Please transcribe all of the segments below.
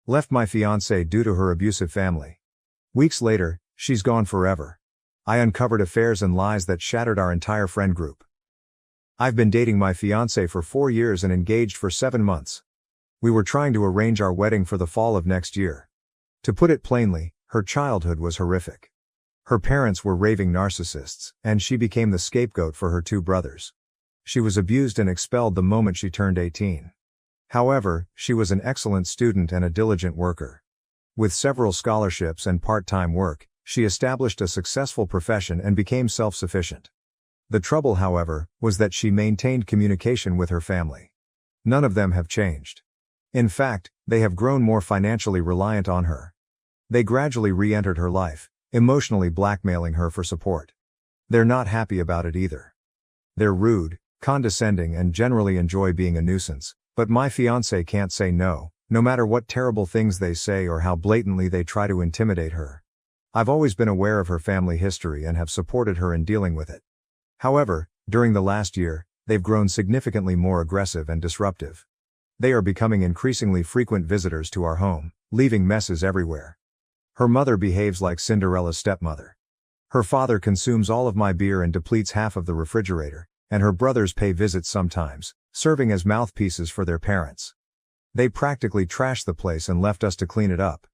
Left my fiancée due to her abusive family. Weeks later, she's gone forever. I uncovered affairs and lies that shattered our entire friend group. I've been dating my fiancée for 4 years and engaged for 7 months. We were trying to arrange our wedding for the fall of next year. To put it plainly, her childhood was horrific. Her parents were raving narcissists, and she became the scapegoat for her 2 brothers. She was abused and expelled the moment she turned 18. However, she was an excellent student and a diligent worker. With several scholarships and part-time work, she established a successful profession and became self-sufficient. The trouble, however, was that she maintained communication with her family. None of them have changed. In fact, they have grown more financially reliant on her. They gradually re-entered her life, emotionally blackmailing her for support. They're not happy about it either. They're rude, condescending, and generally enjoy being a nuisance, but my fiancée can't say no, no matter what terrible things they say or how blatantly they try to intimidate her. I've always been aware of her family history and have supported her in dealing with it. However, during the last year, they've grown significantly more aggressive and disruptive. They are becoming increasingly frequent visitors to our home, leaving messes everywhere. Her mother behaves like Cinderella's stepmother. Her father consumes all of my beer and depletes half of the refrigerator, and her brothers pay visits sometimes, serving as mouthpieces for their parents. They practically trashed the place and left us to clean it up.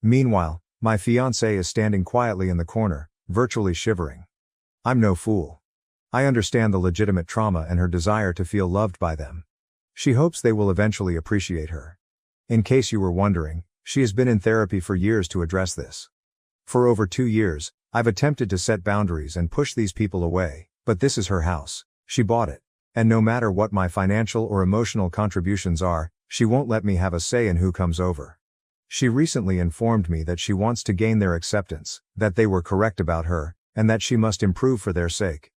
Meanwhile, my fiancée is standing quietly in the corner, virtually shivering. I'm no fool. I understand the legitimate trauma and her desire to feel loved by them. She hopes they will eventually appreciate her. In case you were wondering, she has been in therapy for years to address this. For over 2 years, I've attempted to set boundaries and push these people away, but this is her house. She bought it. And no matter what my financial or emotional contributions are, she won't let me have a say in who comes over. She recently informed me that she wants to gain their acceptance, that they were correct about her, and that she must improve for their sake.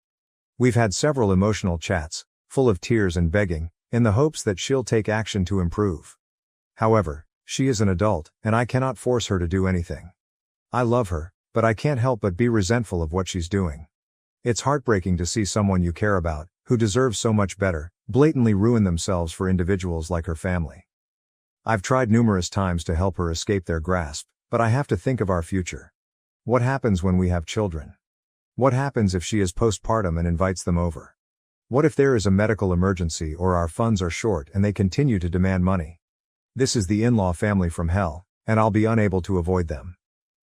We've had several emotional chats, full of tears and begging, in the hopes that she'll take action to improve. However, she is an adult, and I cannot force her to do anything. I love her, but I can't help but be resentful of what she's doing. It's heartbreaking to see someone you care about, who deserves so much better, blatantly ruin themselves for individuals like her family. I've tried numerous times to help her escape their grasp, but I have to think of our future. What happens when we have children? What happens if she is postpartum and invites them over? What if there is a medical emergency or our funds are short and they continue to demand money? This is the in-law family from hell, and I'll be unable to avoid them.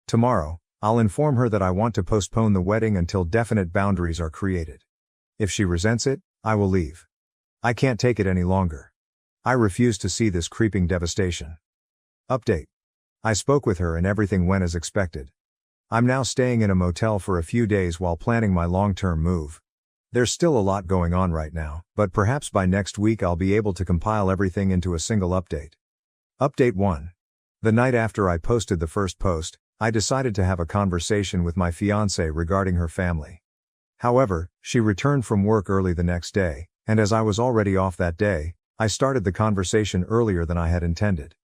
Tomorrow, I'll inform her that I want to postpone the wedding until definite boundaries are created. If she resents it, I will leave. I can't take it any longer. I refuse to see this creeping devastation. Update. I spoke with her and everything went as expected. I'm now staying in a motel for a few days while planning my long-term move. There's still a lot going on right now, but perhaps by next week I'll be able to compile everything into a single update. Update 1. The night after I posted the first post, I decided to have a conversation with my fiancée regarding her family. However, she returned from work early the next day, and as I was already off that day, I started the conversation earlier than I had intended.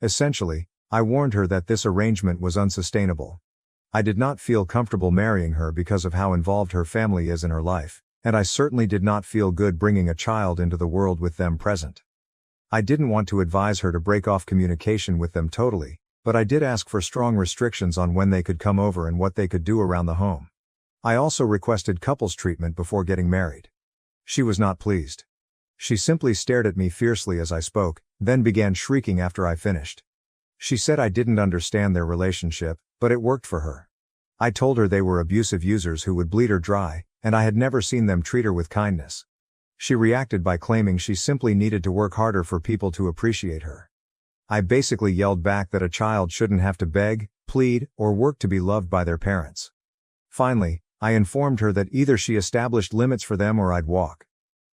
Essentially, I warned her that this arrangement was unsustainable. I did not feel comfortable marrying her because of how involved her family is in her life, and I certainly did not feel good bringing a child into the world with them present. I didn't want to advise her to break off communication with them totally, but I did ask for strong restrictions on when they could come over and what they could do around the home. I also requested couples treatment before getting married. She was not pleased. She simply stared at me fiercely as I spoke, then began shrieking after I finished. She said I didn't understand their relationship, but it worked for her. I told her they were abusive users who would bleed her dry, and I had never seen them treat her with kindness. She reacted by claiming she simply needed to work harder for people to appreciate her. I basically yelled back that a child shouldn't have to beg, plead, or work to be loved by their parents. Finally, I informed her that either she established limits for them or I'd walk.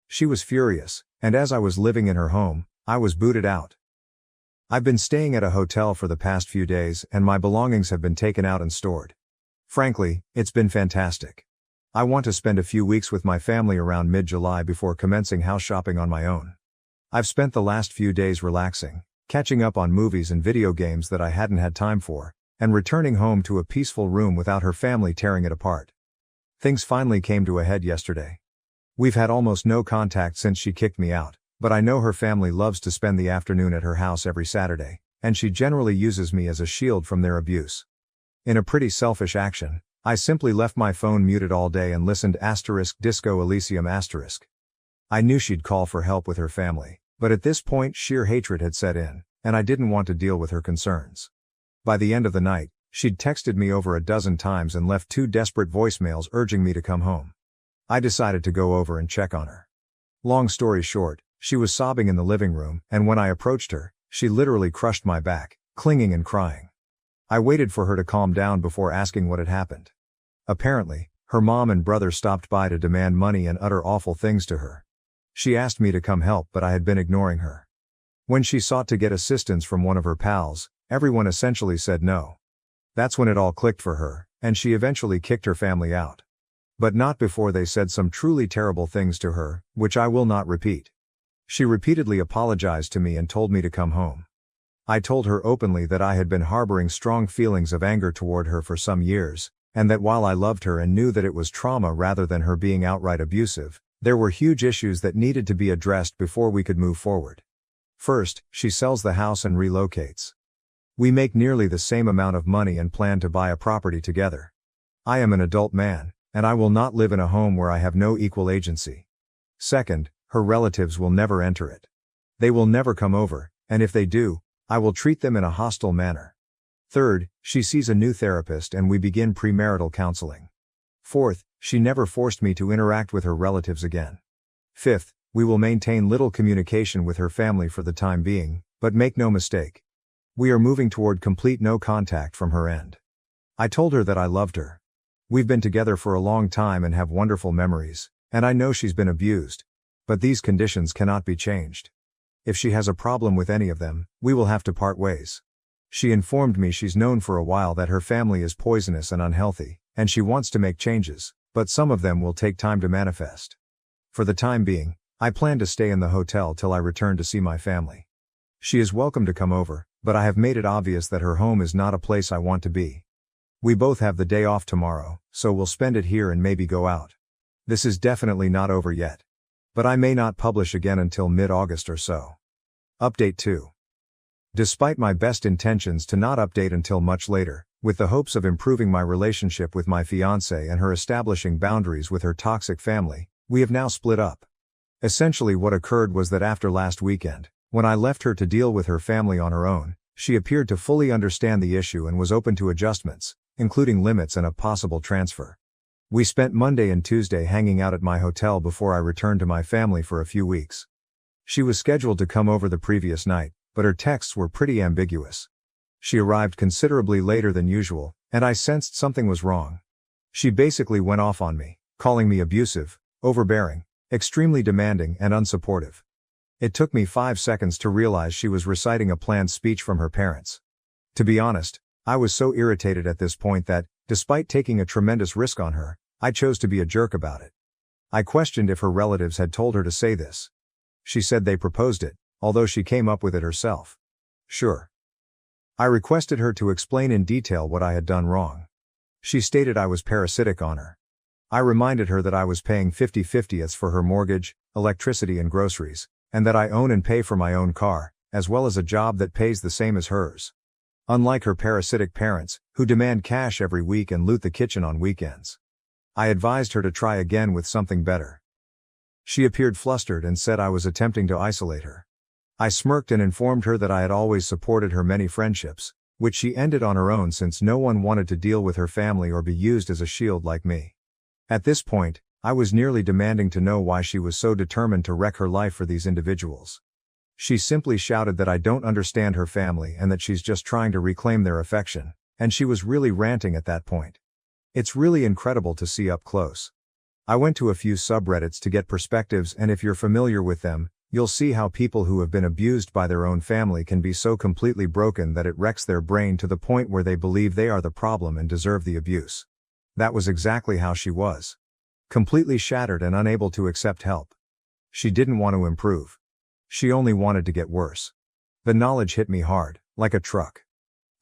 She was furious, and as I was living in her home, I was booted out. I've been staying at a hotel for the past few days and my belongings have been taken out and stored. Frankly, it's been fantastic. I want to spend a few weeks with my family around mid-July before commencing house shopping on my own. I've spent the last few days relaxing, catching up on movies and video games that I hadn't had time for, and returning home to a peaceful room without her family tearing it apart. Things finally came to a head yesterday. We've had almost no contact since she kicked me out, but I know her family loves to spend the afternoon at her house every Saturday, and she generally uses me as a shield from their abuse. In a pretty selfish action, I simply left my phone muted all day and listened *Disco Elysium*. I knew she'd call for help with her family, but at this point sheer hatred had set in, and I didn't want to deal with her concerns. By the end of the night, she'd texted me over a dozen times and left 2 desperate voicemails urging me to come home. I decided to go over and check on her. Long story short, she was sobbing in the living room, and when I approached her, she literally crushed my back, clinging and crying. I waited for her to calm down before asking what had happened. Apparently, her mom and brother stopped by to demand money and utter awful things to her. She asked me to come help, but I had been ignoring her. When she sought to get assistance from one of her pals, everyone essentially said no. That's when it all clicked for her, and she eventually kicked her family out. But not before they said some truly terrible things to her, which I will not repeat. She repeatedly apologized to me and told me to come home. I told her openly that I had been harboring strong feelings of anger toward her for some years, and that while I loved her and knew that it was trauma rather than her being outright abusive, there were huge issues that needed to be addressed before we could move forward. First, she sells the house and relocates. We make nearly the same amount of money and plan to buy a property together. I am an adult man, and I will not live in a home where I have no equal agency. Second, her relatives will never enter it. They will never come over, and if they do, I will treat them in a hostile manner. Third, she sees a new therapist and we begin premarital counseling. Fourth, she never forced me to interact with her relatives again. Fifth, we will maintain little communication with her family for the time being, but make no mistake. We are moving toward complete no contact from her end. I told her that I loved her. We've been together for a long time and have wonderful memories, and I know she's been abused. But these conditions cannot be changed. If she has a problem with any of them, we will have to part ways. She informed me she's known for a while that her family is poisonous and unhealthy, and she wants to make changes, but some of them will take time to manifest. For the time being, I plan to stay in the hotel till I return to see my family. She is welcome to come over, but I have made it obvious that her home is not a place I want to be. We both have the day off tomorrow, so we'll spend it here and maybe go out. This is definitely not over yet. But I may not publish again until mid-August or so. Update 2. Despite my best intentions to not update until much later, with the hopes of improving my relationship with my fiancée and her establishing boundaries with her toxic family, we have now split up. Essentially what occurred was that after last weekend, when I left her to deal with her family on her own, she appeared to fully understand the issue and was open to adjustments, including limits and a possible transfer. We spent Monday and Tuesday hanging out at my hotel before I returned to my family for a few weeks. She was scheduled to come over the previous night, but her texts were pretty ambiguous. She arrived considerably later than usual, and I sensed something was wrong. She basically went off on me, calling me abusive, overbearing, extremely demanding and unsupportive. It took me 5 seconds to realize she was reciting a planned speech from her parents. To be honest, I was so irritated at this point that, despite taking a tremendous risk on her, I chose to be a jerk about it. I questioned if her relatives had told her to say this. She said they proposed it, although she came up with it herself. Sure. I requested her to explain in detail what I had done wrong. She stated I was parasitic on her. I reminded her that I was paying 50/50ths for her mortgage, electricity and groceries, and that I own and pay for my own car, as well as a job that pays the same as hers. Unlike her parasitic parents, who demand cash every week and loot the kitchen on weekends. I advised her to try again with something better. She appeared flustered and said I was attempting to isolate her. I smirked and informed her that I had always supported her many friendships, which she ended on her own since no one wanted to deal with her family or be used as a shield like me. At this point, I was nearly demanding to know why she was so determined to wreck her life for these individuals. She simply shouted that I don't understand her family and that she's just trying to reclaim their affection, and she was really ranting at that point. It's really incredible to see up close. I went to a few subreddits to get perspectives, and if you're familiar with them, you'll see how people who have been abused by their own family can be so completely broken that it wrecks their brain to the point where they believe they are the problem and deserve the abuse. That was exactly how she was. Completely shattered and unable to accept help. She didn't want to improve. She only wanted to get worse. The knowledge hit me hard, like a truck.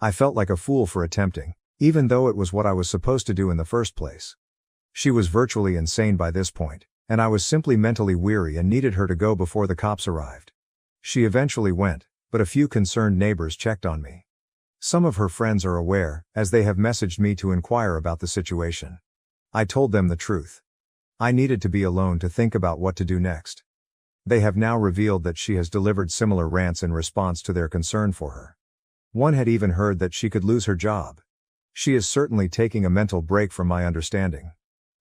I felt like a fool for attempting, even though it was what I was supposed to do in the first place. She was virtually insane by this point, and I was simply mentally weary and needed her to go before the cops arrived. She eventually went, but a few concerned neighbors checked on me. Some of her friends are aware, as they have messaged me to inquire about the situation. I told them the truth. I needed to be alone to think about what to do next. They have now revealed that she has delivered similar rants in response to their concern for her. One had even heard that she could lose her job. She is certainly taking a mental break from my understanding.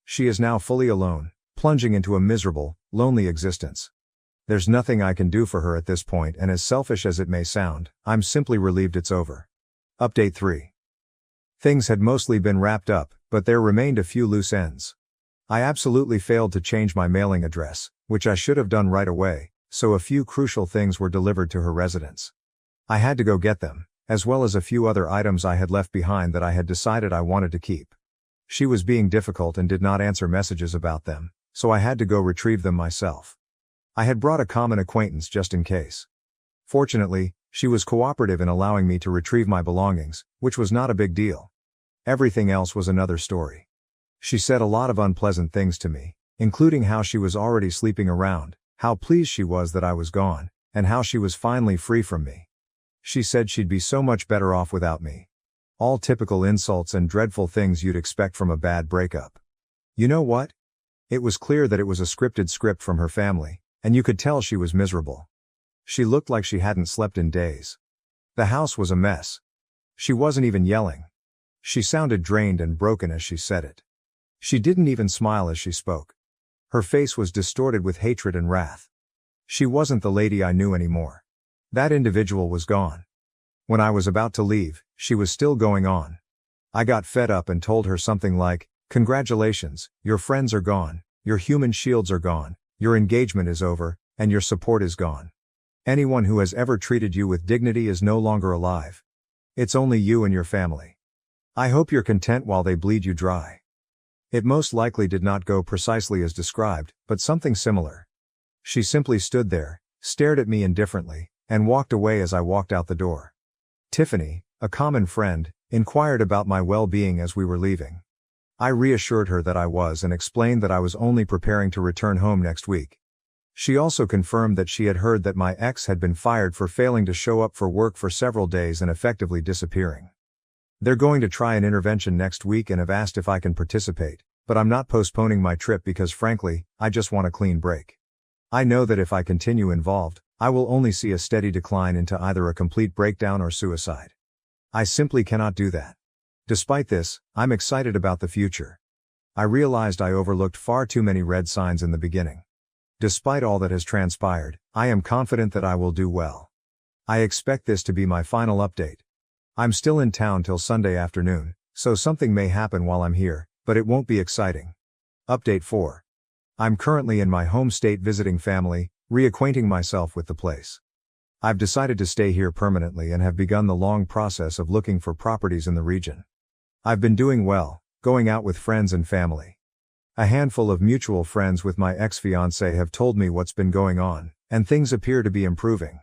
She is now fully alone, plunging into a miserable, lonely existence. There's nothing I can do for her at this point, and as selfish as it may sound, I'm simply relieved it's over. Update 3. Things had mostly been wrapped up, but there remained a few loose ends. I absolutely failed to change my mailing address, which I should have done right away, so a few crucial things were delivered to her residence. I had to go get them, as well as a few other items I had left behind that I had decided I wanted to keep. She was being difficult and did not answer messages about them, so I had to go retrieve them myself. I had brought a common acquaintance just in case. Fortunately, she was cooperative in allowing me to retrieve my belongings, which was not a big deal. Everything else was another story. She said a lot of unpleasant things to me, including how she was already sleeping around, how pleased she was that I was gone, and how she was finally free from me. She said she'd be so much better off without me. All typical insults and dreadful things you'd expect from a bad breakup. You know what? It was clear that it was a scripted script from her family, and you could tell she was miserable. She looked like she hadn't slept in days. The house was a mess. She wasn't even yelling. She sounded drained and broken as she said it. She didn't even smile as she spoke. Her face was distorted with hatred and wrath. She wasn't the lady I knew anymore. That individual was gone. When I was about to leave, she was still going on. I got fed up and told her something like, "Congratulations, your friends are gone, your human shields are gone, your engagement is over, and your support is gone. Anyone who has ever treated you with dignity is no longer alive. It's only you and your family. I hope you're content while they bleed you dry." It most likely did not go precisely as described, but something similar. She simply stood there, stared at me indifferently, and walked away as I walked out the door. Tiffany, a common friend, inquired about my well-being as we were leaving. I reassured her that I was and explained that I was only preparing to return home next week. She also confirmed that she had heard that my ex had been fired for failing to show up for work for several days and effectively disappearing. They're going to try an intervention next week and have asked if I can participate, but I'm not postponing my trip because frankly, I just want a clean break. I know that if I continue involved, I will only see a steady decline into either a complete breakdown or suicide. I simply cannot do that. Despite this, I'm excited about the future. I realized I overlooked far too many red signs in the beginning. Despite all that has transpired, I am confident that I will do well. I expect this to be my final update. I'm still in town till Sunday afternoon, so something may happen while I'm here, but it won't be exciting. Update 4. I'm currently in my home state visiting family, reacquainting myself with the place. I've decided to stay here permanently and have begun the long process of looking for properties in the region. I've been doing well, going out with friends and family. A handful of mutual friends with my ex-fiancée have told me what's been going on, and things appear to be improving.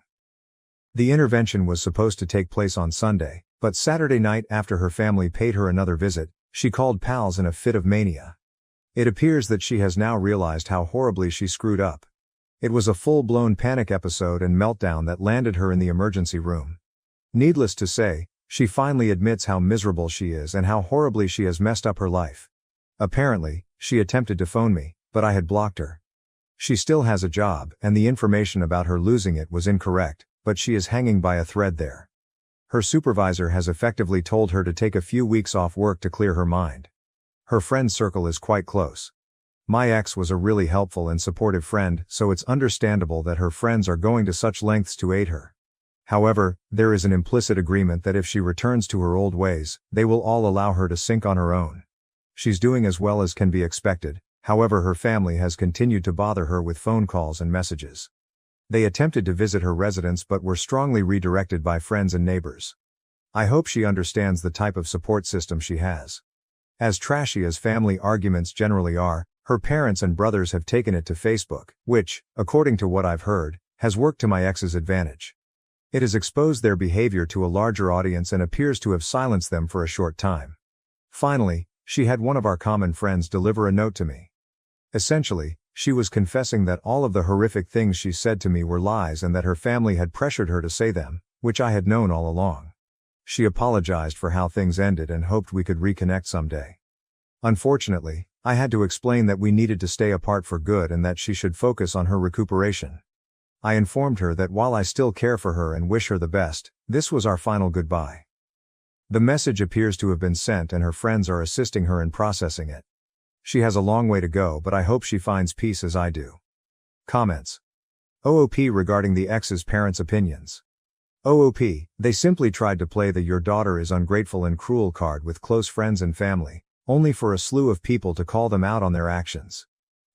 The intervention was supposed to take place on Sunday, but Saturday night after her family paid her another visit, she called pals in a fit of mania. It appears that she has now realized how horribly she screwed up. It was a full-blown panic episode and meltdown that landed her in the emergency room. Needless to say, she finally admits how miserable she is and how horribly she has messed up her life. Apparently, she attempted to phone me, but I had blocked her. She still has a job, and the information about her losing it was incorrect, but she is hanging by a thread there. Her supervisor has effectively told her to take a few weeks off work to clear her mind. Her friend circle is quite close. My ex was a really helpful and supportive friend, so it's understandable that her friends are going to such lengths to aid her. However, there is an implicit agreement that if she returns to her old ways, they will all allow her to sink on her own. She's doing as well as can be expected, however her family has continued to bother her with phone calls and messages. They attempted to visit her residence but were strongly redirected by friends and neighbors. I hope she understands the type of support system she has. As trashy as family arguments generally are, her parents and brothers have taken it to Facebook, which, according to what I've heard, has worked to my ex's advantage. It has exposed their behavior to a larger audience and appears to have silenced them for a short time. Finally, she had one of our common friends deliver a note to me. Essentially, She was confessing that all of the horrific things she said to me were lies and that her family had pressured her to say them, which I had known all along. She apologized for how things ended and hoped we could reconnect someday. Unfortunately, I had to explain that we needed to stay apart for good and that she should focus on her recuperation. I informed her that while I still care for her and wish her the best, this was our final goodbye. The message appears to have been sent and her friends are assisting her in processing it. She has a long way to go, but I hope she finds peace as I do. Comments. OOP regarding the ex's parents' opinions. OOP, they simply tried to play the "your daughter is ungrateful and cruel" card with close friends and family, only for a slew of people to call them out on their actions.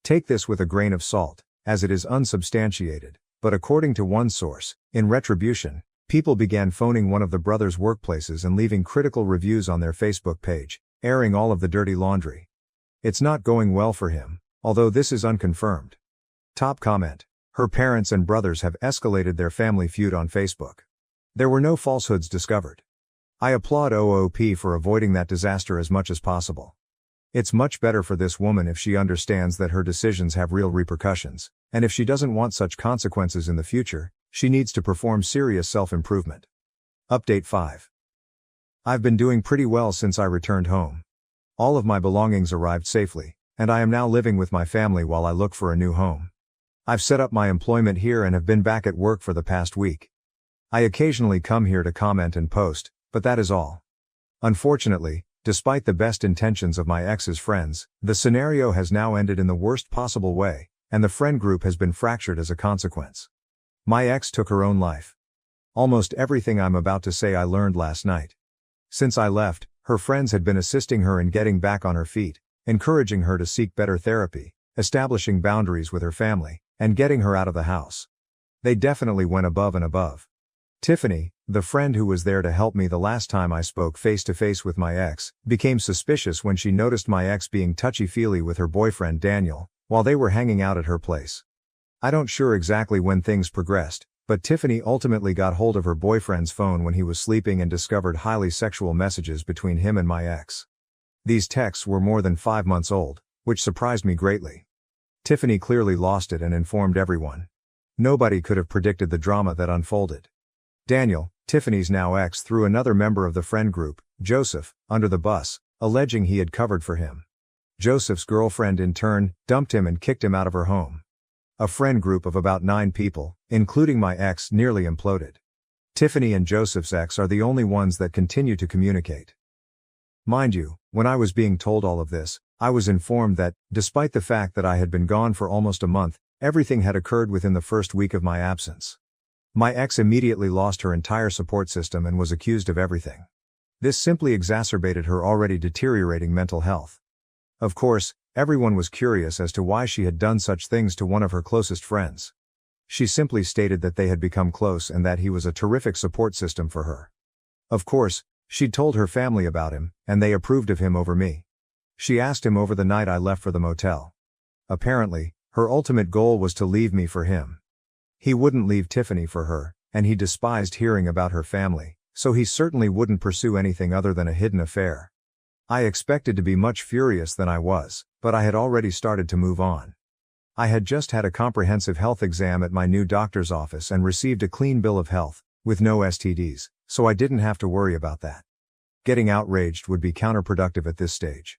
Take this with a grain of salt, as it is unsubstantiated, but according to one source, in retribution, people began phoning one of the brothers' workplaces and leaving critical reviews on their Facebook page, airing all of the dirty laundry. It's not going well for him, although this is unconfirmed. Top comment. Her parents and brothers have escalated their family feud on Facebook. There were no falsehoods discovered. I applaud OOP for avoiding that disaster as much as possible. It's much better for this woman if she understands that her decisions have real repercussions, and if she doesn't want such consequences in the future, she needs to perform serious self-improvement. Update 5. I've been doing pretty well since I returned home. All of my belongings arrived safely, and I am now living with my family while I look for a new home. I've set up my employment here and have been back at work for the past week. I occasionally come here to comment and post, but that is all. Unfortunately, despite the best intentions of my ex's friends, the scenario has now ended in the worst possible way, and the friend group has been fractured as a consequence. My ex took her own life. Almost everything I'm about to say I learned last night. Since I left, her friends had been assisting her in getting back on her feet, encouraging her to seek better therapy, establishing boundaries with her family, and getting her out of the house. They definitely went above and above. Tiffany, the friend who was there to help me the last time I spoke face-to-face with my ex, became suspicious when she noticed my ex being touchy-feely with her boyfriend Daniel, while they were hanging out at her place. I don't sure exactly when things progressed, but Tiffany ultimately got hold of her boyfriend's phone when he was sleeping and discovered highly sexual messages between him and my ex. These texts were more than 5 months old, which surprised me greatly. Tiffany clearly lost it and informed everyone. Nobody could have predicted the drama that unfolded. Daniel, Tiffany's now ex, threw another member of the friend group, Joseph, under the bus, alleging he had covered for him. Joseph's girlfriend in turn dumped him and kicked him out of her home. A friend group of about 9 people, including my ex, nearly imploded. Tiffany and Joseph's ex are the only ones that continue to communicate. Mind you, when I was being told all of this, I was informed that, despite the fact that I had been gone for almost a month, everything had occurred within the first week of my absence. My ex immediately lost her entire support system and was accused of everything. This simply exacerbated her already deteriorating mental health. Of course, everyone was curious as to why she had done such things to one of her closest friends. She simply stated that they had become close and that he was a terrific support system for her. Of course, she'd told her family about him, and they approved of him over me. She asked him over the night I left for the motel. Apparently, her ultimate goal was to leave me for him. He wouldn't leave Tiffany for her, and he despised hearing about her family, so he certainly wouldn't pursue anything other than a hidden affair. I expected to be much furious than I was, but I had already started to move on. I had just had a comprehensive health exam at my new doctor's office and received a clean bill of health, with no STDs, so I didn't have to worry about that. Getting outraged would be counterproductive at this stage.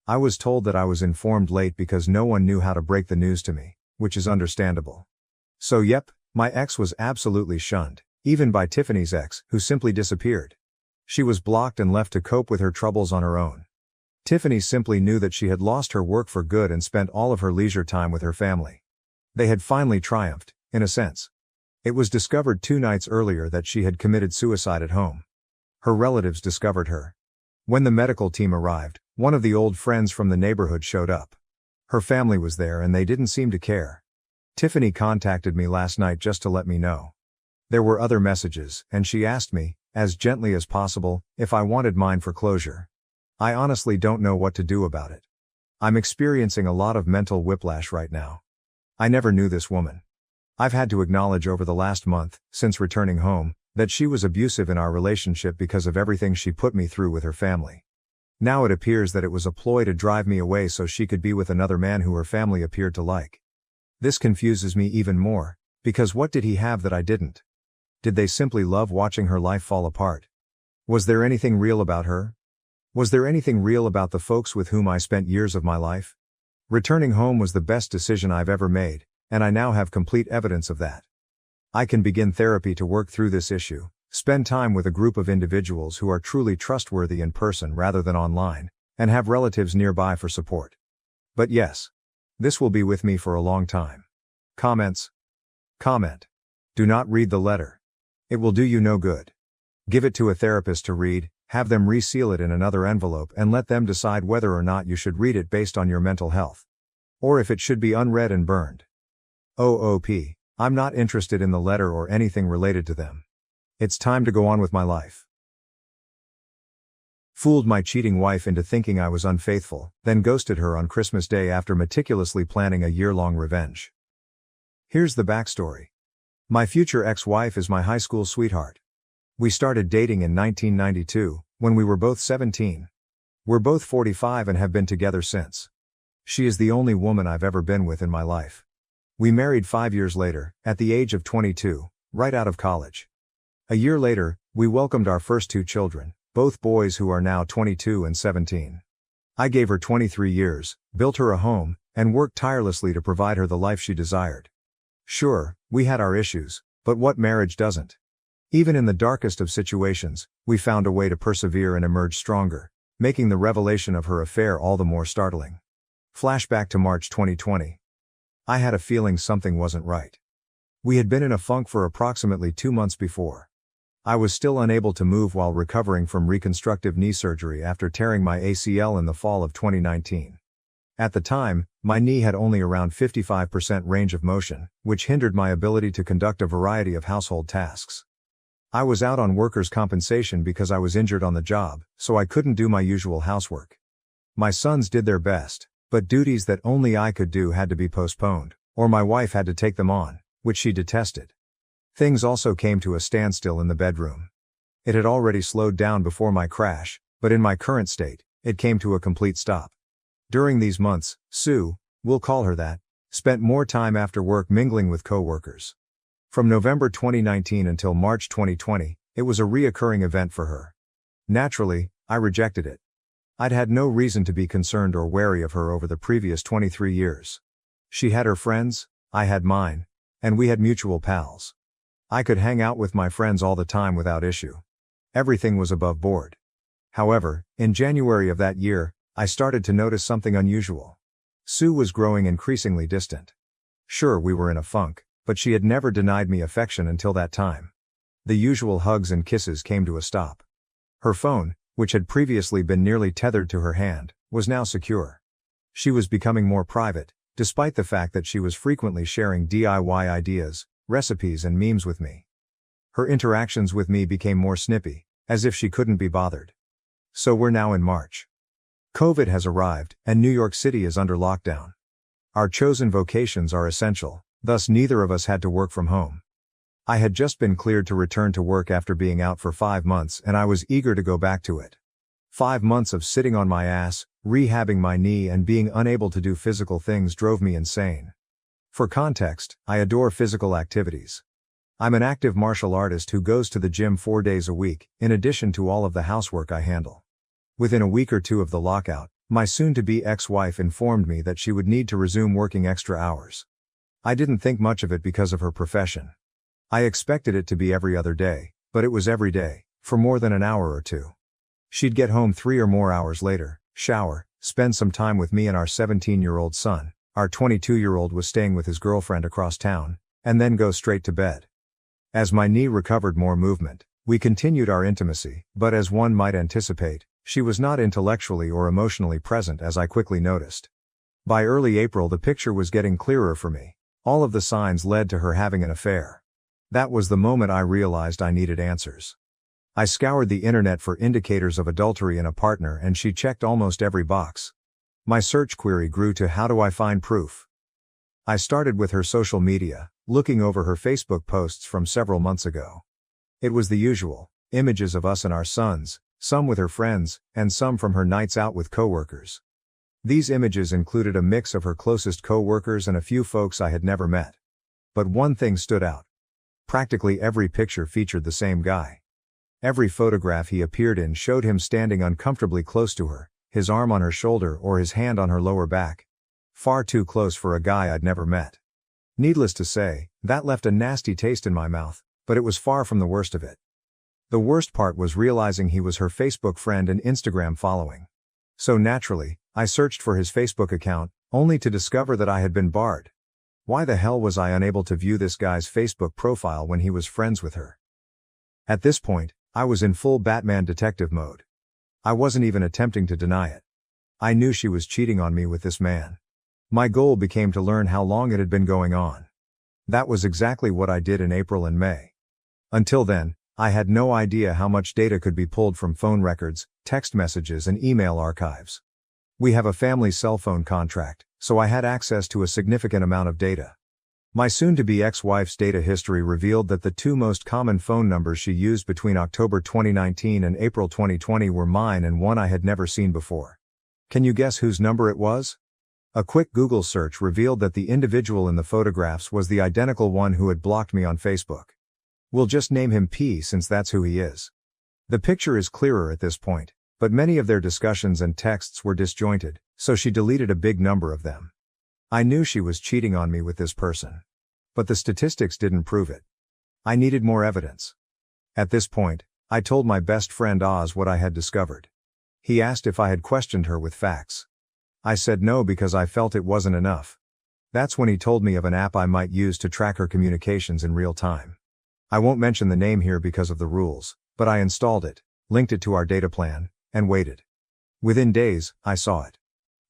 I was told that I was informed late because no one knew how to break the news to me, which is understandable. So yep, my ex was absolutely shunned, even by Tiffany's ex, who simply disappeared. She was blocked and left to cope with her troubles on her own. Tiffany simply knew that she had lost her work for good and spent all of her leisure time with her family. They had finally triumphed, in a sense. It was discovered 2 nights earlier that she had committed suicide at home. Her relatives discovered her. When the medical team arrived, one of the old friends from the neighborhood showed up. Her family was there and they didn't seem to care. Tiffany contacted me last night just to let me know. There were other messages, and she asked me, as gently as possible, if I wanted mine for closure. I honestly don't know what to do about it. I'm experiencing a lot of mental whiplash right now. I never knew this woman. I've had to acknowledge over the last month, since returning home, that she was abusive in our relationship because of everything she put me through with her family. Now it appears that it was a ploy to drive me away so she could be with another man who her family appeared to like. This confuses me even more, because what did he have that I didn't? Did they simply love watching her life fall apart? Was there anything real about her? Was there anything real about the folks with whom I spent years of my life? Returning home was the best decision I've ever made, and I now have complete evidence of that. I can begin therapy to work through this issue, spend time with a group of individuals who are truly trustworthy in person rather than online, and have relatives nearby for support. But yes, this will be with me for a long time. Comments? Comment. Do not read the letter. It will do you no good. Give it to a therapist to read, have them reseal it in another envelope and let them decide whether or not you should read it based on your mental health. Or if it should be unread and burned. OOP, I'm not interested in the letter or anything related to them. It's time to go on with my life. Fooled my cheating wife into thinking I was unfaithful, then ghosted her on Christmas Day after meticulously planning a year-long revenge. Here's the backstory. My future ex-wife is my high school sweetheart. We started dating in 1992, when we were both 17. We're both 45 and have been together since. She is the only woman I've ever been with in my life. We married 5 years later, at the age of 22, right out of college. A year later, we welcomed our first 2 children, both boys who are now 22 and 17. I gave her 23 years, built her a home, and worked tirelessly to provide her the life she desired. Sure, we had our issues, but what marriage doesn't? Even in the darkest of situations, we found a way to persevere and emerge stronger, making the revelation of her affair all the more startling. Flashback to March 2020. I had a feeling something wasn't right. We had been in a funk for approximately 2 months before. I was still unable to move while recovering from reconstructive knee surgery after tearing my ACL in the fall of 2019. At the time, my knee had only around 55% range of motion, which hindered my ability to conduct a variety of household tasks. I was out on workers' compensation because I was injured on the job, so I couldn't do my usual housework. My sons did their best, but duties that only I could do had to be postponed, or my wife had to take them on, which she detested. Things also came to a standstill in the bedroom. It had already slowed down before my crash, but in my current state, it came to a complete stop. During these months, Sue, we'll call her that, spent more time after work mingling with co-workers. From November 2019 until March 2020, it was a reoccurring event for her. Naturally, I rejected it. I'd had no reason to be concerned or wary of her over the previous 23 years. She had her friends, I had mine, and we had mutual pals. I could hang out with my friends all the time without issue. Everything was above board. However, in January of that year, I started to notice something unusual. Sue was growing increasingly distant. Sure, we were in a funk, but she had never denied me affection until that time. The usual hugs and kisses came to a stop. Her phone, which had previously been nearly tethered to her hand, was now secure. She was becoming more private, despite the fact that she was frequently sharing DIY ideas, recipes and memes with me. Her interactions with me became more snippy, as if she couldn't be bothered. So we're now in March. COVID has arrived, and New York City is under lockdown. Our chosen vocations are essential, thus neither of us had to work from home. I had just been cleared to return to work after being out for 5 months and I was eager to go back to it. 5 months of sitting on my ass, rehabbing my knee and being unable to do physical things drove me insane. For context, I adore physical activities. I'm an active martial artist who goes to the gym 4 days a week, in addition to all of the housework I handle. Within a week or 2 of the lockout, my soon-to-be ex-wife informed me that she would need to resume working extra hours. I didn't think much of it because of her profession. I expected it to be every other day, but it was every day, for more than an hour or 2. She'd get home 3 or more hours later, shower, spend some time with me and our 17-year-old son, our 22-year-old was staying with his girlfriend across town, and then go straight to bed. As my knee recovered more movement, we continued our intimacy, but as one might anticipate, she was not intellectually or emotionally present as I quickly noticed. By early April the picture was getting clearer for me. All of the signs led to her having an affair. That was the moment I realized I needed answers. I scoured the internet for indicators of adultery in a partner and she checked almost every box. My search query grew to how do I find proof? I started with her social media, looking over her Facebook posts from several months ago. It was the usual, images of us and our sons, some with her friends, and some from her nights out with coworkers. These images included a mix of her closest co-workers and a few folks I had never met. But one thing stood out. Practically every picture featured the same guy. Every photograph he appeared in showed him standing uncomfortably close to her, his arm on her shoulder or his hand on her lower back. Far too close for a guy I'd never met. Needless to say, that left a nasty taste in my mouth, but it was far from the worst of it. The worst part was realizing he was her Facebook friend and Instagram following. So naturally, I searched for his Facebook account, only to discover that I had been barred. Why the hell was I unable to view this guy's Facebook profile when he was friends with her? At this point, I was in full Batman detective mode. I wasn't even attempting to deny it. I knew she was cheating on me with this man. My goal became to learn how long it had been going on. That was exactly what I did in April and May. Until then, I had no idea how much data could be pulled from phone records, text messages and email archives. We have a family cell phone contract, so I had access to a significant amount of data. My soon-to-be ex-wife's data history revealed that the two most common phone numbers she used between October 2019 and April 2020 were mine and one I had never seen before. Can you guess whose number it was? A quick Google search revealed that the individual in the photographs was the identical one who had blocked me on Facebook. We'll just name him P since that's who he is. The picture is clearer at this point, but many of their discussions and texts were disjointed, so she deleted a big number of them. I knew she was cheating on me with this person. But the statistics didn't prove it. I needed more evidence. At this point, I told my best friend Oz what I had discovered. He asked if I had questioned her with facts. I said no because I felt it wasn't enough. That's when he told me of an app I might use to track her communications in real time. I won't mention the name here because of the rules, but I installed it, linked it to our data plan, and waited. Within days, I saw it.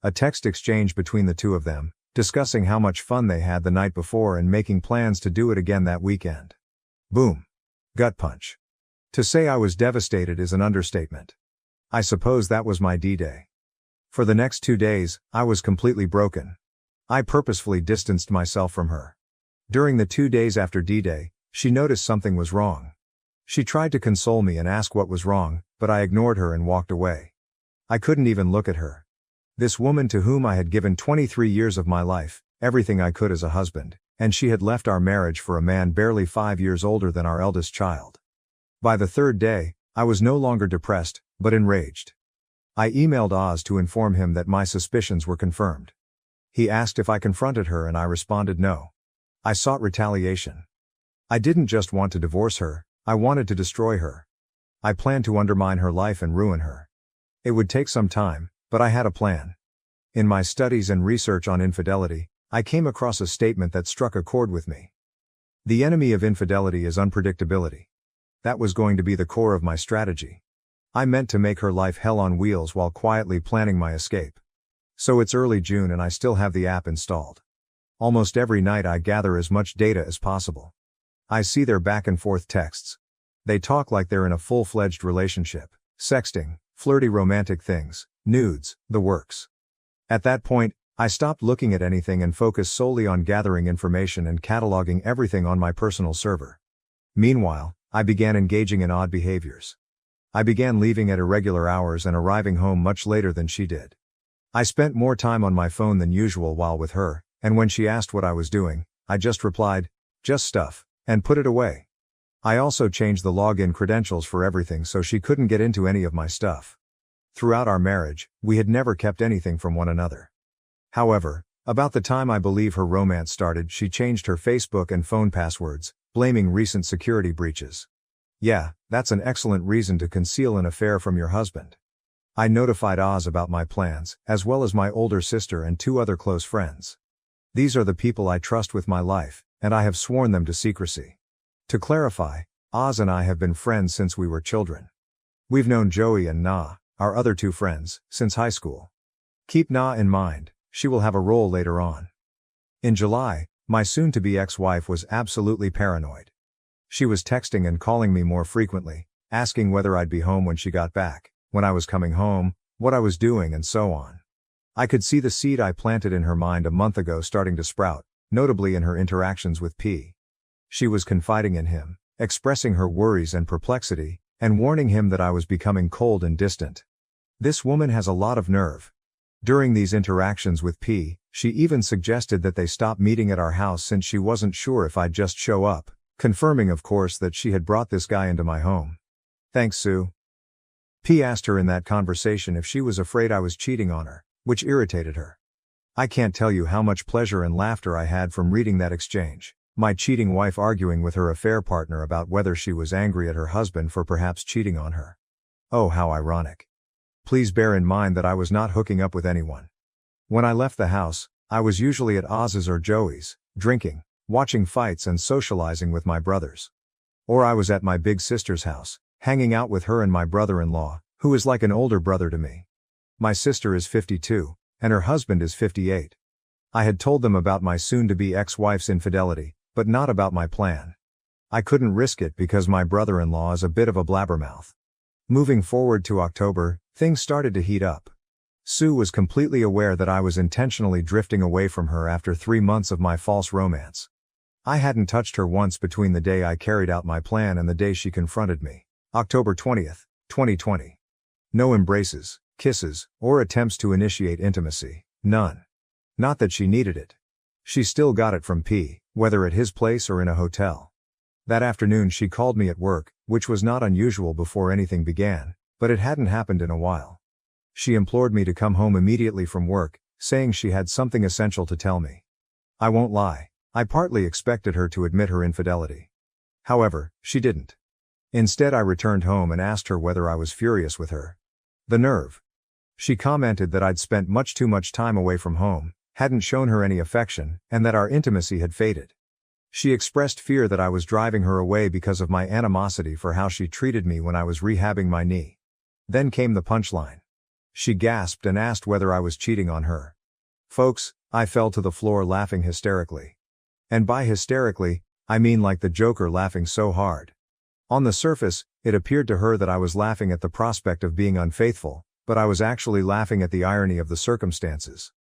A text exchange between the two of them, discussing how much fun they had the night before and making plans to do it again that weekend. Boom. Gut punch. To say I was devastated is an understatement. I suppose that was my D-Day. For the next 2 days, I was completely broken. I purposefully distanced myself from her. During the 2 days after D-Day, she noticed something was wrong. She tried to console me and ask what was wrong, but I ignored her and walked away. I couldn't even look at her. This woman to whom I had given 23 years of my life, everything I could as a husband, and she had left our marriage for a man barely 5 years older than our eldest child. By the 3rd day, I was no longer depressed, but enraged. I emailed Oz to inform him that my suspicions were confirmed. He asked if I confronted her and I responded no. I sought retaliation. I didn't just want to divorce her, I wanted to destroy her. I planned to undermine her life and ruin her. It would take some time, but I had a plan. In my studies and research on infidelity, I came across a statement that struck a chord with me. The enemy of infidelity is unpredictability. That was going to be the core of my strategy. I meant to make her life hell on wheels while quietly planning my escape. So it's early June and I still have the app installed. Almost every night I gather as much data as possible. I see their back and forth texts. They talk like they're in a full-fledged relationship, sexting, flirty romantic things, nudes, the works. At that point, I stopped looking at anything and focused solely on gathering information and cataloging everything on my personal server. Meanwhile, I began engaging in odd behaviors. I began leaving at irregular hours and arriving home much later than she did. I spent more time on my phone than usual while with her, and when she asked what I was doing, I just replied, "Just stuff," and put it away. I also changed the login credentials for everything so she couldn't get into any of my stuff. Throughout our marriage, we had never kept anything from one another. However, about the time I believe her romance started, she changed her Facebook and phone passwords, blaming recent security breaches. Yeah, that's an excellent reason to conceal an affair from your husband. I notified Oz about my plans, as well as my older sister and 2 other close friends. These are the people I trust with my life, and I have sworn them to secrecy. To clarify, Oz and I have been friends since we were children. We've known Joey and Na, our other 2 friends, since high school. Keep Na in mind, she will have a role later on. In July, my soon-to-be ex-wife was absolutely paranoid. She was texting and calling me more frequently, asking whether I'd be home when she got back, when I was coming home, what I was doing and so on. I could see the seed I planted in her mind a month ago starting to sprout, notably in her interactions with P. She was confiding in him, expressing her worries and perplexity, and warning him that I was becoming cold and distant. This woman has a lot of nerve. During these interactions with P, she even suggested that they stop meeting at our house since she wasn't sure if I'd just show up, confirming of course that she had brought this guy into my home. Thanks, Sue. P asked her in that conversation if she was afraid I was cheating on her, which irritated her. I can't tell you how much pleasure and laughter I had from reading that exchange. My cheating wife arguing with her affair partner about whether she was angry at her husband for perhaps cheating on her. Oh, how ironic. Please bear in mind that I was not hooking up with anyone. When I left the house, I was usually at Oz's or Joey's, drinking, watching fights and socializing with my brothers. Or I was at my big sister's house, hanging out with her and my brother-in-law, who is like an older brother to me. My sister is 52, and her husband is 58. I had told them about my soon-to-be ex-wife's infidelity, but not about my plan. I couldn't risk it because my brother-in-law is a bit of a blabbermouth. Moving forward to October, things started to heat up. Sue was completely aware that I was intentionally drifting away from her after 3 months of my false romance. I hadn't touched her once between the day I carried out my plan and the day she confronted me. October 20th, 2020. No embraces, kisses, or attempts to initiate intimacy, none. Not that she needed it. She still got it from P, whether at his place or in a hotel. That afternoon she called me at work, which was not unusual before anything began, but it hadn't happened in a while. She implored me to come home immediately from work, saying she had something essential to tell me. I won't lie, I partly expected her to admit her infidelity. However, she didn't. Instead, I returned home and asked her whether I was furious with her. The nerve. She commented that I'd spent much too much time away from home, hadn't shown her any affection, and that our intimacy had faded. She expressed fear that I was driving her away because of my animosity for how she treated me when I was rehabbing my knee. Then came the punchline. She gasped and asked whether I was cheating on her. Folks, I fell to the floor laughing hysterically. And by hysterically, I mean like the Joker laughing so hard. On the surface, it appeared to her that I was laughing at the prospect of being unfaithful, but I was actually laughing at the irony of the circumstances.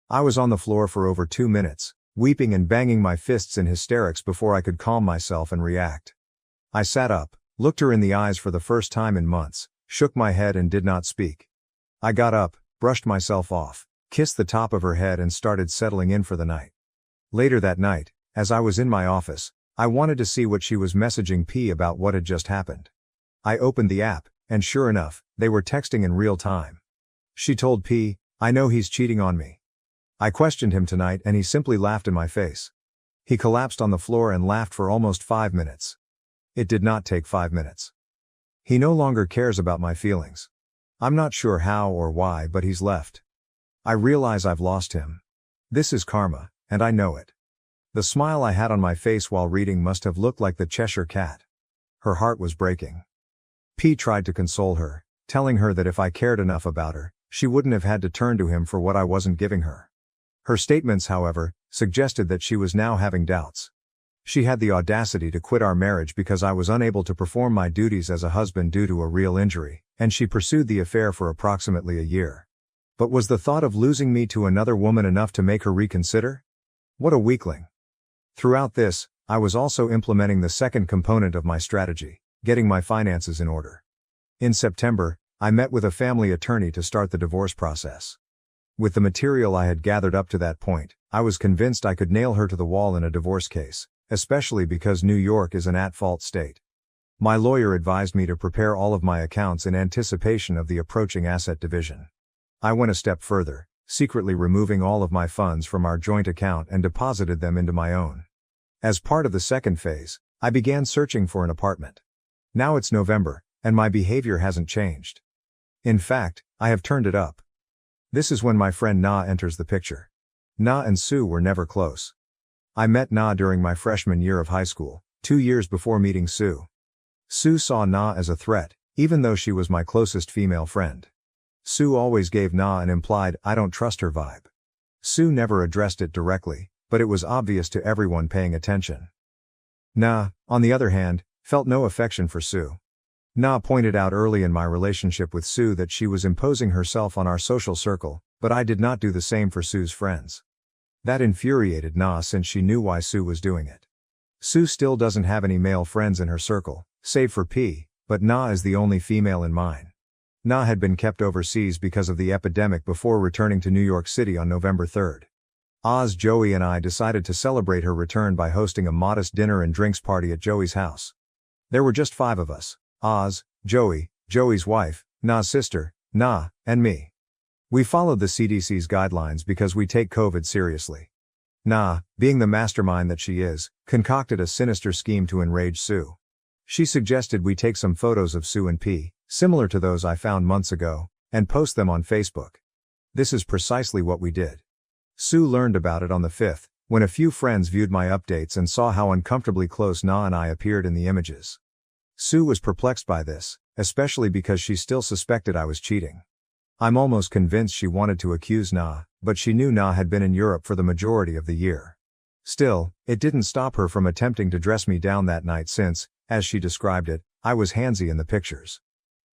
I was on the floor for over 2 minutes, weeping and banging my fists in hysterics before I could calm myself and react. I sat up, looked her in the eyes for the first time in months, shook my head and did not speak. I got up, brushed myself off, kissed the top of her head and started settling in for the night. Later that night, as I was in my office, I wanted to see what she was messaging P about what had just happened. I opened the app, and sure enough, they were texting in real time. She told P, "I know he's cheating on me. I questioned him tonight and he simply laughed in my face. He collapsed on the floor and laughed for almost 5 minutes. It did not take 5 minutes. He no longer cares about my feelings. I'm not sure how or why, but he's left. I realize I've lost him. This is karma, and I know it." The smile I had on my face while reading must have looked like the Cheshire Cat. Her heart was breaking. P tried to console her, telling her that if I cared enough about her, she wouldn't have had to turn to him for what I wasn't giving her. Her statements, however, suggested that she was now having doubts. She had the audacity to quit our marriage because I was unable to perform my duties as a husband due to a real injury, and she pursued the affair for approximately a year. But was the thought of losing me to another woman enough to make her reconsider? What a weakling. Throughout this, I was also implementing the second component of my strategy, getting my finances in order. In September, I met with a family attorney to start the divorce process. With the material I had gathered up to that point, I was convinced I could nail her to the wall in a divorce case, especially because New York is an at-fault state. My lawyer advised me to prepare all of my accounts in anticipation of the approaching asset division. I went a step further, secretly removing all of my funds from our joint account and deposited them into my own. As part of the second phase, I began searching for an apartment. Now it's November, and my behavior hasn't changed. In fact, I have turned it up. This is when my friend Na enters the picture. Na and Sue were never close. I met Na during my freshman year of high school, 2 years before meeting Sue. Sue saw Na as a threat, even though she was my closest female friend. Sue always gave Na an implied "I don't trust her" vibe. Sue never addressed it directly, but it was obvious to everyone paying attention. Na, on the other hand, felt no affection for Sue. Na pointed out early in my relationship with Sue that she was imposing herself on our social circle, but I did not do the same for Sue's friends. That infuriated Na since she knew why Sue was doing it. Sue still doesn't have any male friends in her circle, save for P, but Na is the only female in mine. Na had been kept overseas because of the epidemic before returning to New York City on November 3rd. Oz, Joey and I decided to celebrate her return by hosting a modest dinner and drinks party at Joey's house. There were just 5 of us: Oz, Joey, Joey's wife, Na's sister, Na, and me. We followed the CDC's guidelines because we take COVID seriously. Na, being the mastermind that she is, concocted a sinister scheme to enrage Sue. She suggested we take some photos of Sue and P, similar to those I found months ago, and post them on Facebook. This is precisely what we did. Sue learned about it on the 5th, when a few friends viewed my updates and saw how uncomfortably close Na and I appeared in the images. Sue was perplexed by this, especially because she still suspected I was cheating. I'm almost convinced she wanted to accuse Na, but she knew Na had been in Europe for the majority of the year. Still, it didn't stop her from attempting to dress me down that night since, as she described it, I was handsy in the pictures.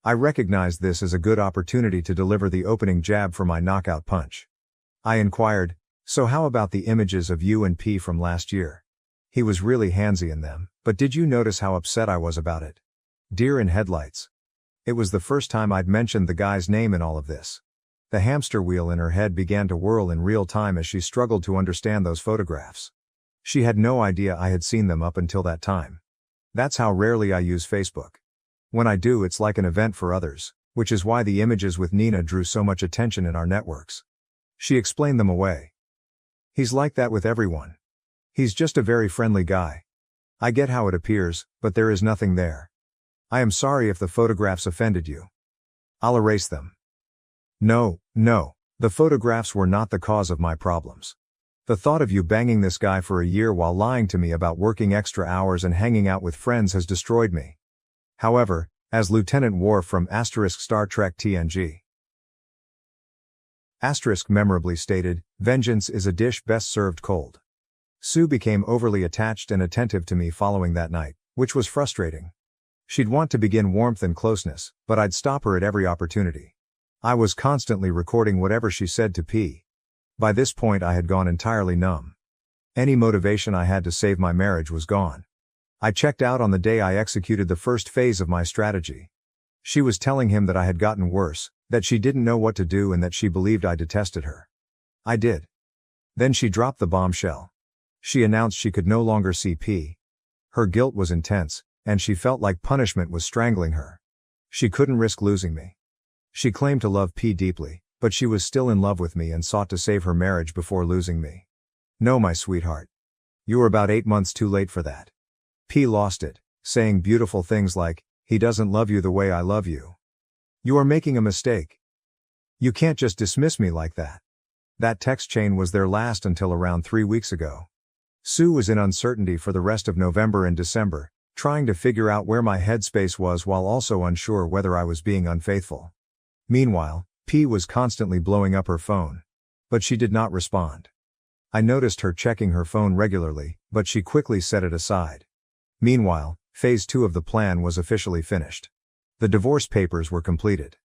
I recognized this as a good opportunity to deliver the opening jab for my knockout punch. I inquired, "So how about the images of you and P from last year? He was really handsy in them, but did you notice how upset I was about it?" Deer in headlights. It was the first time I'd mentioned the guy's name in all of this. The hamster wheel in her head began to whirl in real time as she struggled to understand those photographs. She had no idea I had seen them up until that time. That's how rarely I use Facebook. When I do, it's like an event for others, which is why the images with Nina drew so much attention in our networks. She explained them away. "He's like that with everyone. He's just a very friendly guy. I get how it appears, but there is nothing there. I am sorry if the photographs offended you. I'll erase them." No, the photographs were not the cause of my problems. The thought of you banging this guy for a year while lying to me about working extra hours and hanging out with friends has destroyed me. However, as Lieutenant Worf from Star Trek TNG memorably stated, "Vengeance is a dish best served cold." Sue became overly attached and attentive to me following that night, which was frustrating. She'd want to begin warmth and closeness, but I'd stop her at every opportunity. I was constantly recording whatever she said to P. By this point I had gone entirely numb. Any motivation I had to save my marriage was gone. I checked out on the day I executed the first phase of my strategy. She was telling him that I had gotten worse, that she didn't know what to do and that she believed I detested her. I did. Then she dropped the bombshell. She announced she could no longer see P. Her guilt was intense, and she felt like punishment was strangling her. She couldn't risk losing me. She claimed to love P deeply, but she was still in love with me and sought to save her marriage before losing me. No, my sweetheart. You were about 8 months too late for that. P lost it, saying beautiful things like, "He doesn't love you the way I love you. You are making a mistake. You can't just dismiss me like that." That text chain was their last until around 3 weeks ago. Sue was in uncertainty for the rest of November and December, trying to figure out where my headspace was while also unsure whether I was being unfaithful. Meanwhile, P was constantly blowing up her phone. But she did not respond. I noticed her checking her phone regularly, but she quickly set it aside. Meanwhile, phase 2 of the plan was officially finished. The divorce papers were completed.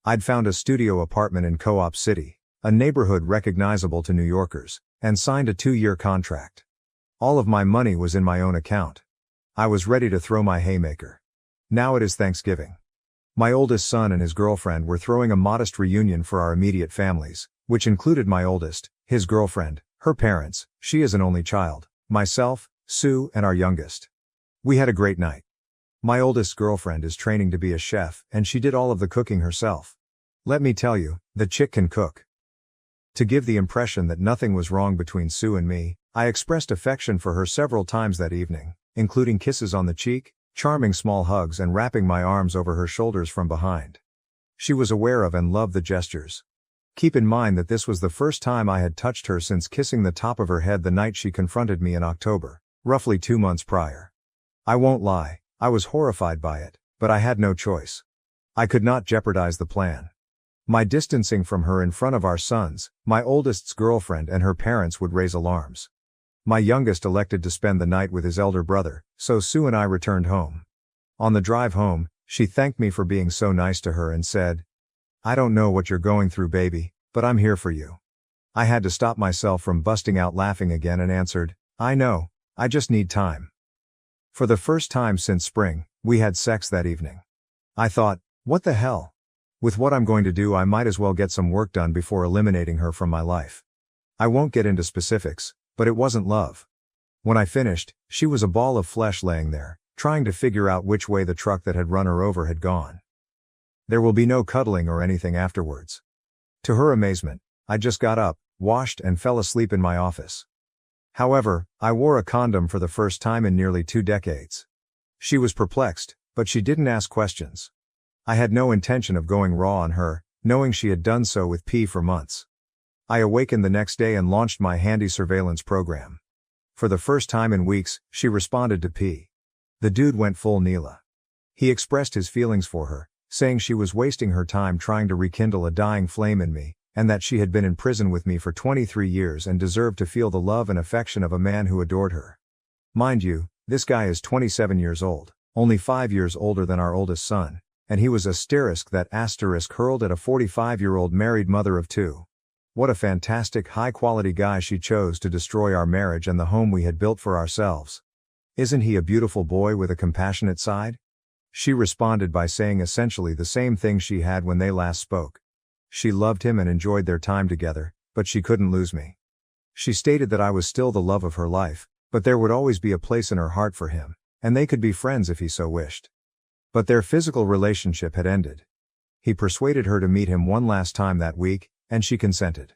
I'd found a studio apartment in Co-op City, a neighborhood recognizable to New Yorkers, and signed a 2-year contract. All of my money was in my own account. I was ready to throw my haymaker. Now it is Thanksgiving. My oldest son and his girlfriend were throwing a modest reunion for our immediate families, which included my oldest, his girlfriend, her parents, she is an only child, myself, Sue, and our youngest. We had a great night. My oldest girlfriend is training to be a chef, and she did all of the cooking herself. Let me tell you, the chick can cook. To give the impression that nothing was wrong between Sue and me, I expressed affection for her several times that evening, including kisses on the cheek, charming small hugs, and wrapping my arms over her shoulders from behind. She was aware of and loved the gestures. Keep in mind that this was the first time I had touched her since kissing the top of her head the night she confronted me in October, roughly 2 months prior. I won't lie, I was horrified by it, but I had no choice. I could not jeopardize the plan. My distancing from her in front of our sons, my oldest's girlfriend and her parents would raise alarms. My youngest elected to spend the night with his elder brother, so Sue and I returned home. On the drive home, she thanked me for being so nice to her and said, "I don't know what you're going through, baby, but I'm here for you." I had to stop myself from busting out laughing again and answered, "I know, I just need time." For the first time since spring, we had sex that evening. I thought, what the hell? With what I'm going to do, I might as well get some work done before eliminating her from my life. I won't get into specifics, but it wasn't love. When I finished, she was a ball of flesh laying there, trying to figure out which way the truck that had run her over had gone. There will be no cuddling or anything afterwards. To her amazement, I just got up, washed and fell asleep in my office. However, I wore a condom for the first time in nearly 2 decades. She was perplexed, but she didn't ask questions. I had no intention of going raw on her, knowing she had done so with P for months. I awakened the next day and launched my handy surveillance program. For the first time in weeks, she responded to P. The dude went full Neela. He expressed his feelings for her, saying she was wasting her time trying to rekindle a dying flame in me, and that she had been in prison with me for 23 years and deserved to feel the love and affection of a man who adored her. Mind you, this guy is 27 years old, only 5 years older than our oldest son, and he was that asterisk hurled at a 45-year-old married mother of 2. What a fantastic high-quality guy she chose to destroy our marriage and the home we had built for ourselves. Isn't he a beautiful boy with a compassionate side? She responded by saying essentially the same thing she had when they last spoke. She loved him and enjoyed their time together, but she couldn't lose me. She stated that I was still the love of her life, but there would always be a place in her heart for him, and they could be friends if he so wished. But their physical relationship had ended. He persuaded her to meet him one last time that week, and she consented.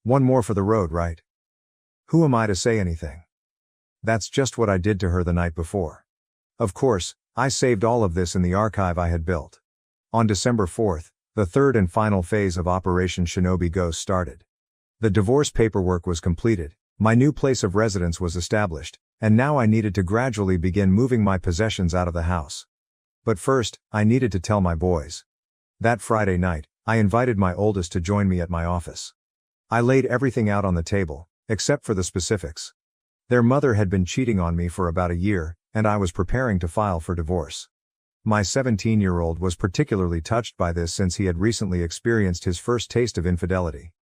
One more for the road, right? Who am I to say anything? That's just what I did to her the night before. Of course, I saved all of this in the archive I had built. On December 4th, the third and final phase of Operation Shinobi Ghost started. The divorce paperwork was completed, my new place of residence was established, and now I needed to gradually begin moving my possessions out of the house. But first, I needed to tell my boys. That Friday night, I invited my oldest to join me at my office. I laid everything out on the table, except for the specifics. Their mother had been cheating on me for about a year, and I was preparing to file for divorce. My 17-year-old was particularly touched by this since he had recently experienced his first taste of infidelity.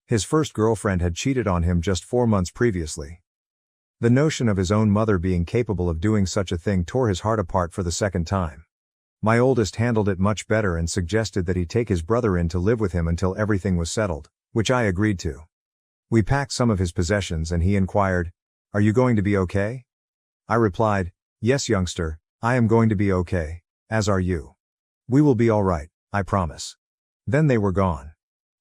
His first girlfriend had cheated on him just 4 months previously. The notion of his own mother being capable of doing such a thing tore his heart apart for the second time. My oldest handled it much better and suggested that he take his brother in to live with him until everything was settled, which I agreed to. We packed some of his possessions and he inquired, "Are you going to be okay?" I replied, "Yes, youngster, I am going to be okay, as are you. We will be all right, I promise." Then they were gone.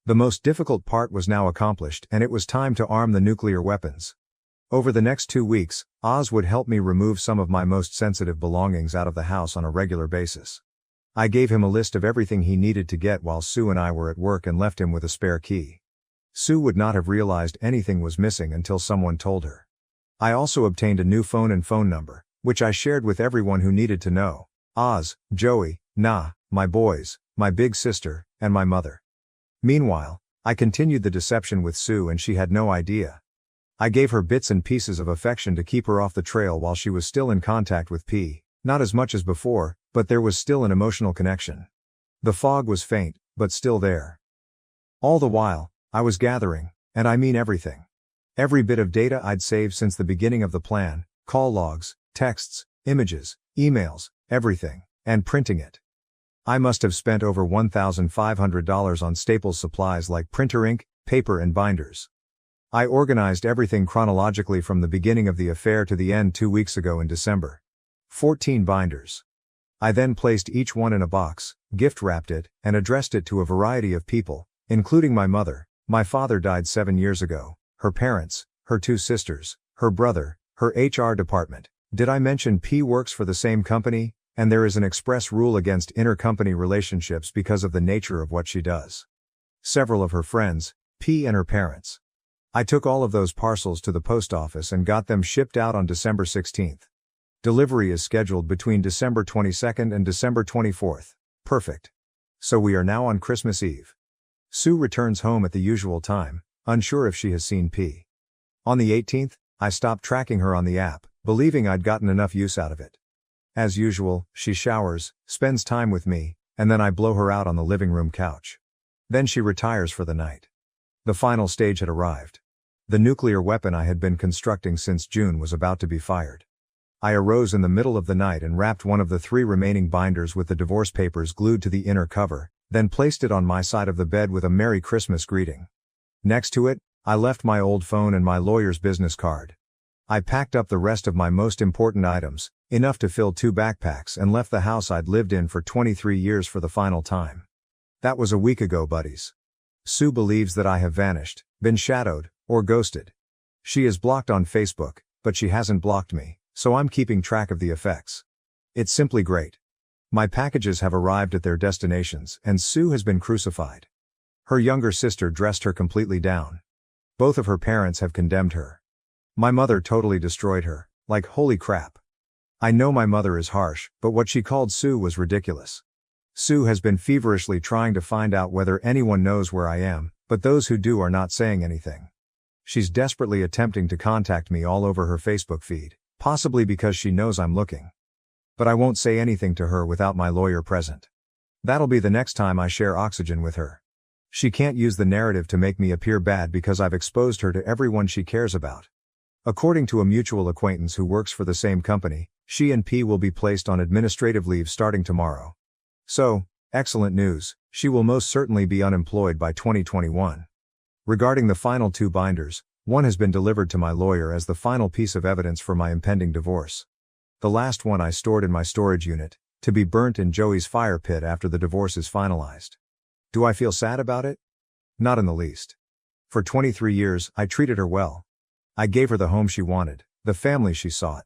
The most difficult part was now accomplished and it was time to arm the nuclear weapons. Over the next 2 weeks, Oz would help me remove some of my most sensitive belongings out of the house on a regular basis. I gave him a list of everything he needed to get while Sue and I were at work and left him with a spare key. Sue would not have realized anything was missing until someone told her. I also obtained a new phone and phone number, which I shared with everyone who needed to know: Oz, Joey, my boys, my big sister, and my mother. Meanwhile, I continued the deception with Sue and she had no idea. I gave her bits and pieces of affection to keep her off the trail while she was still in contact with P, not as much as before, but there was still an emotional connection. The fog was faint, but still there. All the while, I was gathering, and I mean everything. Every bit of data I'd saved since the beginning of the plan, call logs, texts, images, emails, everything, and printing it. I must have spent over $1,500 on staples supplies like printer ink, paper and binders. I organized everything chronologically from the beginning of the affair to the end 2 weeks ago in December. 14 binders. I then placed each one in a box, gift-wrapped it, and addressed it to a variety of people, including my mother. My father died 7 years ago, her parents, her 2 sisters, her brother, her HR department. Did I mention P works for the same company, and there is an express rule against intercompany relationships because of the nature of what she does. Several of her friends, P and her parents. I took all of those parcels to the post office and got them shipped out on December 16th. Delivery is scheduled between December 22nd and December 24th. Perfect. So we are now on Christmas Eve. Sue returns home at the usual time, unsure if she has seen P. On the 18th, I stopped tracking her on the app, believing I'd gotten enough use out of it. As usual, she showers, spends time with me, and then I blow her out on the living room couch. Then she retires for the night. The final stage had arrived. The nuclear weapon I had been constructing since June was about to be fired. I arose in the middle of the night and wrapped one of the 3 remaining binders with the divorce papers glued to the inner cover, then placed it on my side of the bed with a Merry Christmas greeting. Next to it, I left my old phone and my lawyer's business card. I packed up the rest of my most important items, enough to fill 2 backpacks, and left the house I'd lived in for 23 years for the final time. That was a week ago, buddies. Sue believes that I have vanished, been shadowed, or ghosted. She is blocked on Facebook, but she hasn't blocked me, so I'm keeping track of the effects. It's simply great. My packages have arrived at their destinations, and Sue has been crucified. Her younger sister dressed her completely down. Both of her parents have condemned her. My mother totally destroyed her, like holy crap. I know my mother is harsh, but what she called Sue was ridiculous. Sue has been feverishly trying to find out whether anyone knows where I am, but those who do are not saying anything. She's desperately attempting to contact me all over her Facebook feed, possibly because she knows I'm looking. But I won't say anything to her without my lawyer present. That'll be the next time I share oxygen with her. She can't use the narrative to make me appear bad because I've exposed her to everyone she cares about. According to a mutual acquaintance who works for the same company, she and P will be placed on administrative leave starting tomorrow. So, excellent news, she will most certainly be unemployed by 2021. Regarding the final 2 binders, one has been delivered to my lawyer as the final piece of evidence for my impending divorce. The last one I stored in my storage unit, to be burnt in Joey's fire pit after the divorce is finalized. Do I feel sad about it? Not in the least. For 23 years, I treated her well. I gave her the home she wanted, the family she sought,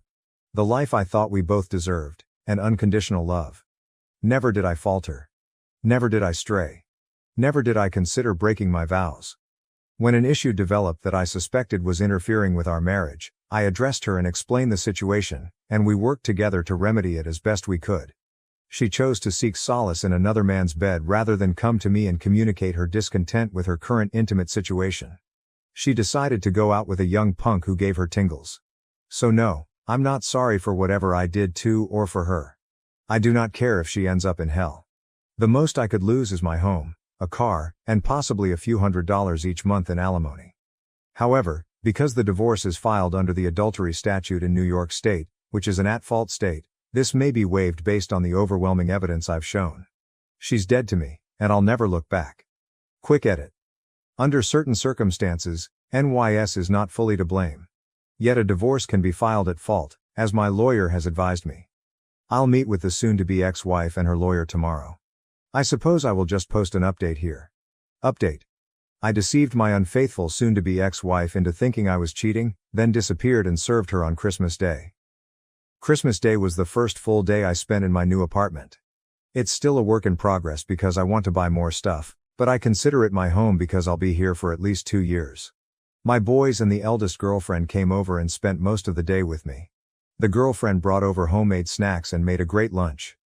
the life I thought we both deserved, and unconditional love. Never did I falter. Never did I stray. Never did I consider breaking my vows. When an issue developed that I suspected was interfering with our marriage, I addressed her and explained the situation, and we worked together to remedy it as best we could. She chose to seek solace in another man's bed rather than come to me and communicate her discontent with her current intimate situation. She decided to go out with a young punk who gave her tingles. So no, I'm not sorry for whatever I did to or for her. I do not care if she ends up in hell. The most I could lose is my home, a car, and possibly a few $100s each month in alimony. However, because the divorce is filed under the adultery statute in New York State, which is an at-fault state, this may be waived based on the overwhelming evidence I've shown. She's dead to me, and I'll never look back. Quick edit. Under certain circumstances, NYS is not fully to blame. Yet a divorce can be filed at fault, as my lawyer has advised me. I'll meet with the soon-to-be ex-wife and her lawyer tomorrow. I suppose I will just post an update here. Update. I deceived my unfaithful soon-to-be ex-wife into thinking I was cheating, then disappeared and served her on Christmas Day. Christmas Day was the first full day I spent in my new apartment. It's still a work in progress because I want to buy more stuff, but I consider it my home because I'll be here for at least 2 years. My boys and the eldest girlfriend came over and spent most of the day with me. The girlfriend brought over homemade snacks and made a great lunch.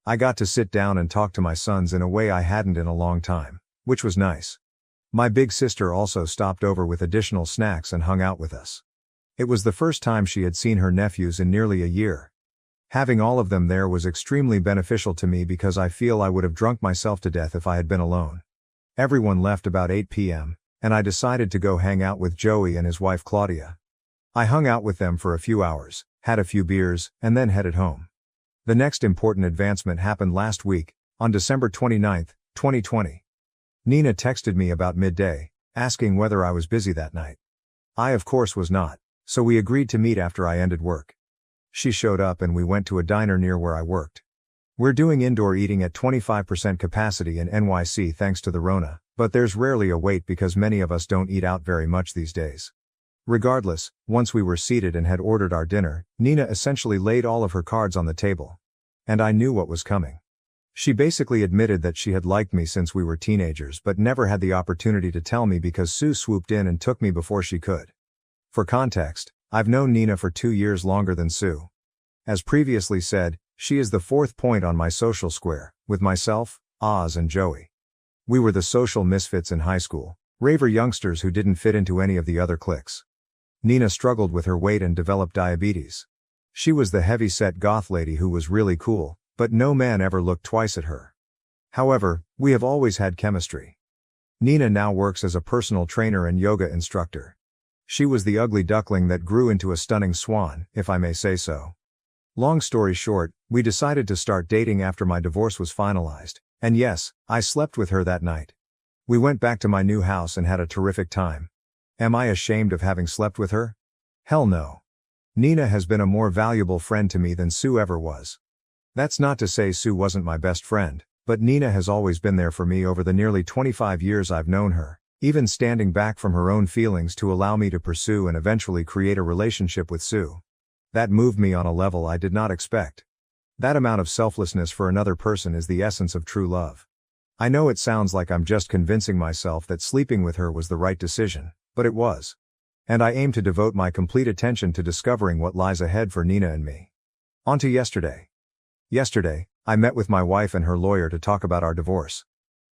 I got to sit down and talk to my sons in a way I hadn't in a long time, which was nice. My big sister also stopped over with additional snacks and hung out with us. It was the first time she had seen her nephews in nearly a year. Having all of them there was extremely beneficial to me because I feel I would have drunk myself to death if I had been alone. Everyone left about 8 p.m., and I decided to go hang out with Joey and his wife Claudia. I hung out with them for a few hours, had a few beers, and then headed home. The next important advancement happened last week, on December 29, 2020. Nina texted me about midday, asking whether I was busy that night. I of course was not, so we agreed to meet after I ended work. She showed up and we went to a diner near where I worked. We're doing indoor eating at 25% capacity in NYC thanks to the Rona, but there's rarely a wait because many of us don't eat out very much these days. Regardless, once we were seated and had ordered our dinner, Nina essentially laid all of her cards on the table. And I knew what was coming. She basically admitted that she had liked me since we were teenagers but never had the opportunity to tell me because Sue swooped in and took me before she could. For context, I've known Nina for 2 years longer than Sue. As previously said, she is the 4th point on my social square, with myself, Oz and Joey. We were the social misfits in high school, raver youngsters who didn't fit into any of the other cliques. Nina struggled with her weight and developed diabetes. She was the heavy-set goth lady who was really cool, but no man ever looked twice at her. However, we have always had chemistry. Nina now works as a personal trainer and yoga instructor. She was the ugly duckling that grew into a stunning swan, if I may say so. Long story short, we decided to start dating after my divorce was finalized, And yes, I slept with her that night. We went back to my new house and had a terrific time. Am I ashamed of having slept with her? Hell no. Nina has been a more valuable friend to me than Sue ever was. That's not to say Sue wasn't my best friend, but Nina has always been there for me over the nearly 25 years I've known her, even standing back from her own feelings to allow me to pursue and eventually create a relationship with Sue. That moved me on a level I did not expect. That amount of selflessness for another person is the essence of true love. I know it sounds like I'm just convincing myself that sleeping with her was the right decision, but it was. And I aim to devote my complete attention to discovering what lies ahead for Nina and me. On to yesterday. Yesterday, I met with my wife and her lawyer to talk about our divorce.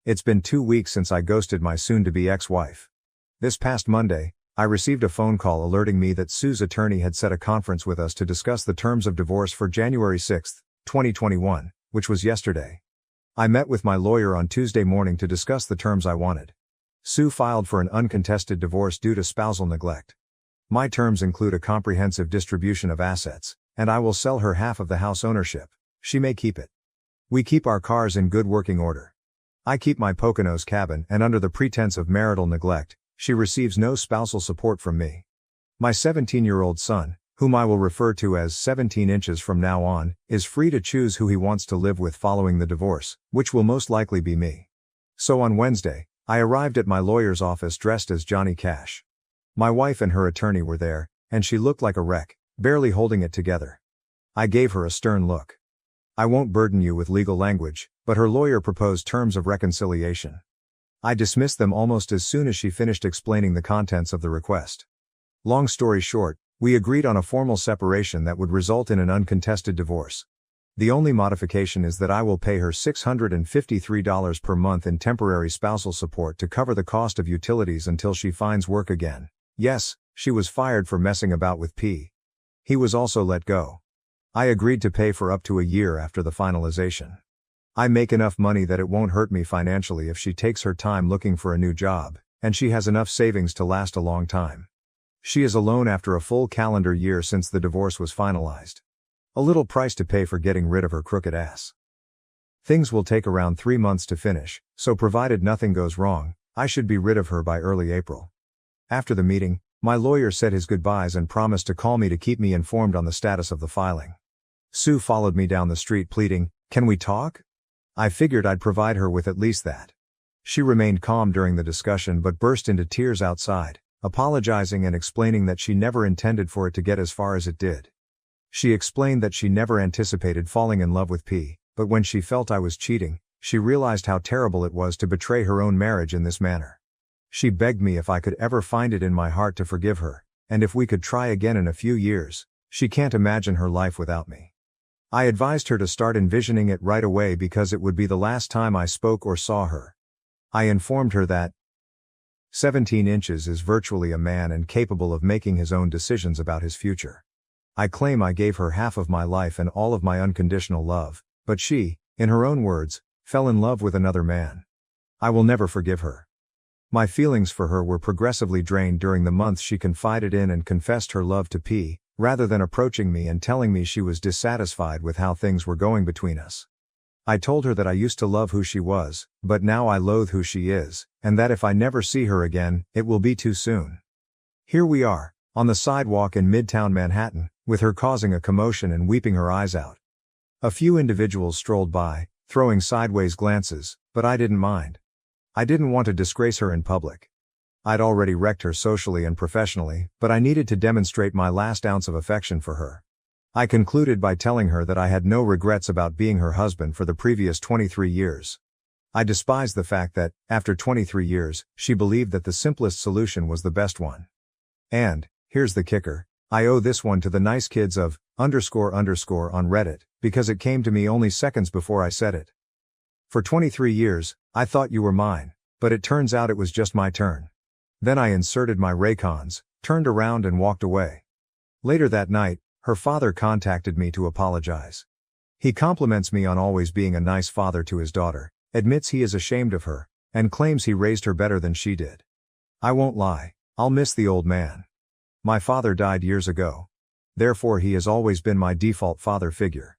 It's been 2 weeks since I ghosted my soon-to-be ex-wife. This past Monday, I received a phone call alerting me that Sue's attorney had set a conference with us to discuss the terms of divorce for January 6, 2021, which was yesterday. I met with my lawyer on Tuesday morning to discuss the terms I wanted. Sue filed for an uncontested divorce due to spousal neglect. My terms include a comprehensive distribution of assets, and I will sell her half of the house ownership. She may keep it. We keep our cars in good working order. I keep my Poconos cabin, and under the pretense of marital neglect, she receives no spousal support from me. My 17-year-old son, whom I will refer to as 17 inches from now on, is free to choose who he wants to live with following the divorce, which will most likely be me. So on Wednesday, I arrived at my lawyer's office dressed as Johnny Cash. My wife and her attorney were there, and she looked like a wreck, barely holding it together. I gave her a stern look. I won't burden you with legal language, but her lawyer proposed terms of reconciliation. I dismissed them almost as soon as she finished explaining the contents of the request. Long story short, we agreed on a formal separation that would result in an uncontested divorce. The only modification is that I will pay her $653 per month in temporary spousal support to cover the cost of utilities until she finds work again. Yes, she was fired for messing about with P. He was also let go. I agreed to pay for up to a year after the finalization. I make enough money that it won't hurt me financially if she takes her time looking for a new job, and she has enough savings to last a long time. She is alone after a full calendar year since the divorce was finalized. A little price to pay for getting rid of her crooked ass. Things will take around 3 months to finish, so provided nothing goes wrong, I should be rid of her by early April. After the meeting, my lawyer said his goodbyes and promised to call me to keep me informed on the status of the filing. Sue followed me down the street pleading, "Can we talk?" I figured I'd provide her with at least that. She remained calm during the discussion but burst into tears outside, apologizing and explaining that she never intended for it to get as far as it did. She explained that she never anticipated falling in love with P, but when she felt I was cheating, she realized how terrible it was to betray her own marriage in this manner. She begged me if I could ever find it in my heart to forgive her, and if we could try again in a few years. She can't imagine her life without me. I advised her to start envisioning it right away because it would be the last time I spoke or saw her. I informed her that 17 inches is virtually a man and capable of making his own decisions about his future. I claim I gave her half of my life and all of my unconditional love, but she, in her own words, fell in love with another man. I will never forgive her. My feelings for her were progressively drained during the months she confided in and confessed her love to P, rather than approaching me and telling me she was dissatisfied with how things were going between us. I told her that I used to love who she was, but now I loathe who she is, and that if I never see her again, it will be too soon. Here we are, on the sidewalk in Midtown Manhattan, with her causing a commotion and weeping her eyes out. A few individuals strolled by, throwing sideways glances, but I didn't mind. I didn't want to disgrace her in public. I'd already wrecked her socially and professionally, but I needed to demonstrate my last ounce of affection for her. I concluded by telling her that I had no regrets about being her husband for the previous 23 years. I despised the fact that, after 23 years, she believed that the simplest solution was the best one. And, here's the kicker, I owe this one to the nice kids of __ on Reddit, because it came to me only seconds before I said it. For 23 years, I thought you were mine, but it turns out it was just my turn. Then I inserted my Raycons, turned around and walked away. Later that night, her father contacted me to apologize. He compliments me on always being a nice father to his daughter, admits he is ashamed of her, and claims he raised her better than she did. I won't lie, I'll miss the old man. My father died years ago. Therefore he has always been my default father figure.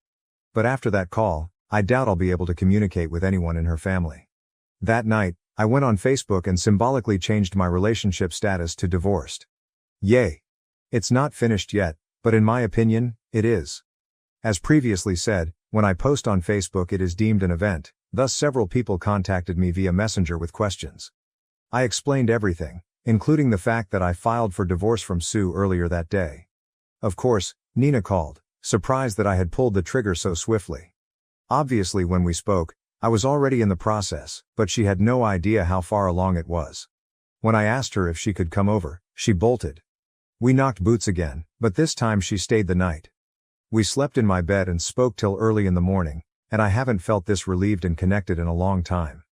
But after that call, I doubt I'll be able to communicate with anyone in her family. That night, I went on Facebook and symbolically changed my relationship status to divorced. Yay! It's not finished yet, but in my opinion, it is. As previously said, when I post on Facebook it is deemed an event, thus several people contacted me via Messenger with questions. I explained everything, including the fact that I filed for divorce from Sue earlier that day. Of course, Nina called, surprised that I had pulled the trigger so swiftly. Obviously when we spoke, I was already in the process, but she had no idea how far along it was. When I asked her if she could come over, she bolted. We knocked boots again, but this time she stayed the night. We slept in my bed and spoke till early in the morning, and I haven't felt this relieved and connected in a long time.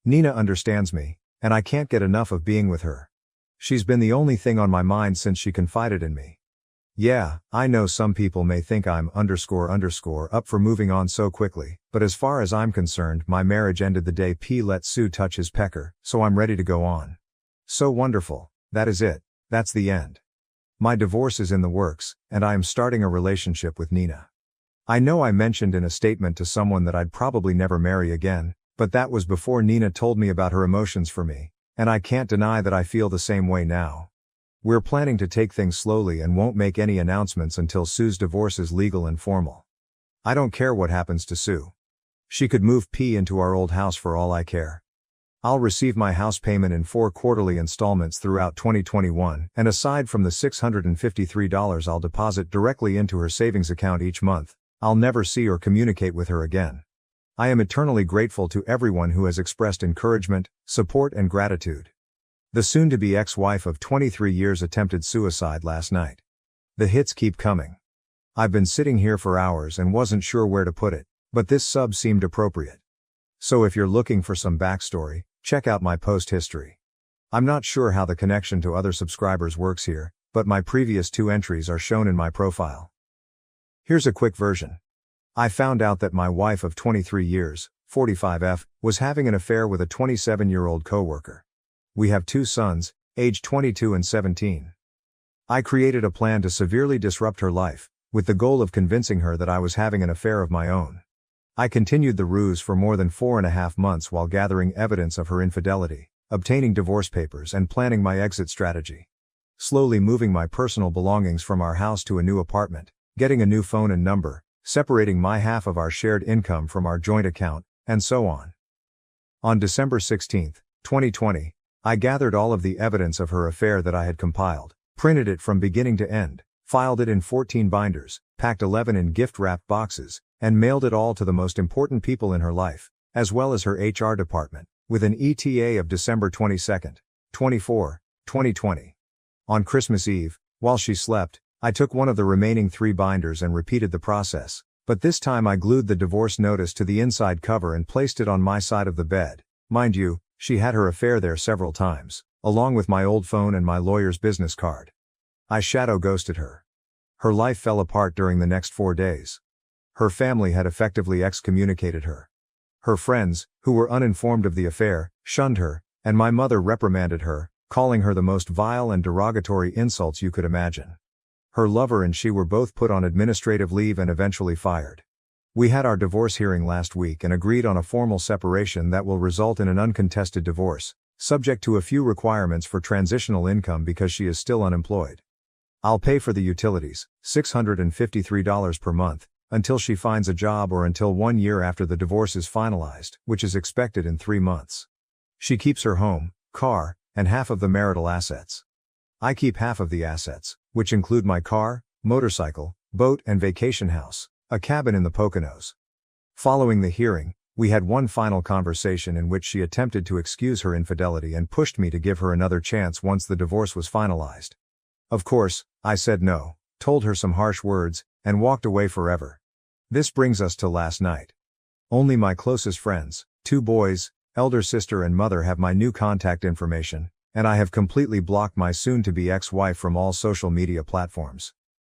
Nina understands me, and I can't get enough of being with her. She's been the only thing on my mind since she confided in me. Yeah, I know some people may think I'm up for moving on so quickly, but as far as I'm concerned, my marriage ended the day P let Sue touch his pecker, so I'm ready to go on. So wonderful, that is it, that's the end. My divorce is in the works, and I am starting a relationship with Nina. I know I mentioned in a statement to someone that I'd probably never marry again, but that was before Nina told me about her emotions for me, and I can't deny that I feel the same way now. We're planning to take things slowly and won't make any announcements until Sue's divorce is legal and formal. I don't care what happens to Sue. She could move P into our old house for all I care. I'll receive my house payment in 4 quarterly installments throughout 2021, and aside from the $653 I'll deposit directly into her savings account each month, I'll never see or communicate with her again. I am eternally grateful to everyone who has expressed encouragement, support and gratitude. The soon-to-be ex-wife of 23 years attempted suicide last night. The hits keep coming. I've been sitting here for hours and wasn't sure where to put it, but this sub seemed appropriate. So if you're looking for some backstory, check out my post history. I'm not sure how the connection to other subscribers works here, but my previous 2 entries are shown in my profile. Here's a quick version. I found out that my wife of 23 years, 45F, was having an affair with a 27-year-old coworker. We have 2 sons, aged 22 and 17. I created a plan to severely disrupt her life, with the goal of convincing her that I was having an affair of my own. I continued the ruse for more than 4.5 months while gathering evidence of her infidelity, obtaining divorce papers and planning my exit strategy. Slowly moving my personal belongings from our house to a new apartment, getting a new phone and number, separating my half of our shared income from our joint account, and so on. On December 16, 2020, I gathered all of the evidence of her affair that I had compiled, printed it from beginning to end, filed it in 14 binders, packed 11 in gift-wrapped boxes, and mailed it all to the most important people in her life, as well as her HR department, with an ETA of December 22, 2020. On Christmas Eve, while she slept, I took one of the remaining 3 binders and repeated the process, but this time I glued the divorce notice to the inside cover and placed it on my side of the bed. Mind you, she had her affair there several times, along with my old phone and my lawyer's business card. I shadow ghosted her. Her life fell apart during the next 4 days. Her family had effectively excommunicated her. Her friends, who were uninformed of the affair, shunned her, and my mother reprimanded her, calling her the most vile and derogatory insults you could imagine. Her lover and she were both put on administrative leave and eventually fired. We had our divorce hearing last week and agreed on a formal separation that will result in an uncontested divorce, subject to a few requirements for transitional income because she is still unemployed. I'll pay for the utilities, $653 per month, until she finds a job or until 1 year after the divorce is finalized, which is expected in 3 months. She keeps her home, car, and half of the marital assets. I keep half of the assets, which include my car, motorcycle, boat and vacation house, a cabin in the Poconos. Following the hearing, we had one final conversation in which she attempted to excuse her infidelity and pushed me to give her another chance once the divorce was finalized. Of course, I said no, told her some harsh words, and walked away forever. This brings us to last night. Only my closest friends, 2 boys, elder sister and mother have my new contact information, and I have completely blocked my soon-to-be ex-wife from all social media platforms.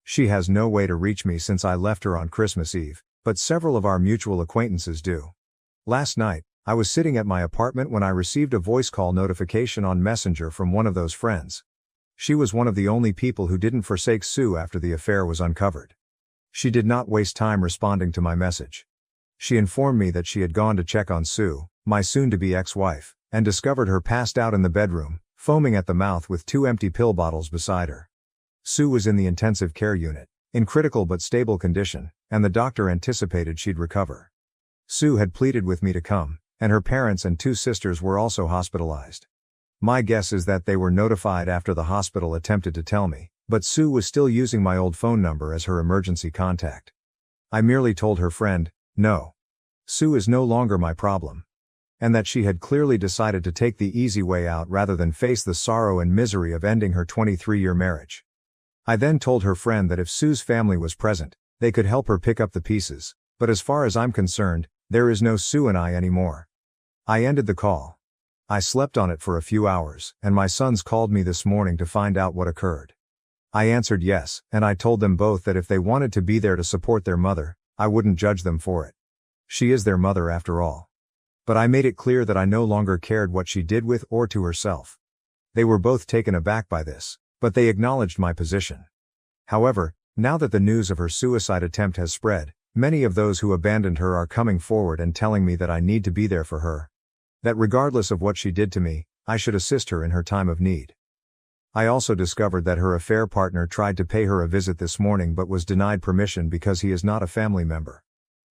She has no way to reach me since I left her on Christmas Eve, but several of our mutual acquaintances do. Last night, I was sitting at my apartment when I received a voice call notification on Messenger from one of those friends. She was one of the only people who didn't forsake Sue after the affair was uncovered. She did not waste time responding to my message. She informed me that she had gone to check on Sue, my soon-to-be ex-wife, and discovered her passed out in the bedroom, foaming at the mouth with 2 empty pill bottles beside her. Sue was in the intensive care unit, in critical but stable condition, and the doctor anticipated she'd recover. Sue had pleaded with me to come, and her parents and 2 sisters were also hospitalized. My guess is that they were notified after the hospital attempted to tell me, but Sue was still using my old phone number as her emergency contact. I merely told her friend, no. Sue is no longer my problem. And that she had clearly decided to take the easy way out rather than face the sorrow and misery of ending her 23-year marriage. I then told her friend that if Sue's family was present, they could help her pick up the pieces, but as far as I'm concerned, there is no Sue and I anymore. I ended the call. I slept on it for a few hours, and my sons called me this morning to find out what occurred. I answered yes, and I told them both that if they wanted to be there to support their mother, I wouldn't judge them for it. She is their mother after all. But I made it clear that I no longer cared what she did with or to herself. They were both taken aback by this, but they acknowledged my position. However, now that the news of her suicide attempt has spread, many of those who abandoned her are coming forward and telling me that I need to be there for her. That regardless of what she did to me, I should assist her in her time of need. I also discovered that her affair partner tried to pay her a visit this morning but was denied permission because he is not a family member.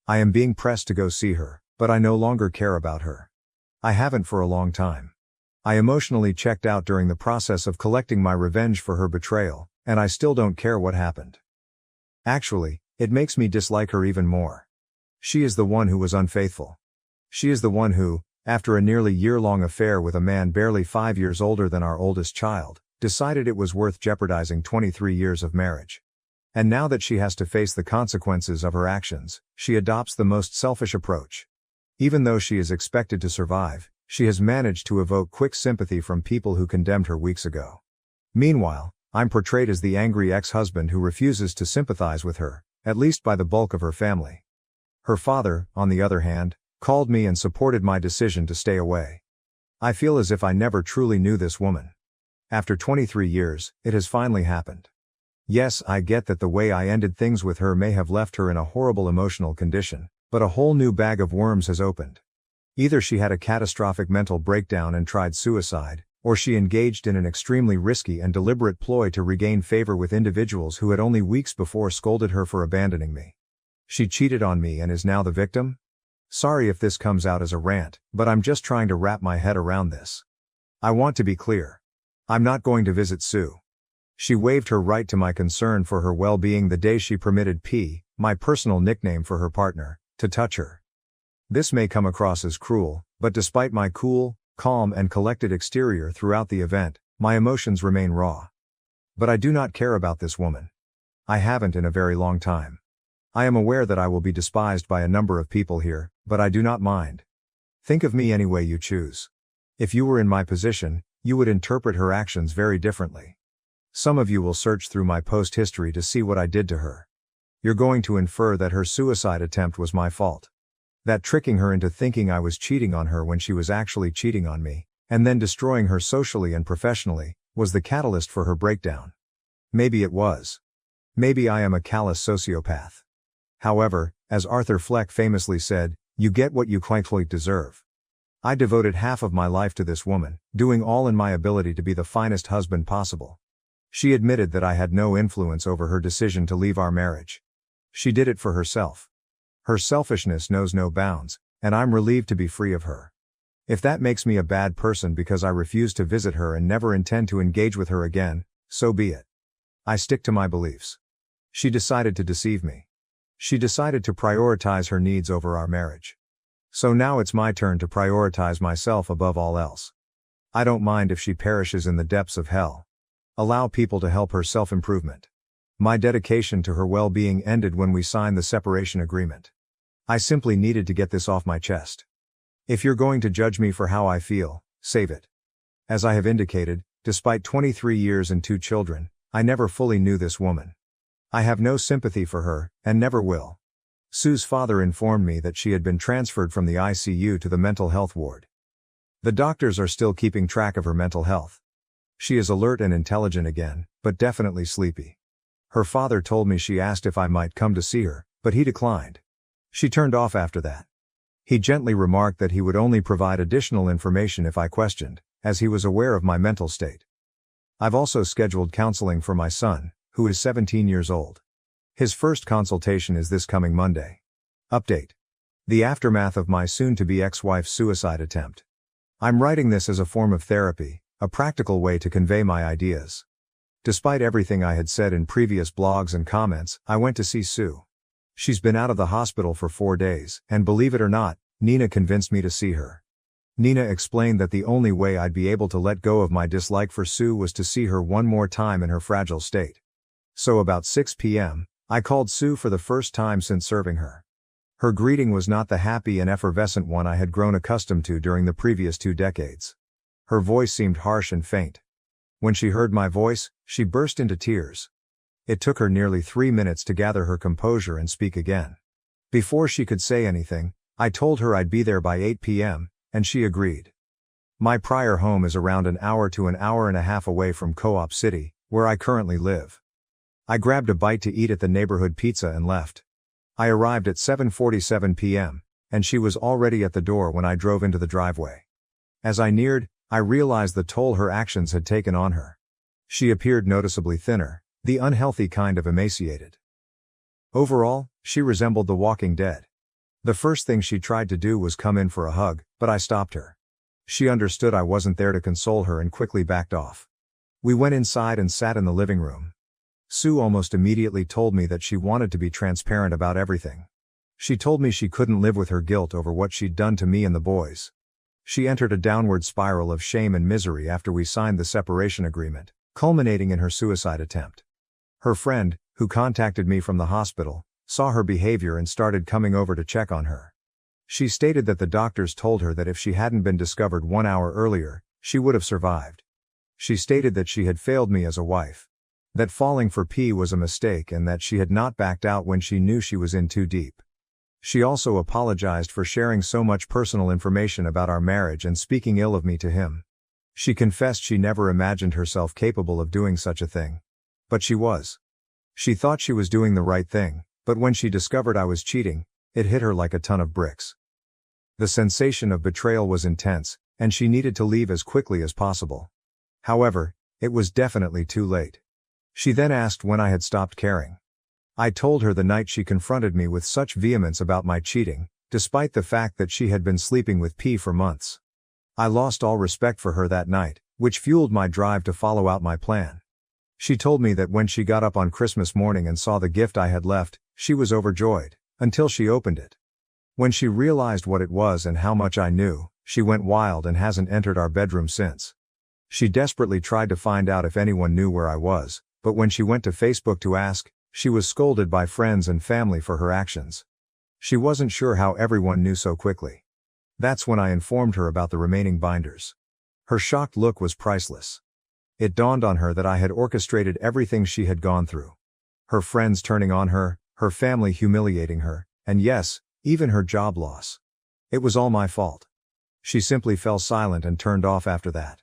I am being pressed to go see her, but I no longer care about her. I haven't for a long time. I emotionally checked out during the process of collecting my revenge for her betrayal, and I still don't care what happened. Actually, it makes me dislike her even more. She is the one who was unfaithful. She is the one who, after a nearly year-long affair with a man barely 5 years older than our oldest child, decided it was worth jeopardizing 23 years of marriage. And now that she has to face the consequences of her actions, she adopts the most selfish approach. Even though she is expected to survive, she has managed to evoke quick sympathy from people who condemned her weeks ago. Meanwhile, I'm portrayed as the angry ex-husband who refuses to sympathize with her, at least by the bulk of her family. Her father, on the other hand, called me and supported my decision to stay away. I feel as if I never truly knew this woman. After 23 years, it has finally happened. Yes, I get that the way I ended things with her may have left her in a horrible emotional condition, but a whole new bag of worms has opened. Either she had a catastrophic mental breakdown and tried suicide, or she engaged in an extremely risky and deliberate ploy to regain favor with individuals who had only weeks before scolded her for abandoning me. She cheated on me and is now the victim? Sorry if this comes out as a rant, but I'm just trying to wrap my head around this. I want to be clear. I'm not going to visit Sue. She waived her right to my concern for her well-being the day she permitted P, my personal nickname for her partner, to touch her. This may come across as cruel, but despite my cool, calm and collected exterior throughout the event, my emotions remain raw. But I do not care about this woman. I haven't in a very long time. I am aware that I will be despised by a number of people here, but I do not mind. Think of me any way you choose. If you were in my position, you would interpret her actions very differently. Some of you will search through my post history to see what I did to her. You're going to infer that her suicide attempt was my fault. That tricking her into thinking I was cheating on her when she was actually cheating on me, and then destroying her socially and professionally, was the catalyst for her breakdown. Maybe it was. Maybe I am a callous sociopath. However, as Arthur Fleck famously said, you get what you quite deserve. I devoted half of my life to this woman, doing all in my ability to be the finest husband possible. She admitted that I had no influence over her decision to leave our marriage. She did it for herself. Her selfishness knows no bounds, and I'm relieved to be free of her. If that makes me a bad person because I refuse to visit her and never intend to engage with her again, so be it. I stick to my beliefs. She decided to deceive me. She decided to prioritize her needs over our marriage. So now it's my turn to prioritize myself above all else. I don't mind if she perishes in the depths of hell. Allow people to help her self-improvement. My dedication to her well-being ended when we signed the separation agreement. I simply needed to get this off my chest. If you're going to judge me for how I feel, save it. As I have indicated, despite 23 years and 2 children, I never fully knew this woman. I have no sympathy for her, and never will. Sue's father informed me that she had been transferred from the ICU to the mental health ward. The doctors are still keeping track of her mental health. She is alert and intelligent again, but definitely sleepy. Her father told me she asked if I might come to see her, but he declined. She turned off after that. He gently remarked that he would only provide additional information if I questioned, as he was aware of my mental state. I've also scheduled counseling for my son, who is 17 years old. His first consultation is this coming Monday. Update. The aftermath of my soon-to-be ex-wife's suicide attempt. I'm writing this as a form of therapy, a practical way to convey my ideas. Despite everything I had said in previous blogs and comments, I went to see Sue. She's been out of the hospital for 4 days, and believe it or not, Nina convinced me to see her. Nina explained that the only way I'd be able to let go of my dislike for Sue was to see her one more time in her fragile state. So about 6 p.m., I called Sue for the first time since serving her. Her greeting was not the happy and effervescent one I had grown accustomed to during the previous 2 decades. Her voice seemed harsh and faint. When she heard my voice, she burst into tears. It took her nearly 3 minutes to gather her composure and speak again. Before she could say anything, I told her I'd be there by 8 p.m., and she agreed. My prior home is around an hour to an hour and a half away from Co-op City, where I currently live. I grabbed a bite to eat at the neighborhood pizza and left. I arrived at 7:47 p.m., and she was already at the door when I drove into the driveway. As I neared, I realized the toll her actions had taken on her. She appeared noticeably thinner, the unhealthy kind of emaciated. Overall, she resembled the walking dead. The first thing she tried to do was come in for a hug, but I stopped her. She understood I wasn't there to console her and quickly backed off. We went inside and sat in the living room. Sue almost immediately told me that she wanted to be transparent about everything. She told me she couldn't live with her guilt over what she'd done to me and the boys. She entered a downward spiral of shame and misery after we signed the separation agreement, culminating in her suicide attempt. Her friend, who contacted me from the hospital, saw her behavior and started coming over to check on her. She stated that the doctors told her that if she hadn't been discovered 1 hour earlier, she would have survived. She stated that she had failed me as a wife. That falling for P was a mistake and that she had not backed out when she knew she was in too deep. She also apologized for sharing so much personal information about our marriage and speaking ill of me to him. She confessed she never imagined herself capable of doing such a thing. But she was. She thought she was doing the right thing, but when she discovered I was cheating, it hit her like a ton of bricks. The sensation of betrayal was intense, and she needed to leave as quickly as possible. However, it was definitely too late. She then asked when I had stopped caring. I told her the night she confronted me with such vehemence about my cheating, despite the fact that she had been sleeping with P for months. I lost all respect for her that night, which fueled my drive to follow out my plan. She told me that when she got up on Christmas morning and saw the gift I had left, she was overjoyed, until she opened it. When she realized what it was and how much I knew, she went wild and hasn't entered our bedroom since. She desperately tried to find out if anyone knew where I was, but when she went to Facebook to ask, she was scolded by friends and family for her actions. She wasn't sure how everyone knew so quickly. That's when I informed her about the remaining binders. Her shocked look was priceless. It dawned on her that I had orchestrated everything she had gone through. Her friends turning on her, her family humiliating her, and yes, even her job loss. It was all my fault. She simply fell silent and turned off after that.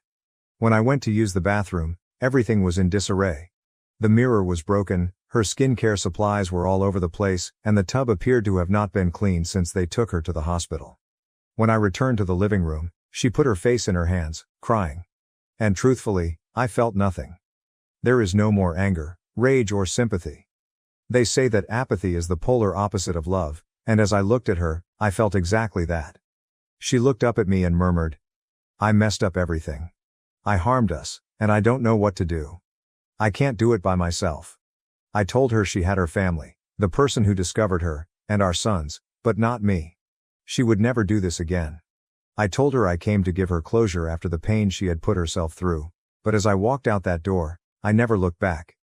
When I went to use the bathroom, everything was in disarray. The mirror was broken, her skincare supplies were all over the place, and the tub appeared to have not been cleaned since they took her to the hospital. When I returned to the living room, she put her face in her hands, crying. And truthfully, I felt nothing. There is no more anger, rage or sympathy. They say that apathy is the polar opposite of love, and as I looked at her, I felt exactly that. She looked up at me and murmured, "I messed up everything. I harmed us, and I don't know what to do. I can't do it by myself." I told her she had her family, the person who discovered her, and our sons, but not me. She would never do this again. I told her I came to give her closure after the pain she had put herself through, but as I walked out that door, I never looked back.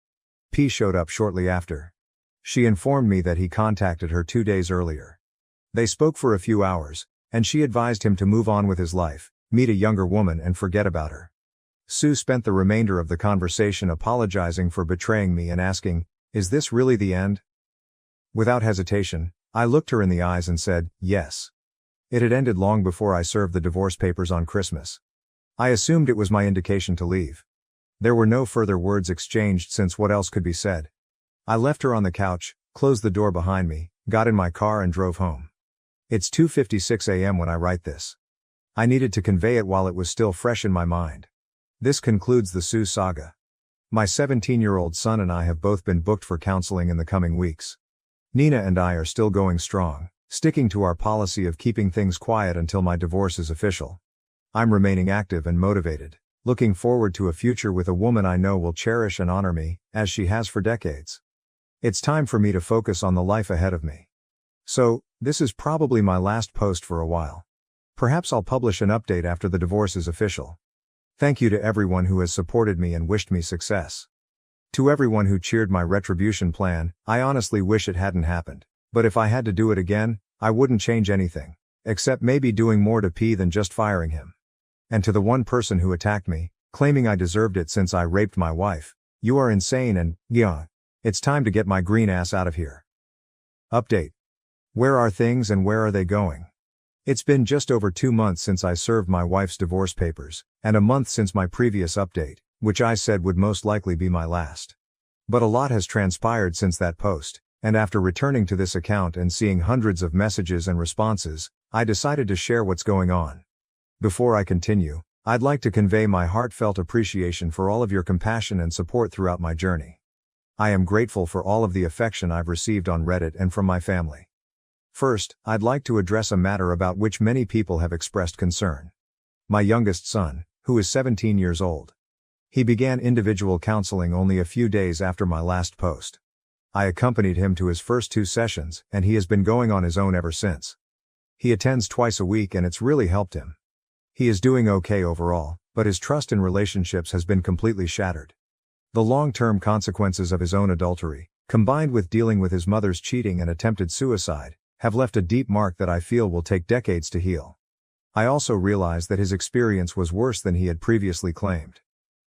P showed up shortly after. She informed me that he contacted her 2 days earlier. They spoke for a few hours, and she advised him to move on with his life, meet a younger woman and forget about her. Sue spent the remainder of the conversation apologizing for betraying me and asking, "Is this really the end?" Without hesitation, I looked her in the eyes and said, "Yes." It had ended long before I served the divorce papers on Christmas. I assumed it was my indication to leave. There were no further words exchanged since what else could be said. I left her on the couch, closed the door behind me, got in my car and drove home. It's 2:56 a.m. when I write this. I needed to convey it while it was still fresh in my mind. This concludes the Sue saga. My 17-year-old son and I have both been booked for counseling in the coming weeks. Nina and I are still going strong, sticking to our policy of keeping things quiet until my divorce is official. I'm remaining active and motivated, looking forward to a future with a woman I know will cherish and honor me, as she has for decades. It's time for me to focus on the life ahead of me. So, this is probably my last post for a while. Perhaps I'll publish an update after the divorce is official. Thank you to everyone who has supported me and wished me success. To everyone who cheered my retribution plan, I honestly wish it hadn't happened. But if I had to do it again, I wouldn't change anything, except maybe doing more to P than just firing him. And to the one person who attacked me, claiming I deserved it since I raped my wife, you are insane and, yeah, it's time to get my green ass out of here. Update. Where are things and where are they going? It's been just over 2 months since I served my wife's divorce papers, and a month since my previous update, which I said would most likely be my last. But a lot has transpired since that post, and after returning to this account and seeing hundreds of messages and responses, I decided to share what's going on. Before I continue, I'd like to convey my heartfelt appreciation for all of your compassion and support throughout my journey. I am grateful for all of the affection I've received on Reddit and from my family. First, I'd like to address a matter about which many people have expressed concern. My youngest son, who is 17 years old. He began individual counseling only a few days after my last post. I accompanied him to his first 2 sessions, and he has been going on his own ever since. He attends twice a week and it's really helped him. He is doing okay overall, but his trust in relationships has been completely shattered. The long-term consequences of his own adultery, combined with dealing with his mother's cheating and attempted suicide, have left a deep mark that I feel will take decades to heal. I also realized that his experience was worse than he had previously claimed.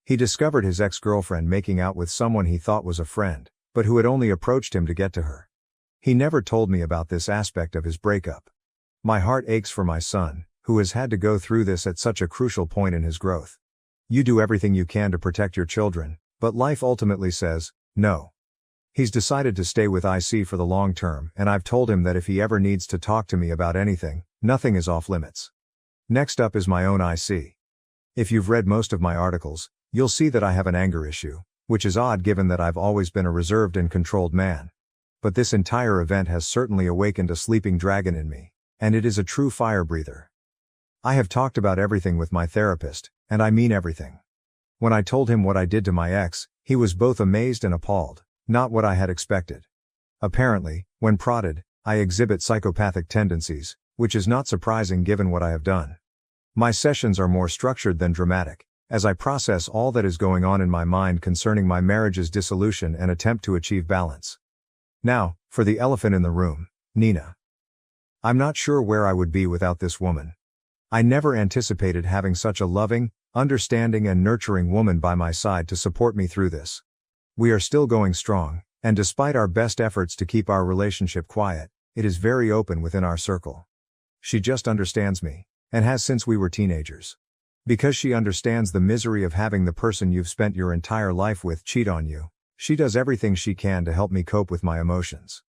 He discovered his ex-girlfriend making out with someone he thought was a friend, but who had only approached him to get to her. He never told me about this aspect of his breakup. My heart aches for my son, who has had to go through this at such a crucial point in his growth. You do everything you can to protect your children, but life ultimately says, no. He's decided to stay with IC for the long term, and I've told him that if he ever needs to talk to me about anything, nothing is off limits. Next up is my own IC. If you've read most of my articles, you'll see that I have an anger issue, which is odd given that I've always been a reserved and controlled man. But this entire event has certainly awakened a sleeping dragon in me, and it is a true fire breather. I have talked about everything with my therapist, and I mean everything. When I told him what I did to my ex, he was both amazed and appalled. Not what I had expected. Apparently, when prodded, I exhibit psychopathic tendencies, which is not surprising given what I have done. My sessions are more structured than dramatic, as I process all that is going on in my mind concerning my marriage's dissolution and attempt to achieve balance. Now, for the elephant in the room, Nina. I'm not sure where I would be without this woman. I never anticipated having such a loving, understanding and nurturing woman by my side to support me through this. We are still going strong, and despite our best efforts to keep our relationship quiet, it is very open within our circle. She just understands me, and has since we were teenagers. Because she understands the misery of having the person you've spent your entire life with cheat on you, she does everything she can to help me cope with my emotions.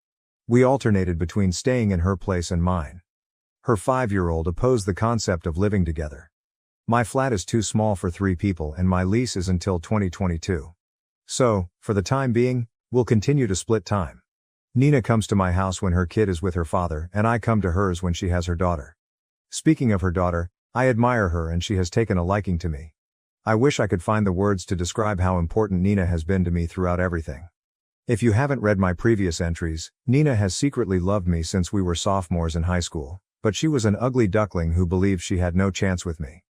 We alternated between staying in her place and mine. Her 5-year-old opposed the concept of living together. My flat is too small for 3 people and my lease is until 2022. So, for the time being, we'll continue to split time. Nina comes to my house when her kid is with her father and I come to hers when she has her daughter. Speaking of her daughter, I admire her and she has taken a liking to me. I wish I could find the words to describe how important Nina has been to me throughout everything. If you haven't read my previous entries, Nina has secretly loved me since we were sophomores in high school, but she was an ugly duckling who believed she had no chance with me.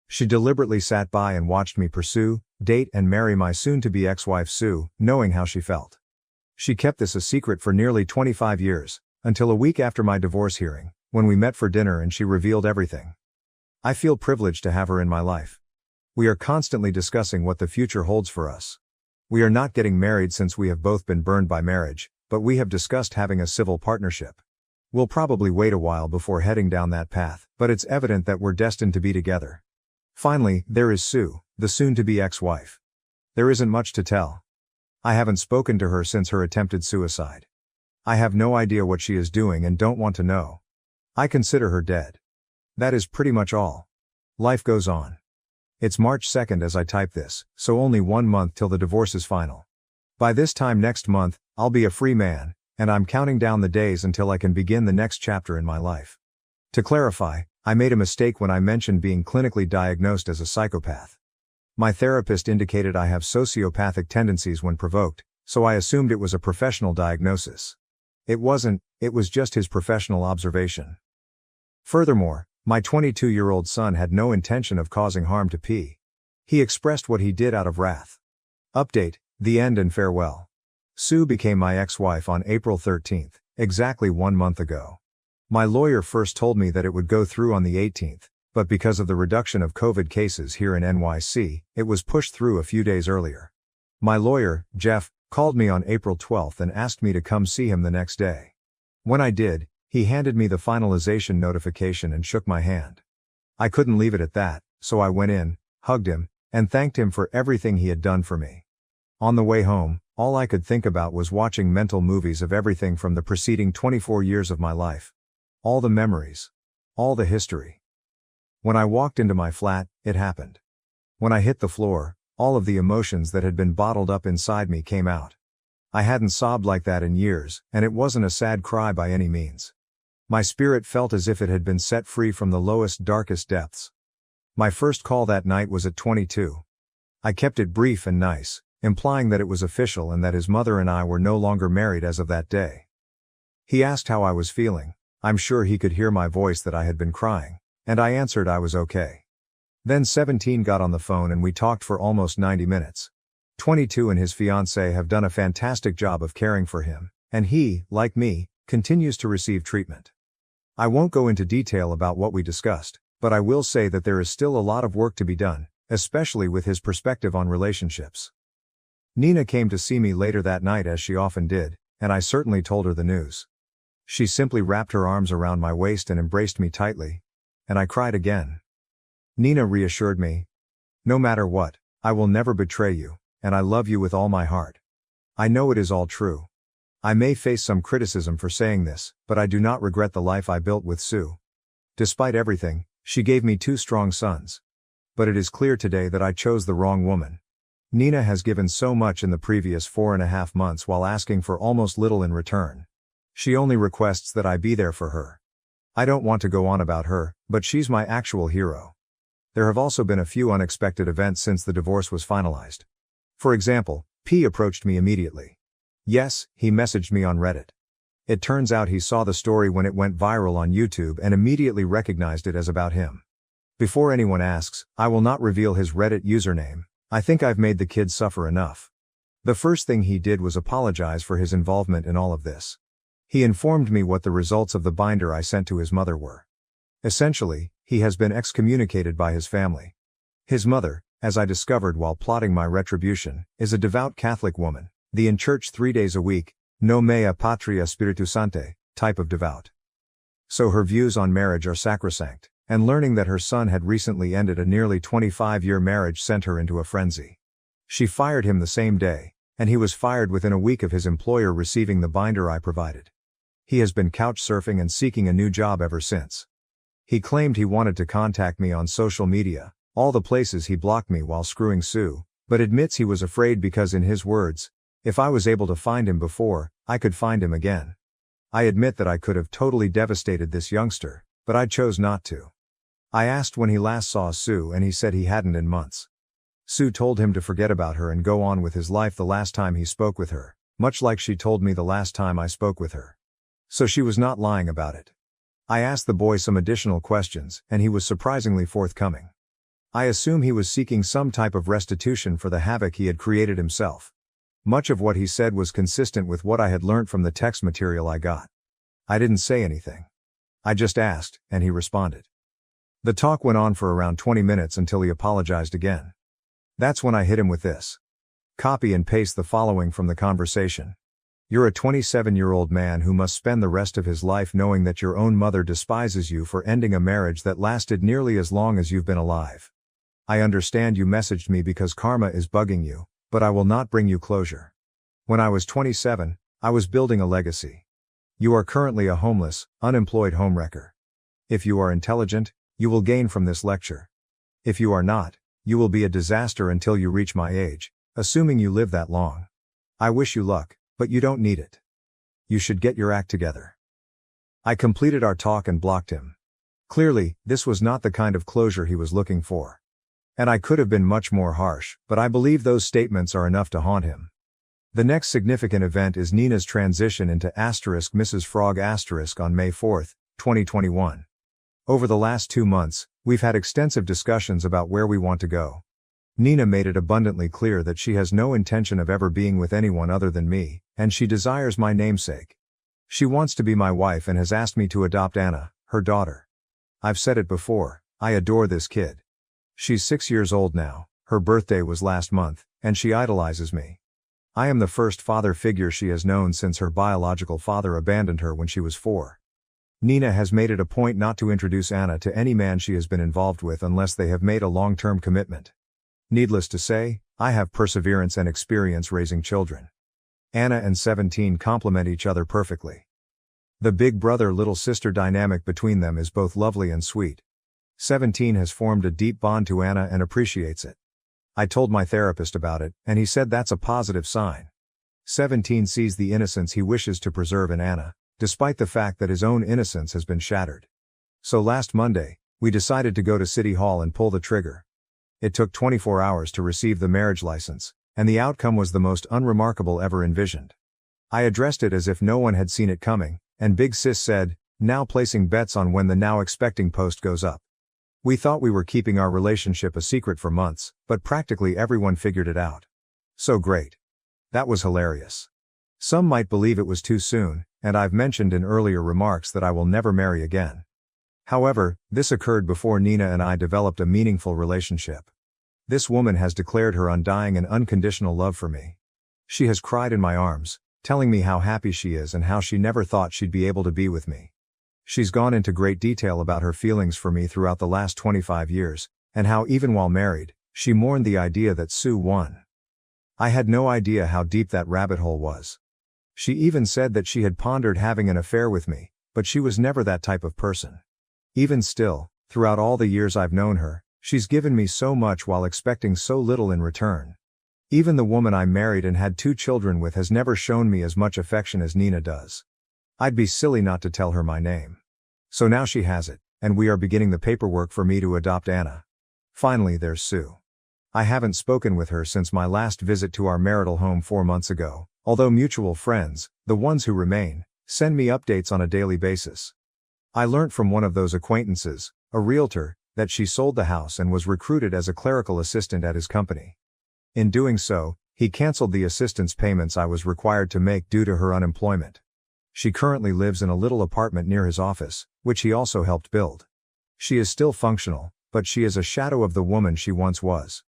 She deliberately sat by and watched me pursue, date and marry my soon-to-be ex-wife Sue, knowing how she felt. She kept this a secret for nearly 25 years, until a week after my divorce hearing, when we met for dinner and she revealed everything. I feel privileged to have her in my life. We are constantly discussing what the future holds for us. We are not getting married since we have both been burned by marriage, but we have discussed having a civil partnership. We'll probably wait a while before heading down that path, but it's evident that we're destined to be together. Finally, there is Sue, the soon-to-be ex-wife. There isn't much to tell. I haven't spoken to her since her attempted suicide. I have no idea what she is doing and don't want to know. I consider her dead. That is pretty much all. Life goes on. It's March 2nd as I type this, so only 1 month till the divorce is final. By this time next month, I'll be a free man, and I'm counting down the days until I can begin the next chapter in my life. To clarify, I made a mistake when I mentioned being clinically diagnosed as a psychopath. My therapist indicated I have sociopathic tendencies when provoked, so I assumed it was a professional diagnosis. It wasn't, it was just his professional observation. Furthermore, my 22-year-old son had no intention of causing harm to P. He expressed what he did out of wrath. Update, the end and farewell. Sue became my ex-wife on April 13th, exactly 1 month ago. My lawyer first told me that it would go through on the 18th, but because of the reduction of COVID cases here in NYC, it was pushed through a few days earlier. My lawyer, Jeff, called me on April 12th and asked me to come see him the next day. When I did, he handed me the finalization notification and shook my hand. I couldn't leave it at that, so I went in, hugged him, and thanked him for everything he had done for me. On the way home, all I could think about was watching mental movies of everything from the preceding 24 years of my life. All the memories. All the history. When I walked into my flat, it happened. When I hit the floor, all of the emotions that had been bottled up inside me came out. I hadn't sobbed like that in years, and it wasn't a sad cry by any means. My spirit felt as if it had been set free from the lowest, darkest depths. My first call that night was at 22. I kept it brief and nice, implying that it was official and that his mother and I were no longer married as of that day. He asked how I was feeling. I'm sure he could hear my voice that I had been crying, and I answered I was okay. Then 17 got on the phone and we talked for almost 90 minutes. 22 and his fiancée have done a fantastic job of caring for him, and he, like me, continues to receive treatment. I won't go into detail about what we discussed, but I will say that there is still a lot of work to be done, especially with his perspective on relationships. Nina came to see me later that night as she often did, and I certainly told her the news. She simply wrapped her arms around my waist and embraced me tightly, and I cried again. Nina reassured me, "No matter what, I will never betray you, and I love you with all my heart." I know it is all true. I may face some criticism for saying this, but I do not regret the life I built with Sue. Despite everything, she gave me 2 strong sons. But it is clear today that I chose the wrong woman. Nina has given so much in the previous 4.5 months while asking for almost little in return. She only requests that I be there for her. I don't want to go on about her, but she's my actual hero. There have also been a few unexpected events since the divorce was finalized. For example, P approached me immediately. Yes, he messaged me on Reddit. It turns out he saw the story when it went viral on YouTube and immediately recognized it as about him. Before anyone asks, I will not reveal his Reddit username. I think I've made the kids suffer enough. The first thing he did was apologize for his involvement in all of this. He informed me what the results of the binder I sent to his mother were. Essentially, he has been excommunicated by his family. His mother, as I discovered while plotting my retribution, is a devout Catholic woman, the in church 3 days a week, no mea patria spiritus sancti, type of devout. So her views on marriage are sacrosanct, and learning that her son had recently ended a nearly 25-year marriage sent her into a frenzy. She fired him the same day, and he was fired within a week of his employer receiving the binder I provided. He has been couch surfing and seeking a new job ever since. He claimed he wanted to contact me on social media, all the places he blocked me while screwing Sue, but admits he was afraid because, in his words, if I was able to find him before, I could find him again. I admit that I could have totally devastated this youngster, but I chose not to. I asked when he last saw Sue and he said he hadn't in months. Sue told him to forget about her and go on with his life the last time he spoke with her, much like she told me the last time I spoke with her. So she was not lying about it. I asked the boy some additional questions, and he was surprisingly forthcoming. I assume he was seeking some type of restitution for the havoc he had created himself. Much of what he said was consistent with what I had learnt from the text material I got. I didn't say anything. I just asked, and he responded. The talk went on for around 20 minutes until he apologized again. That's when I hit him with this. Copy and paste the following from the conversation. You're a 27-year-old man who must spend the rest of his life knowing that your own mother despises you for ending a marriage that lasted nearly as long as you've been alive. I understand you messaged me because karma is bugging you, but I will not bring you closure. When I was 27, I was building a legacy. You are currently a homeless, unemployed homewrecker. If you are intelligent, you will gain from this lecture. If you are not, you will be a disaster until you reach my age, assuming you live that long. I wish you luck, but you don't need it. You should get your act together. I completed our talk and blocked him. Clearly, this was not the kind of closure he was looking for. And I could have been much more harsh, but I believe those statements are enough to haunt him. The next significant event is Nina's transition into Mrs. Frog on May 4, 2021. Over the last 2 months, we've had extensive discussions about where we want to go. Nina made it abundantly clear that she has no intention of ever being with anyone other than me, and she desires my namesake. She wants to be my wife and has asked me to adopt Anna, her daughter. I've said it before, I adore this kid. She's 6 years old now, her birthday was last month, and she idolizes me. I am the first father figure she has known since her biological father abandoned her when she was 4. Nina has made it a point not to introduce Anna to any man she has been involved with unless they have made a long-term commitment. Needless to say, I have perseverance and experience raising children. Anna and 17 complement each other perfectly. The big brother-little sister dynamic between them is both lovely and sweet. 17 has formed a deep bond to Anna and appreciates it. I told my therapist about it, and he said that's a positive sign. 17 sees the innocence he wishes to preserve in Anna, despite the fact that his own innocence has been shattered. So last Monday, we decided to go to City Hall and pull the trigger. It took 24 hours to receive the marriage license, and the outcome was the most unremarkable ever envisioned. I addressed it as if no one had seen it coming, and Big Sis said, now placing bets on when the now expecting post goes up. We thought we were keeping our relationship a secret for months, but practically everyone figured it out. So great. That was hilarious. Some might believe it was too soon, and I've mentioned in earlier remarks that I will never marry again. However, this occurred before Nina and I developed a meaningful relationship. This woman has declared her undying and unconditional love for me. She has cried in my arms, telling me how happy she is and how she never thought she'd be able to be with me. She's gone into great detail about her feelings for me throughout the last 25 years, and how even while married, she mourned the idea that Sue won. I had no idea how deep that rabbit hole was. She even said that she had pondered having an affair with me, but she was never that type of person. Even still, throughout all the years I've known her, she's given me so much while expecting so little in return. Even the woman I married and had 2 children with has never shown me as much affection as Nina does. I'd be silly not to tell her my name. So now she has it, and we are beginning the paperwork for me to adopt Anna. Finally, there's Sue. I haven't spoken with her since my last visit to our marital home 4 months ago, although mutual friends, the ones who remain, send me updates on a daily basis. I learnt from one of those acquaintances, a realtor, that she sold the house and was recruited as a clerical assistant at his company. In doing so, he canceled the assistance payments I was required to make due to her unemployment. She currently lives in a little apartment near his office, which he also helped build. She is still functional, but she is a shadow of the woman she once was.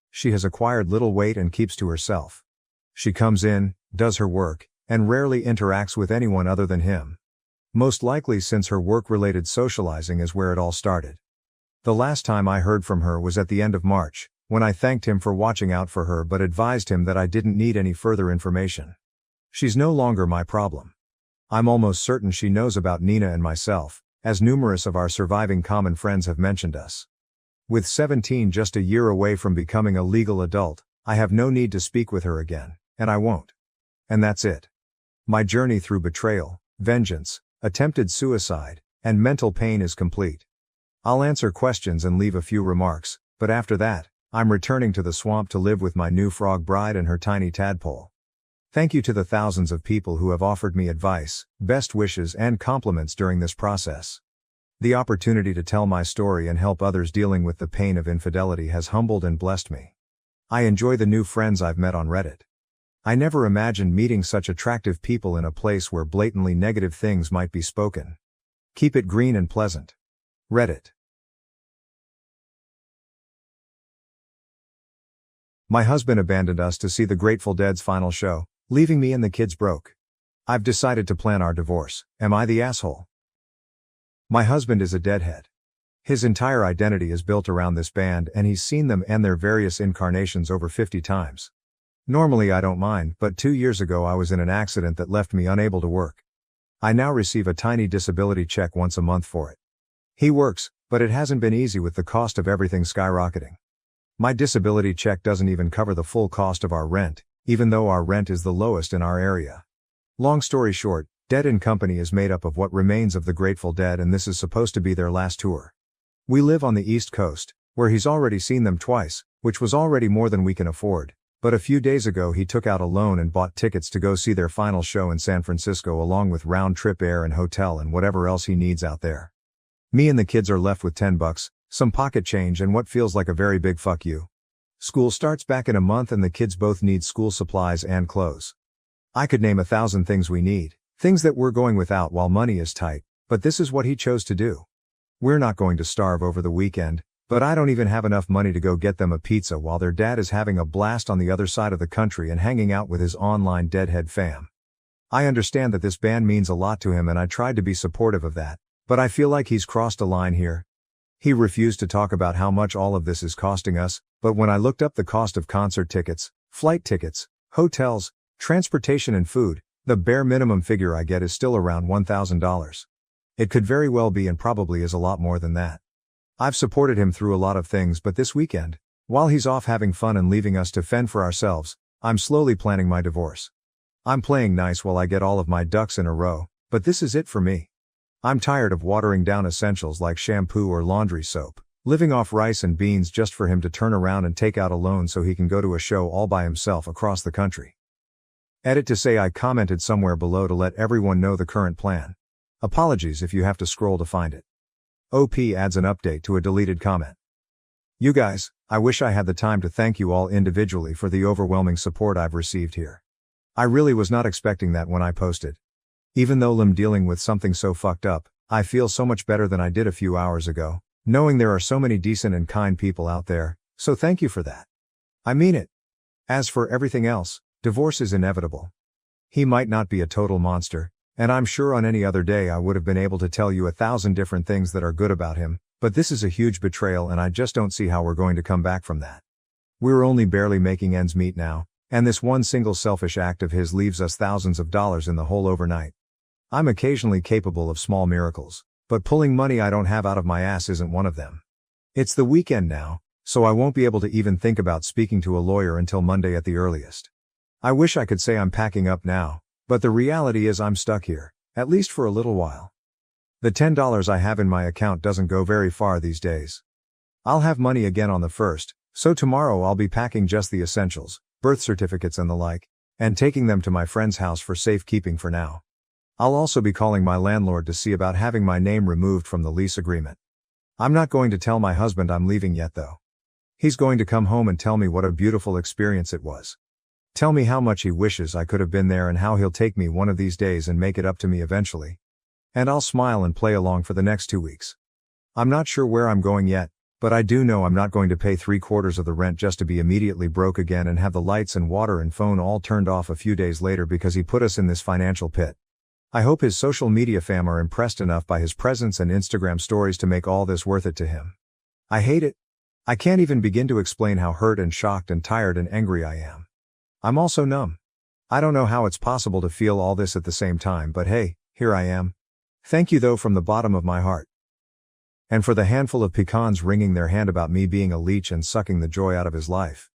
She has acquired little weight and keeps to herself. She comes in, does her work, and rarely interacts with anyone other than him. Most likely since her work-related socializing is where it all started. The last time I heard from her was at the end of March, when I thanked him for watching out for her but advised him that I didn't need any further information. She's no longer my problem. I'm almost certain she knows about Nina and myself, as numerous of our surviving common friends have mentioned us. With 17 just a year away from becoming a legal adult, I have no need to speak with her again, and I won't. And that's it. My journey through betrayal, vengeance, attempted suicide, and mental pain is complete. I'll answer questions and leave a few remarks, but after that, I'm returning to the swamp to live with my new frog bride and her tiny tadpole. Thank you to the thousands of people who have offered me advice, best wishes and compliments during this process. The opportunity to tell my story and help others dealing with the pain of infidelity has humbled and blessed me. I enjoy the new friends I've met on Reddit. I never imagined meeting such attractive people in a place where blatantly negative things might be spoken. Keep it green and pleasant. Reddit. My husband abandoned us to see the Grateful Dead's final show, leaving me and the kids broke. I've decided to plan our divorce. Am I the asshole? My husband is a deadhead. His entire identity is built around this band and he's seen them and their various incarnations over 50 times. Normally I don't mind, but 2 years ago I was in an accident that left me unable to work. I now receive a tiny disability check once a month for it. He works, but it hasn't been easy with the cost of everything skyrocketing. My disability check doesn't even cover the full cost of our rent, even though our rent is the lowest in our area. Long story short, Dead & Company is made up of what remains of the Grateful Dead, and this is supposed to be their last tour. We live on the East Coast, where he's already seen them twice, which was already more than we can afford, but a few days ago he took out a loan and bought tickets to go see their final show in San Francisco along with round-trip air and hotel and whatever else he needs out there. Me and the kids are left with $10, some pocket change, and what feels like a very big fuck you. School starts back in a month and the kids both need school supplies and clothes. I could name 1,000 things we need, things that we're going without while money is tight, but this is what he chose to do. We're not going to starve over the weekend, but I don't even have enough money to go get them a pizza while their dad is having a blast on the other side of the country and hanging out with his online Deadhead fam. I understand that this band means a lot to him and I tried to be supportive of that, but I feel like he's crossed a line here. He refused to talk about how much all of this is costing us, but when I looked up the cost of concert tickets, flight tickets, hotels, transportation and food, the bare minimum figure I get is still around $1,000. It could very well be and probably is a lot more than that. I've supported him through a lot of things, but this weekend, while he's off having fun and leaving us to fend for ourselves, I'm slowly planning my divorce. I'm playing nice while I get all of my ducks in a row, but this is it for me. I'm tired of watering down essentials like shampoo or laundry soap, living off rice and beans just for him to turn around and take out a loan so he can go to a show all by himself across the country. Edit to say I commented somewhere below to let everyone know the current plan. Apologies if you have to scroll to find it. OP adds an update to a deleted comment. You guys, I wish I had the time to thank you all individually for the overwhelming support I've received here. I really was not expecting that when I posted. Even though I'm dealing with something so fucked up, I feel so much better than I did a few hours ago, knowing there are so many decent and kind people out there, so thank you for that. I mean it. As for everything else, divorce is inevitable. He might not be a total monster, and I'm sure on any other day I would have been able to tell you 1,000 different things that are good about him, but this is a huge betrayal and I just don't see how we're going to come back from that. We're only barely making ends meet now, and this one single selfish act of his leaves us thousands of dollars in the hole overnight. I'm occasionally capable of small miracles, but pulling money I don't have out of my ass isn't one of them. It's the weekend now, so I won't be able to even think about speaking to a lawyer until Monday at the earliest. I wish I could say I'm packing up now, but the reality is I'm stuck here, at least for a little while. The $10 I have in my account doesn't go very far these days. I'll have money again on the 1st, so tomorrow I'll be packing just the essentials, birth certificates and the like, and taking them to my friend's house for safekeeping for now. I'll also be calling my landlord to see about having my name removed from the lease agreement. I'm not going to tell my husband I'm leaving yet though. He's going to come home and tell me what a beautiful experience it was. Tell me how much he wishes I could have been there and how he'll take me one of these days and make it up to me eventually. And I'll smile and play along for the next 2 weeks. I'm not sure where I'm going yet, but I do know I'm not going to pay 3/4 of the rent just to be immediately broke again and have the lights and water and phone all turned off a few days later because he put us in this financial pit. I hope his social media fam are impressed enough by his presence and Instagram stories to make all this worth it to him. I hate it. I can't even begin to explain how hurt and shocked and tired and angry I am. I'm also numb. I don't know how it's possible to feel all this at the same time, but hey, here I am. Thank you though from the bottom of my heart. And for the handful of pecans wringing their hand about me being a leech and sucking the joy out of his life.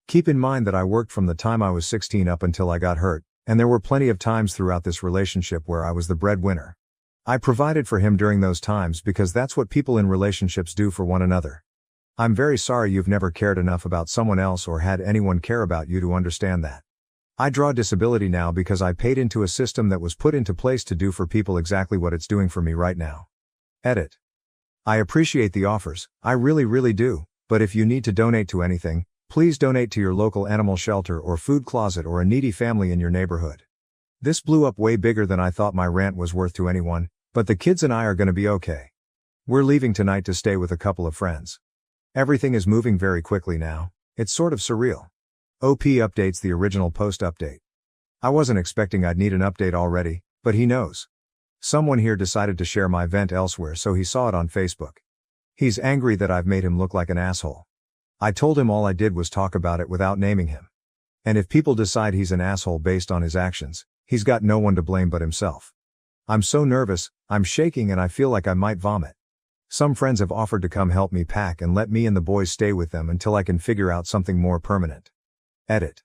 Keep in mind that I worked from the time I was 16 up until I got hurt, and there were plenty of times throughout this relationship where I was the breadwinner. I provided for him during those times because that's what people in relationships do for one another. I'm very sorry you've never cared enough about someone else or had anyone care about you to understand that. I draw disability now because I paid into a system that was put into place to do for people exactly what it's doing for me right now. Edit. I appreciate the offers, I really do, but if you need to donate to anything, please donate to your local animal shelter or food closet or a needy family in your neighborhood. This blew up way bigger than I thought my rant was worth to anyone, but the kids and I are gonna be okay. We're leaving tonight to stay with a couple of friends. Everything is moving very quickly now, it's sort of surreal. OP updates the original post update. I wasn't expecting I'd need an update already, but he knows. Someone here decided to share my vent elsewhere so he saw it on Facebook. He's angry that I've made him look like an asshole. I told him all I did was talk about it without naming him. And if people decide he's an asshole based on his actions, he's got no one to blame but himself. I'm so nervous, I'm shaking and I feel like I might vomit. Some friends have offered to come help me pack and let me and the boys stay with them until I can figure out something more permanent. Edit.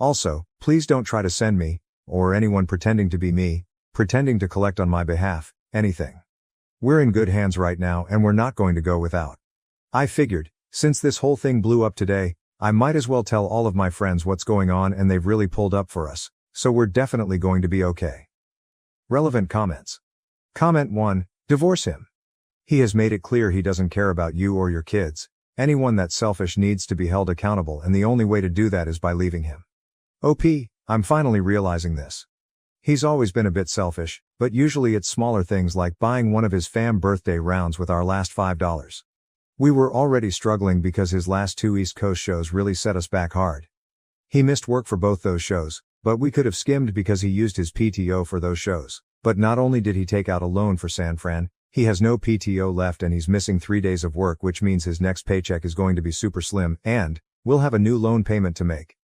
Also, please don't try to send me, or anyone pretending to be me, pretending to collect on my behalf, anything. We're in good hands right now and we're not going to go without. I figured, since this whole thing blew up today, I might as well tell all of my friends what's going on and they've really pulled up for us, so we're definitely going to be okay. Relevant comments. Comment 1, divorce him. He has made it clear he doesn't care about you or your kids. Anyone that's selfish needs to be held accountable and the only way to do that is by leaving him. OP, I'm finally realizing this. He's always been a bit selfish, but usually it's smaller things like buying one of his fam birthday rounds with our last $5. We were already struggling because his last 2 East Coast shows really set us back hard. He missed work for both those shows, but we could have skimmed because he used his PTO for those shows. But not only did he take out a loan for San Fran, he has no PTO left and he's missing 3 days of work, which means his next paycheck is going to be super slim and we'll have a new loan payment to make.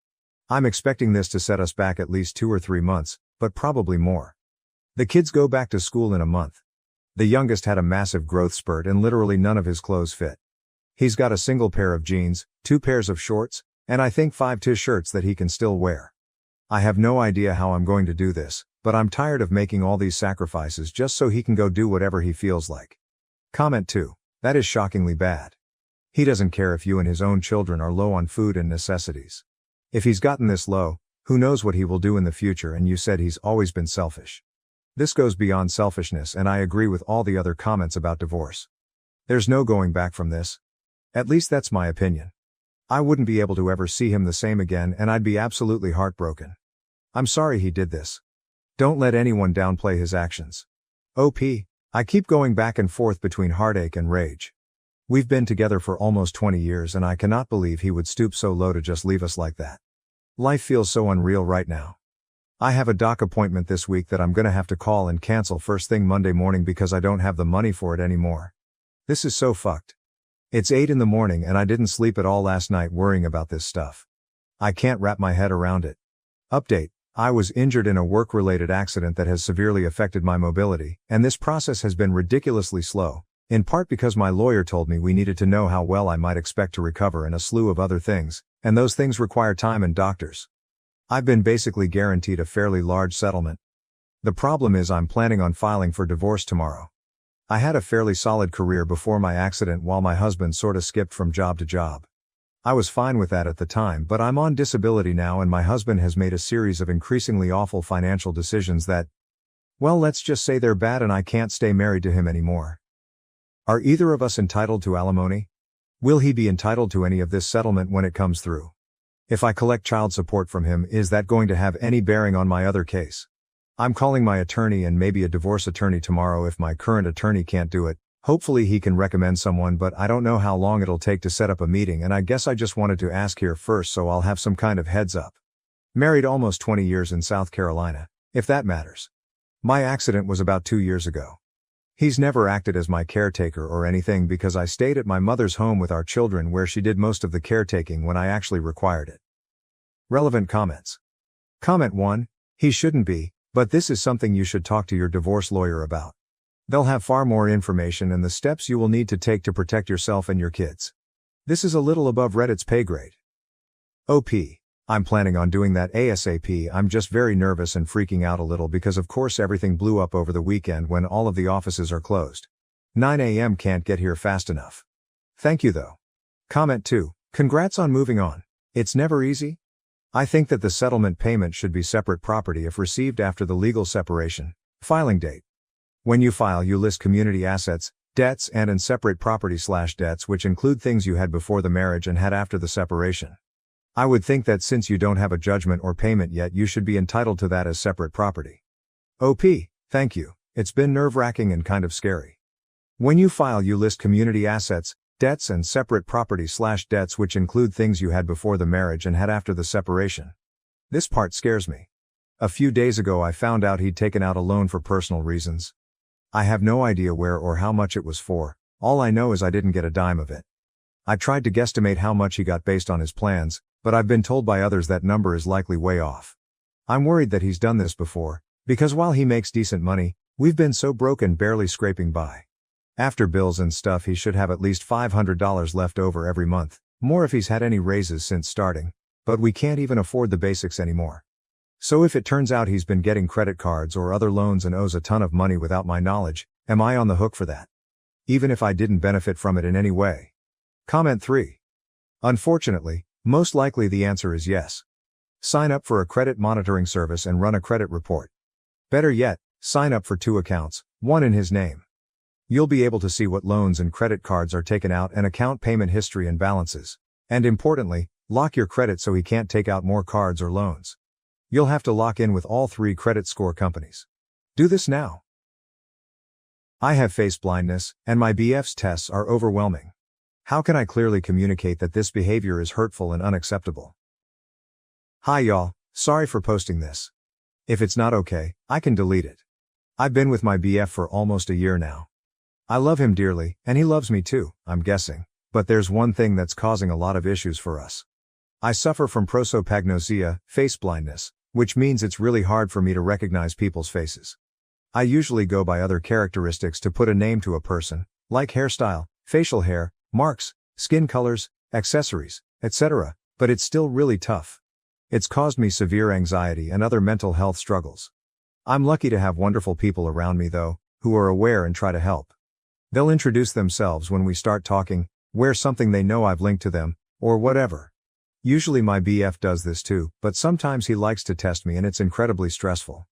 I'm expecting this to set us back at least 2 or 3 months, but probably more. The kids go back to school in a month. The youngest had a massive growth spurt and literally none of his clothes fit. He's got a single pair of jeans, 2 pairs of shorts, and I think 5 t-shirts that he can still wear. I have no idea how I'm going to do this, but I'm tired of making all these sacrifices just so he can go do whatever he feels like. Comment 2. That is shockingly bad. He doesn't care if you and his own children are low on food and necessities. If he's gotten this low, who knows what he will do in the future, and you said he's always been selfish. This goes beyond selfishness and I agree with all the other comments about divorce. There's no going back from this. At least that's my opinion. I wouldn't be able to ever see him the same again and I'd be absolutely heartbroken. I'm sorry he did this. Don't let anyone downplay his actions. OP, I keep going back and forth between heartache and rage. We've been together for almost 20 years and I cannot believe he would stoop so low to just leave us like that. Life feels so unreal right now. I have a doc appointment this week that I'm gonna have to call and cancel first thing Monday morning because I don't have the money for it anymore. This is so fucked. It's 8 in the morning and I didn't sleep at all last night worrying about this stuff. I can't wrap my head around it. Update. I was injured in a work-related accident that has severely affected my mobility, and this process has been ridiculously slow, in part because my lawyer told me we needed to know how well I might expect to recover and a slew of other things, and those things require time and doctors. I've been basically guaranteed a fairly large settlement. The problem is I'm planning on filing for divorce tomorrow. I had a fairly solid career before my accident while my husband sorta skipped from job to job. I was fine with that at the time, but I'm on disability now and my husband has made a series of increasingly awful financial decisions that, well, let's just say they're bad and I can't stay married to him anymore. Are either of us entitled to alimony? Will he be entitled to any of this settlement when it comes through? If I collect child support from him, is that going to have any bearing on my other case? I'm calling my attorney and maybe a divorce attorney tomorrow if my current attorney can't do it. Hopefully he can recommend someone, but I don't know how long it'll take to set up a meeting and I guess I just wanted to ask here first so I'll have some kind of heads up. Married almost 20 years in South Carolina, if that matters. My accident was about 2 years ago. He's never acted as my caretaker or anything because I stayed at my mother's home with our children where she did most of the caretaking when I actually required it. Relevant comments. Comment 1. He shouldn't be, but this is something you should talk to your divorce lawyer about. They'll have far more information and the steps you will need to take to protect yourself and your kids. This is a little above Reddit's pay grade. OP. I'm planning on doing that ASAP. I'm just very nervous and freaking out a little because of course everything blew up over the weekend when all of the offices are closed. 9 a.m. can't get here fast enough. Thank you though. Comment 2. Congrats on moving on. It's never easy. I think that the settlement payment should be separate property if received after the legal separation. Filing date. When you file, you list community assets, debts and separate property/debts which include things you had before the marriage and had after the separation. I would think that since you don't have a judgment or payment yet, you should be entitled to that as separate property. OP, thank you. It's been nerve-wracking and kind of scary. When you file, you list community assets, debts and separate property/debts which include things you had before the marriage and had after the separation. This part scares me. A few days ago I found out he'd taken out a loan for personal reasons. I have no idea where or how much it was for, all I know is I didn't get a dime of it. I tried to guesstimate how much he got based on his plans, but I've been told by others that number is likely way off. I'm worried that he's done this before, because while he makes decent money, We've been so broken barely scraping by. After bills and stuff he should have at least $500 left over every month, more if he's had any raises since starting, but we can't even afford the basics anymore. So if it turns out he's been getting credit cards or other loans and owes a ton of money without my knowledge, am I on the hook for that? Even if I didn't benefit from it in any way? Comment 3. Unfortunately, most likely the answer is yes. Sign up for a credit monitoring service and run a credit report. Better yet, sign up for 2 accounts, one in his name. You'll be able to see what loans and credit cards are taken out and account payment history and balances. And importantly, lock your credit so he can't take out more cards or loans. You'll have to lock in with all 3 credit score companies. Do this now. I have face blindness, and my BF's tests are overwhelming. How can I clearly communicate that this behavior is hurtful and unacceptable? Hi y'all, sorry for posting this. If it's not okay, I can delete it. I've been with my BF for almost a year now. I love him dearly, and he loves me too, I'm guessing, but there's one thing that's causing a lot of issues for us. I suffer from prosopagnosia, face blindness, which means it's really hard for me to recognize people's faces. I usually go by other characteristics to put a name to a person, like hairstyle, facial hair, marks, skin colors, accessories, etc., but it's still really tough. It's caused me severe anxiety and other mental health struggles. I'm lucky to have wonderful people around me though, who are aware and try to help. They'll introduce themselves when we start talking, wear something they know I've linked to them, or whatever. Usually my BF does this too, but sometimes he likes to test me and it's incredibly stressful.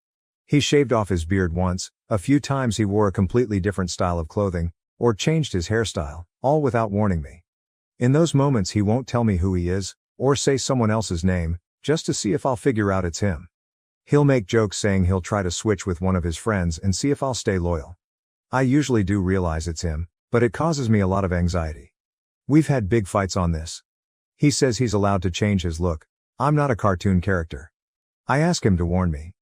He shaved off his beard once, a few times he wore a completely different style of clothing, or changed his hairstyle, all without warning me. In those moments he won't tell me who he is, or say someone else's name, just to see if I'll figure out it's him. He'll make jokes saying he'll try to switch with one of his friends and see if I'll stay loyal. I usually do realize it's him, but it causes me a lot of anxiety. We've had big fights on this. He says he's allowed to change his look. I'm not a cartoon character. I ask him to warn me.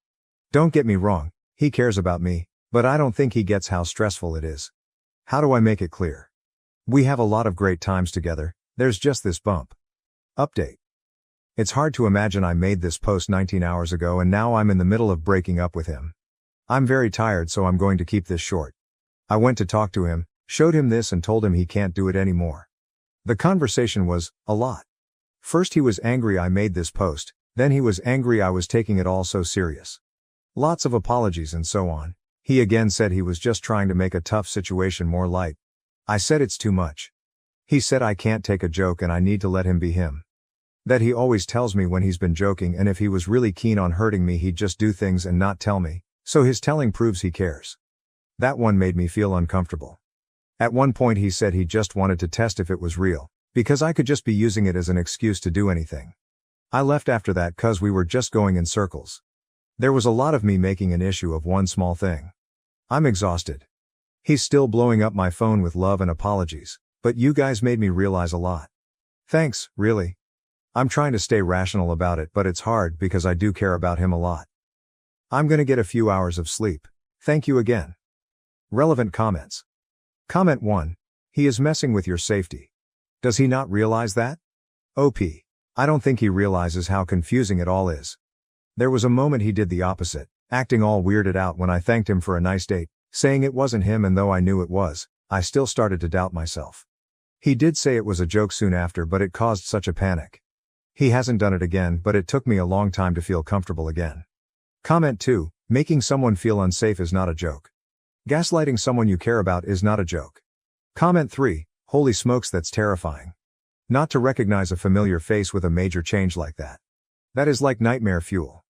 Don't get me wrong, he cares about me, but I don't think he gets how stressful it is. How do I make it clear? We have a lot of great times together, there's just this bump. Update. It's hard to imagine I made this post 19 hours ago and now I'm in the middle of breaking up with him. I'm very tired so I'm going to keep this short. I went to talk to him, showed him this and told him he can't do it anymore. The conversation was a lot. First he was angry I made this post, then he was angry I was taking it all so serious. Lots of apologies and so on. He again said he was just trying to make a tough situation more light. I said it's too much. He said I can't take a joke and I need to let him be him. That he always tells me when he's been joking and if he was really keen on hurting me he'd just do things and not tell me, so his telling proves he cares. That one made me feel uncomfortable. At one point he said he just wanted to test if it was real, because I could just be using it as an excuse to do anything. I left after that cause we were just going in circles. There was a lot of me making an issue of one small thing. I'm exhausted. He's still blowing up my phone with love and apologies, but you guys made me realize a lot. Thanks, really. I'm trying to stay rational about it but it's hard because I do care about him a lot. I'm gonna get a few hours of sleep. Thank you again. Relevant comments. Comment 1. He is messing with your safety. Does he not realize that? OP. I don't think he realizes how confusing it all is. There was a moment he did the opposite, acting all weirded out when I thanked him for a nice date, saying it wasn't him and though I knew it was, I still started to doubt myself. He did say it was a joke soon after but it caused such a panic. He hasn't done it again but it took me a long time to feel comfortable again. Comment 2. Making someone feel unsafe is not a joke. Gaslighting someone you care about is not a joke. Comment 3. Holy smokes, that's terrifying. Not to recognize a familiar face with a major change like that. That is like nightmare fuel.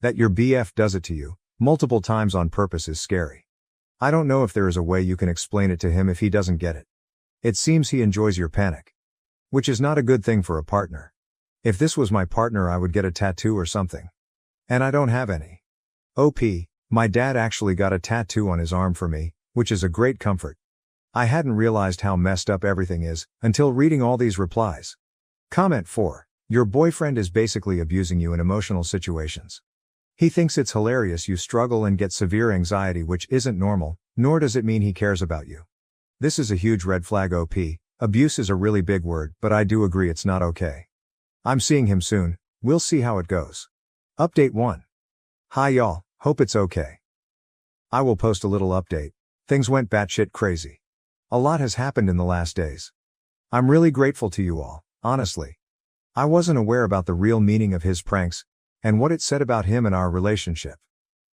That your BF does it to you, multiple times on purpose is scary. I don't know if there is a way you can explain it to him if he doesn't get it. It seems he enjoys your panic. Which is not a good thing for a partner. If this was my partner I would get a tattoo or something. And I don't have any. OP. My dad actually got a tattoo on his arm for me, which is a great comfort. I hadn't realized how messed up everything is, until reading all these replies. Comment 4. Your boyfriend is basically abusing you in emotional situations. He thinks it's hilarious you struggle and get severe anxiety which isn't normal, nor does it mean he cares about you. This is a huge red flag OP, abuse is a really big word but I do agree it's not okay. I'm seeing him soon, we'll see how it goes. Update 1. Hi y'all, hope it's okay. I will post a little update. Things went batshit crazy. A lot has happened in the last days. I'm really grateful to you all, honestly. I wasn't aware about the real meaning of his pranks, and what it said about him and our relationship.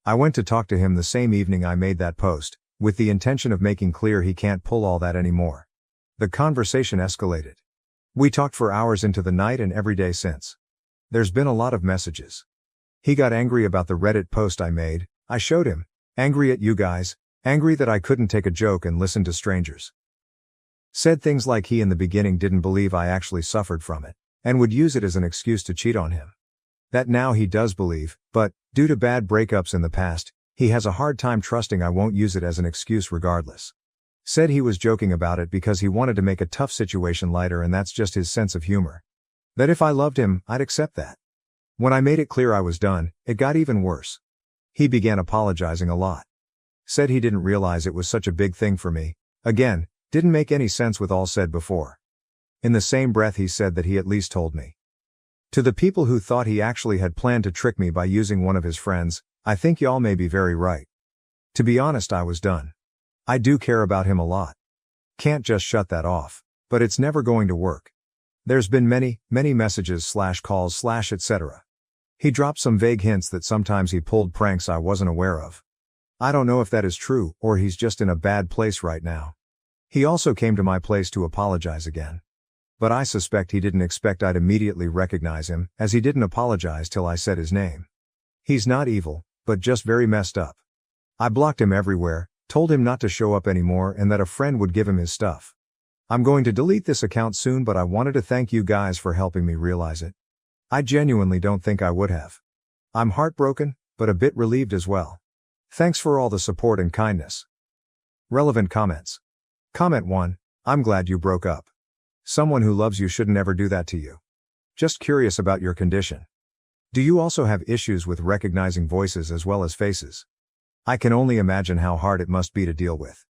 I went to talk to him the same evening I made that post, with the intention of making clear he can't pull all that anymore. The conversation escalated. We talked for hours into the night and every day since. There's been a lot of messages. He got angry about the Reddit post I made. I showed him. Angry at you guys. Angry that I couldn't take a joke and listen to strangers. Said things like he in the beginning didn't believe I actually suffered from it, and would use it as an excuse to cheat on him. That now he does believe, but, due to bad breakups in the past, he has a hard time trusting I won't use it as an excuse regardless. Said he was joking about it because he wanted to make a tough situation lighter and that's just his sense of humor. That if I loved him, I'd accept that. When I made it clear I was done, it got even worse. He began apologizing a lot. Said he didn't realize it was such a big thing for me. Again, didn't make any sense with all said before. In the same breath he said that he at least told me. To the people who thought he actually had planned to trick me by using one of his friends, I think y'all may be very right. To be honest, I was done. I do care about him a lot. Can't just shut that off, but it's never going to work. There's been many messages / calls / etc. He dropped some vague hints that sometimes he pulled pranks I wasn't aware of. I don't know if that is true, or he's just in a bad place right now. He also came to my place to apologize again. But I suspect he didn't expect I'd immediately recognize him, as he didn't apologize till I said his name. He's not evil, but just very messed up. I blocked him everywhere, told him not to show up anymore and that a friend would give him his stuff. I'm going to delete this account soon, but I wanted to thank you guys for helping me realize it. I genuinely don't think I would have. I'm heartbroken, but a bit relieved as well. Thanks for all the support and kindness. Relevant comments. Comment 1. I'm glad you broke up. Someone who loves you shouldn't ever do that to you. Just curious about your condition. Do you also have issues with recognizing voices as well as faces? I can only imagine how hard it must be to deal with.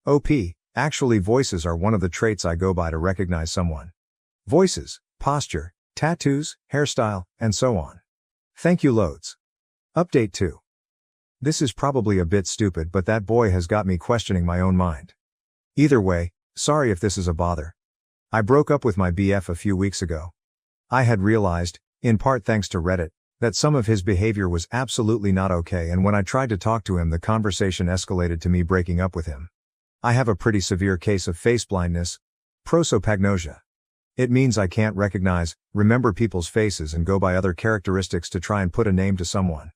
OP, actually voices are one of the traits I go by to recognize someone. Voices, posture, tattoos, hairstyle, and so on. Thank you loads. Update 2. This is probably a bit stupid, but that boy has got me questioning my own mind. Either way, sorry if this is a bother. I broke up with my BF a few weeks ago. I had realized, in part thanks to Reddit, that some of his behavior was absolutely not okay, and when I tried to talk to him the conversation escalated to me breaking up with him. I have a pretty severe case of face blindness, prosopagnosia. It means I can't remember people's faces and go by other characteristics to try and put a name to someone.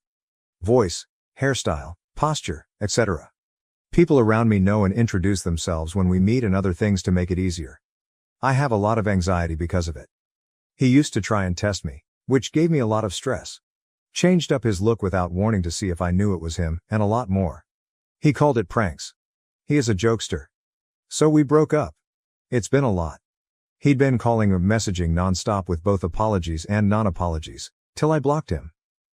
Voice, hairstyle, posture, etc. People around me know and introduce themselves when we meet and other things to make it easier. I have a lot of anxiety because of it. He used to try and test me, which gave me a lot of stress. Changed up his look without warning to see if I knew it was him, and a lot more. He called it pranks. He is a jokester. So we broke up. It's been a lot. He'd been calling or messaging non-stop with both apologies and non-apologies, till I blocked him.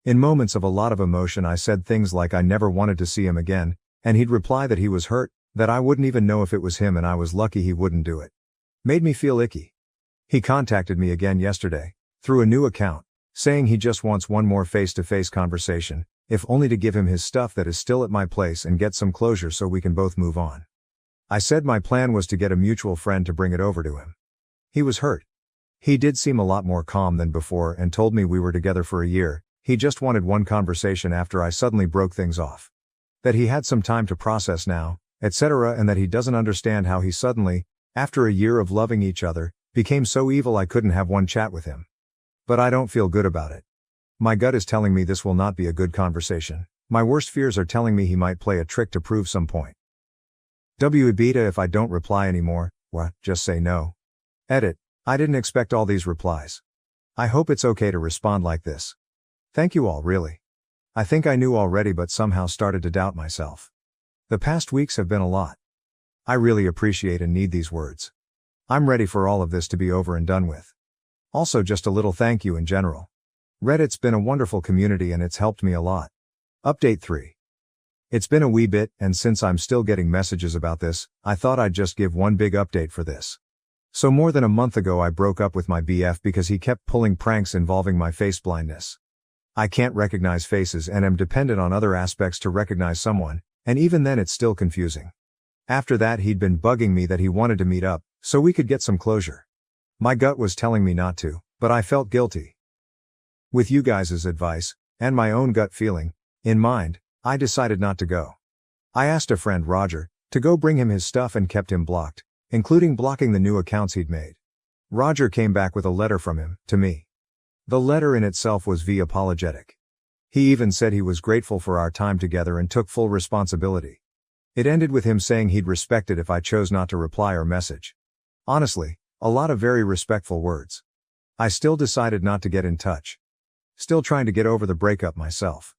In moments of a lot of emotion I said things like I never wanted to see him again, and he'd reply that he was hurt, that I wouldn't even know if it was him and I was lucky he wouldn't do it. Made me feel icky. He contacted me again yesterday, through a new account, saying he just wants one more face-to-face conversation, if only to give him his stuff that is still at my place and get some closure so we can both move on. I said my plan was to get a mutual friend to bring it over to him. He was hurt. He did seem a lot more calm than before and told me we were together for a year, he just wanted one conversation after I suddenly broke things off. That he had some time to process now, etc., and that he doesn't understand how he suddenly, after a year of loving each other, became so evil I couldn't have one chat with him. But I don't feel good about it. My gut is telling me this will not be a good conversation. My worst fears are telling me he might play a trick to prove some point. AITA, if I don't reply anymore, just say no. Edit. I didn't expect all these replies. I hope it's okay to respond like this. Thank you all, really. I think I knew already but somehow started to doubt myself. The past weeks have been a lot. I really appreciate and need these words. I'm ready for all of this to be over and done with. Also just a little thank you in general. Reddit's been a wonderful community and it's helped me a lot. Update 3. It's been a wee bit, and since I'm still getting messages about this, I thought I'd just give one big update for this. So more than a month ago I broke up with my BF because he kept pulling pranks involving my face blindness. I can't recognize faces and am dependent on other aspects to recognize someone, And even then it's still confusing. After that he'd been bugging me that he wanted to meet up, so we could get some closure. My gut was telling me not to, but I felt guilty. With you guys' advice, and my own gut feeling in mind, I decided not to go. I asked a friend, Roger, to go bring him his stuff and kept him blocked, including blocking the new accounts he'd made. Roger came back with a letter from him, to me. The letter in itself was apologetic. He even said he was grateful for our time together and took full responsibility. It ended with him saying he'd respect it if I chose not to reply or message. Honestly, a lot of very respectful words. I still decided not to get in touch. Still trying to get over the breakup myself.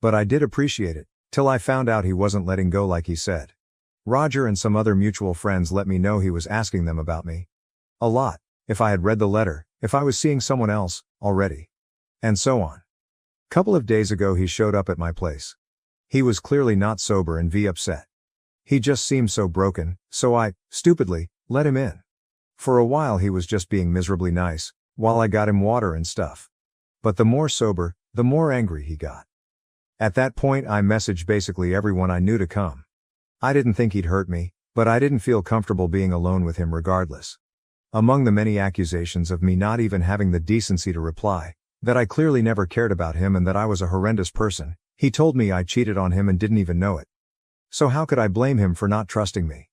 But I did appreciate it, till I found out he wasn't letting go like he said. Roger and some other mutual friends let me know he was asking them about me. A lot, if I had read the letter, if I was seeing someone else, already. And so on. Couple of days ago he showed up at my place. He was clearly not sober and upset. He just seemed so broken, so I, stupidly, let him in. For a while he was just being miserably nice, while I got him water and stuff. But the more sober, the more angry he got. At that point I messaged basically everyone I knew to come. I didn't think he'd hurt me, but I didn't feel comfortable being alone with him regardless. Among the many accusations of me not even having the decency to reply, that I clearly never cared about him and that I was a horrendous person, he told me I cheated on him and didn't even know it. So how could I blame him for not trusting me?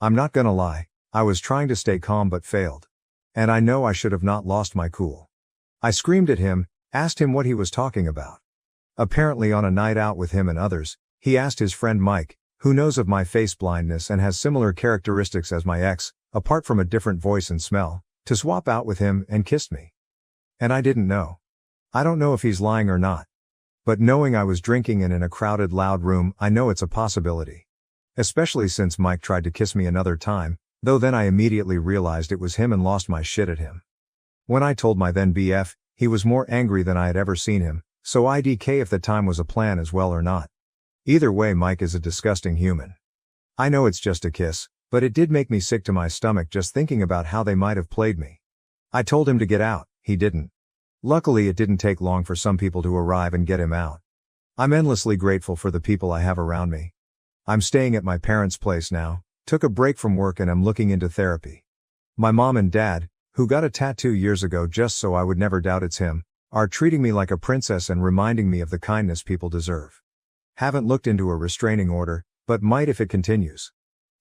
I'm not gonna lie, I was trying to stay calm but failed. And I know I should have not lost my cool. I screamed at him, asked him what he was talking about. Apparently on a night out with him and others, he asked his friend Mike, who knows of my face blindness and has similar characteristics as my ex, apart from a different voice and smell, to swap out with him and kissed me. And I didn't know. I don't know if he's lying or not. But knowing I was drinking and in a crowded loud room, I know it's a possibility. Especially since Mike tried to kiss me another time, though then I immediately realized it was him and lost my shit at him. When I told my then BF, he was more angry than I had ever seen him, so IDK if the time was a plan as well or not. Either way Mike is a disgusting human. I know it's just a kiss, but it did make me sick to my stomach just thinking about how they might have played me. I told him to get out, he didn't. Luckily it didn't take long for some people to arrive and get him out. I'm endlessly grateful for the people I have around me. I'm staying at my parents' place now, took a break from work and am looking into therapy. My mom and dad, who got a tattoo years ago just so I would never doubt it's him, are treating me like a princess and reminding me of the kindness people deserve. Haven't looked into a restraining order, but might if it continues.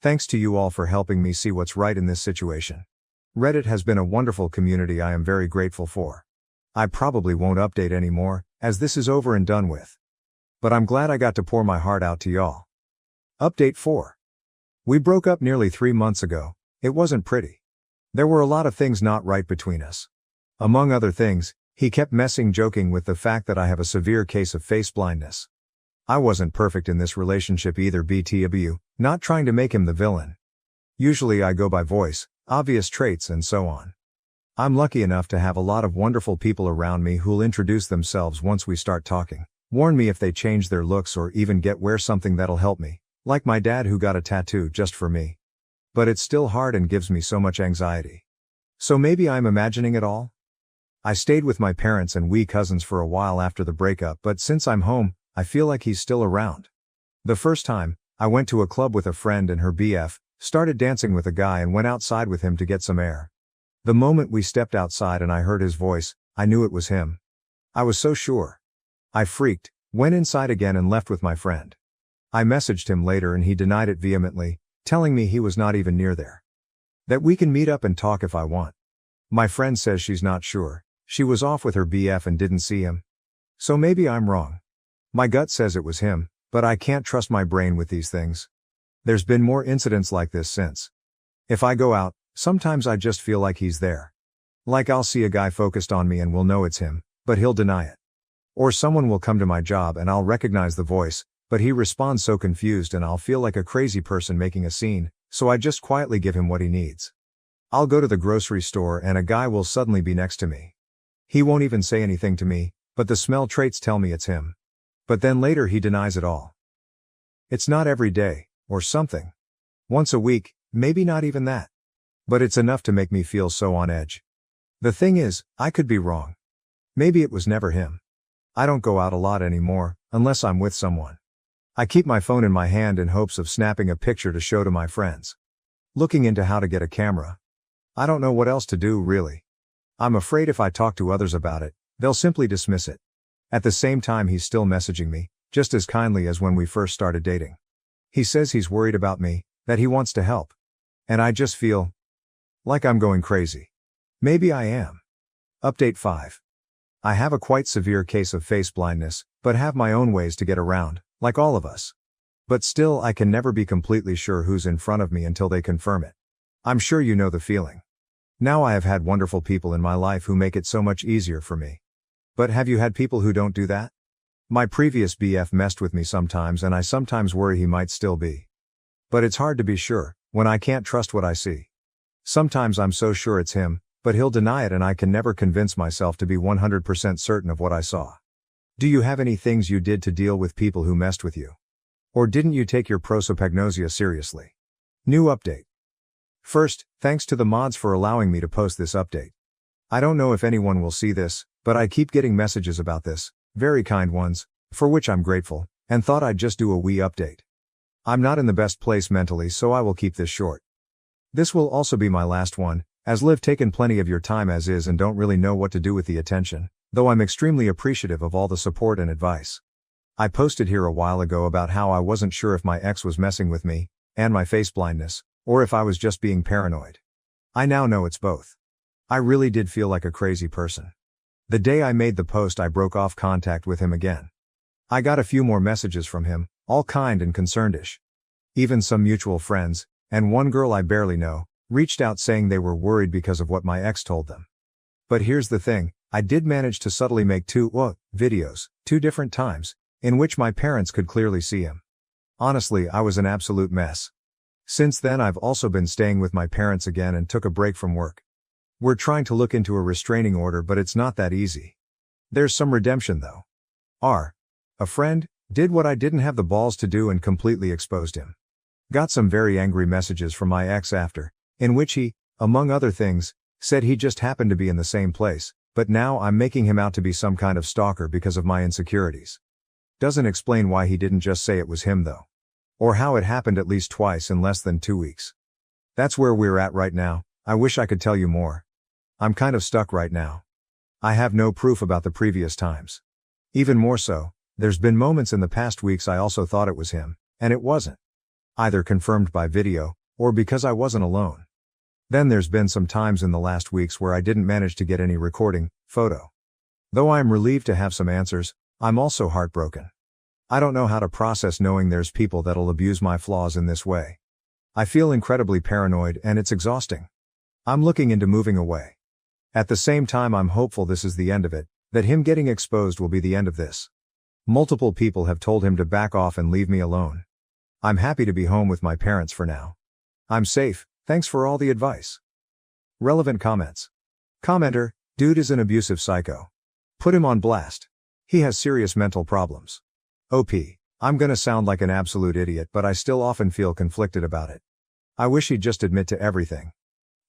Thanks to you all for helping me see what's right in this situation. Reddit has been a wonderful community I am very grateful for. I probably won't update anymore, as this is over and done with. But I'm glad I got to pour my heart out to y'all. Update 4. We broke up nearly 3 months ago. It wasn't pretty. There were a lot of things not right between us. Among other things, he kept joking with the fact that I have a severe case of face blindness. I wasn't perfect in this relationship either BTW, not trying to make him the villain. Usually I go by voice, obvious traits and so on. I'm lucky enough to have a lot of wonderful people around me who'll introduce themselves once we start talking, warn me if they change their looks or even wear something that'll help me, like my dad who got a tattoo just for me. But it's still hard and gives me so much anxiety. So maybe I'm imagining it all? I stayed with my parents and we cousins for a while after the breakup, but since I'm home, I feel like he's still around. The first time, I went to a club with a friend and her BF, started dancing with a guy and went outside with him to get some air. The moment we stepped outside and I heard his voice, I knew it was him. I was so sure. I freaked, went inside again and left with my friend. I messaged him later and he denied it vehemently, telling me he was not even near there. That we can meet up and talk if I want. My friend says she's not sure, she was off with her BF and didn't see him. So maybe I'm wrong. My gut says it was him, but I can't trust my brain with these things. There's been more incidents like this since. If I go out, sometimes I just feel like he's there. Like I'll see a guy focused on me and will know it's him, but he'll deny it. Or someone will come to my job and I'll recognize the voice, but he responds so confused and I'll feel like a crazy person making a scene, so I just quietly give him what he needs. I'll go to the grocery store and a guy will suddenly be next to me. He won't even say anything to me, but the smell traits tell me it's him. But then later he denies it all. It's not every day, or something. Once a week, maybe not even that. But it's enough to make me feel so on edge. The thing is, I could be wrong. Maybe it was never him. I don't go out a lot anymore, unless I'm with someone. I keep my phone in my hand in hopes of snapping a picture to show to my friends. Looking into how to get a camera. I don't know what else to do, really. I'm afraid if I talk to others about it, they'll simply dismiss it. At the same time, he's still messaging me, just as kindly as when we first started dating. He says he's worried about me, that he wants to help. And I just feel like I'm going crazy. Maybe I am. Update 5. I have a quite severe case of face blindness, but have my own ways to get around, like all of us. But still, I can never be completely sure who's in front of me until they confirm it. I'm sure you know the feeling. Now I have had wonderful people in my life who make it so much easier for me. But have you had people who don't do that? My previous BF messed with me sometimes, and I sometimes worry he might still be. But it's hard to be sure, when I can't trust what I see. Sometimes I'm so sure it's him, but he'll deny it, and I can never convince myself to be 100% certain of what I saw. Do you have any things you did to deal with people who messed with you? Or didn't you take your prosopagnosia seriously? New update. First, thanks to the mods for allowing me to post this update. I don't know if anyone will see this, but I keep getting messages about this, very kind ones, for which I'm grateful, and thought I'd just do a wee update. I'm not in the best place mentally, so I will keep this short. This will also be my last one, as Liv taken plenty of your time as is and don't really know what to do with the attention, though I'm extremely appreciative of all the support and advice. I posted here a while ago about how I wasn't sure if my ex was messing with me, and my face blindness, or if I was just being paranoid. I now know it's both. I really did feel like a crazy person. The day I made the post, I broke off contact with him again. I got a few more messages from him, all kind and concerned-ish. Even some mutual friends, and one girl I barely know, reached out saying they were worried because of what my ex told them. But here's the thing, I did manage to subtly make two videos, 2 different times, in which my parents could clearly see him. Honestly, I was an absolute mess. Since then, I've also been staying with my parents again and took a break from work. We're trying to look into a restraining order, but it's not that easy. There's some redemption though. A friend did what I didn't have the balls to do and completely exposed him. Got some very angry messages from my ex after, in which he, among other things, said he just happened to be in the same place, but now I'm making him out to be some kind of stalker because of my insecurities. Doesn't explain why he didn't just say it was him though. Or how it happened at least twice in less than 2 weeks. That's where we're at right now. I wish I could tell you more. I'm kind of stuck right now. I have no proof about the previous times. Even more so, there's been moments in the past weeks I also thought it was him, and it wasn't. Either confirmed by video, or because I wasn't alone. Then there's been some times in the last weeks where I didn't manage to get any recording, photo. Though I am relieved to have some answers, I'm also heartbroken. I don't know how to process knowing there's people that'll abuse my flaws in this way. I feel incredibly paranoid and it's exhausting. I'm looking into moving away. At the same time, I'm hopeful this is the end of it, that him getting exposed will be the end of this. Multiple people have told him to back off and leave me alone. I'm happy to be home with my parents for now. I'm safe, thanks for all the advice. Relevant comments. Commenter, dude is an abusive psycho. Put him on blast. He has serious mental problems. OP, I'm gonna sound like an absolute idiot, but I still often feel conflicted about it. I wish he'd just admit to everything.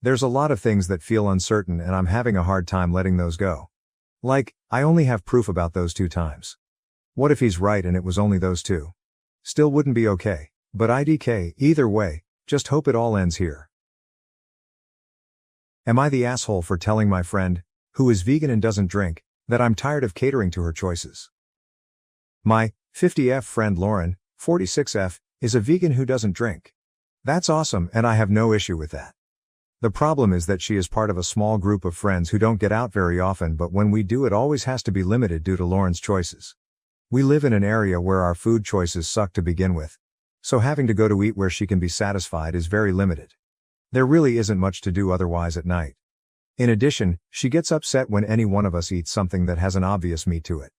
There's a lot of things that feel uncertain and I'm having a hard time letting those go. Like, I only have proof about those 2 times. What if he's right and it was only those 2? Still wouldn't be okay, but IDK, either way, just hope it all ends here. Am I the asshole for telling my friend, who is vegan and doesn't drink, that I'm tired of catering to her choices? My 50F friend Lauren, 46F, is a vegan who doesn't drink. That's awesome, and I have no issue with that. The problem is that she is part of a small group of friends who don't get out very often, but when we do, it always has to be limited due to Lauren's choices. We live in an area where our food choices suck to begin with, so having to go to eat where she can be satisfied is very limited. There really isn't much to do otherwise at night. In addition, she gets upset when any one of us eats something that has an obvious meat to it.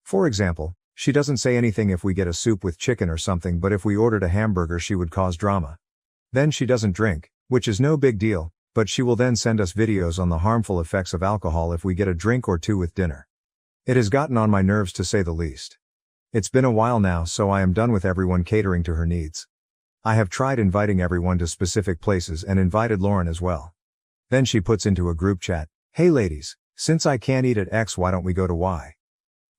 For example, she doesn't say anything if we get a soup with chicken or something, but if we ordered a hamburger she would cause drama. Then she doesn't drink, which is no big deal, but she will then send us videos on the harmful effects of alcohol if we get a drink or 2 with dinner. It has gotten on my nerves to say the least. It's been a while now, so I am done with everyone catering to her needs. I have tried inviting everyone to specific places and invited Lauren as well. Then she puts into a group chat, "Hey ladies, since I can't eat at X, why don't we go to Y?"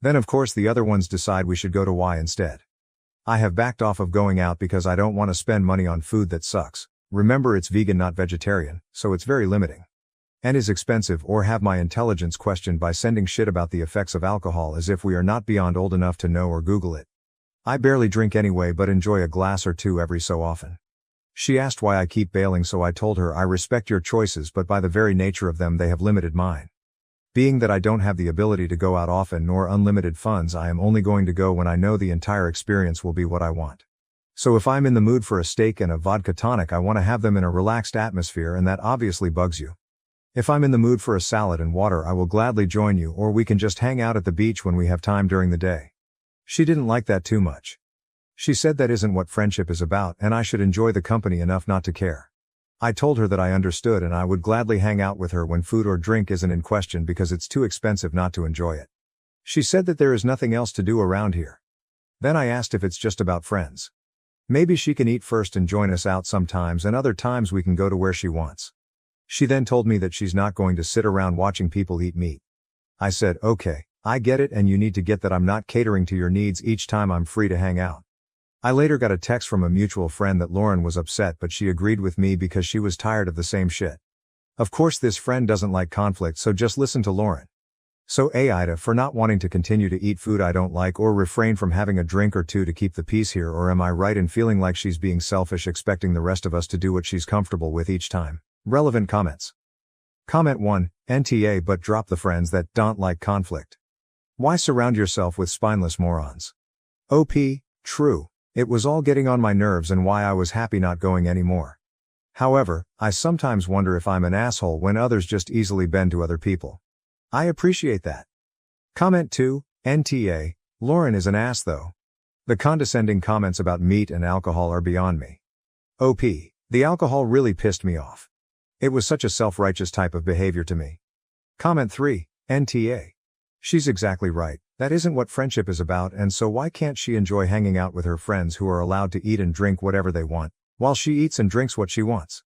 Then of course the other ones decide we should go to Y instead. I have backed off of going out because I don't want to spend money on food that sucks. Remember, it's vegan, not vegetarian, so it's very limiting. And is expensive, or have my intelligence questioned by sending shit about the effects of alcohol as if we are not beyond old enough to know or Google it. I barely drink anyway, but enjoy a glass or two every so often. She asked why I keep bailing, so I told her I respect your choices, but by the very nature of them they have limited mine. Being that I don't have the ability to go out often nor unlimited funds, I am only going to go when I know the entire experience will be what I want. So if I'm in the mood for a steak and a vodka tonic, I want to have them in a relaxed atmosphere, and that obviously bugs you. If I'm in the mood for a salad and water, I will gladly join you, or we can just hang out at the beach when we have time during the day. She didn't like that too much. She said that isn't what friendship is about, and I should enjoy the company enough not to care. I told her that I understood and I would gladly hang out with her when food or drink isn't in question because it's too expensive not to enjoy it. She said that there is nothing else to do around here. Then I asked if it's just about friends. Maybe she can eat first and join us out sometimes, and other times we can go to where she wants. She then told me that she's not going to sit around watching people eat meat. I said, okay, I get it, and you need to get that I'm not catering to your needs each time I'm free to hang out. I later got a text from a mutual friend that Lauren was upset, but she agreed with me because she was tired of the same shit. Of course, this friend doesn't like conflict, so just listen to Lauren. So AITA for not wanting to continue to eat food I don't like, or refrain from having a drink or two to keep the peace here, or am I right in feeling like she's being selfish, expecting the rest of us to do what she's comfortable with each time? Relevant comments. Comment 1, NTA, but drop the friends that don't like conflict. Why surround yourself with spineless morons? OP, true. It was all getting on my nerves and why I was happy not going anymore. However, I sometimes wonder if I'm an asshole when others just easily bend to other people. I appreciate that. Comment 2, NTA, Lauren is an ass though. The condescending comments about meat and alcohol are beyond me. OP, the alcohol really pissed me off. It was such a self-righteous type of behavior to me. Comment 3, NTA. She's exactly right. That isn't what friendship is about, and so why can't she enjoy hanging out with her friends who are allowed to eat and drink whatever they want, while she eats and drinks what she wants?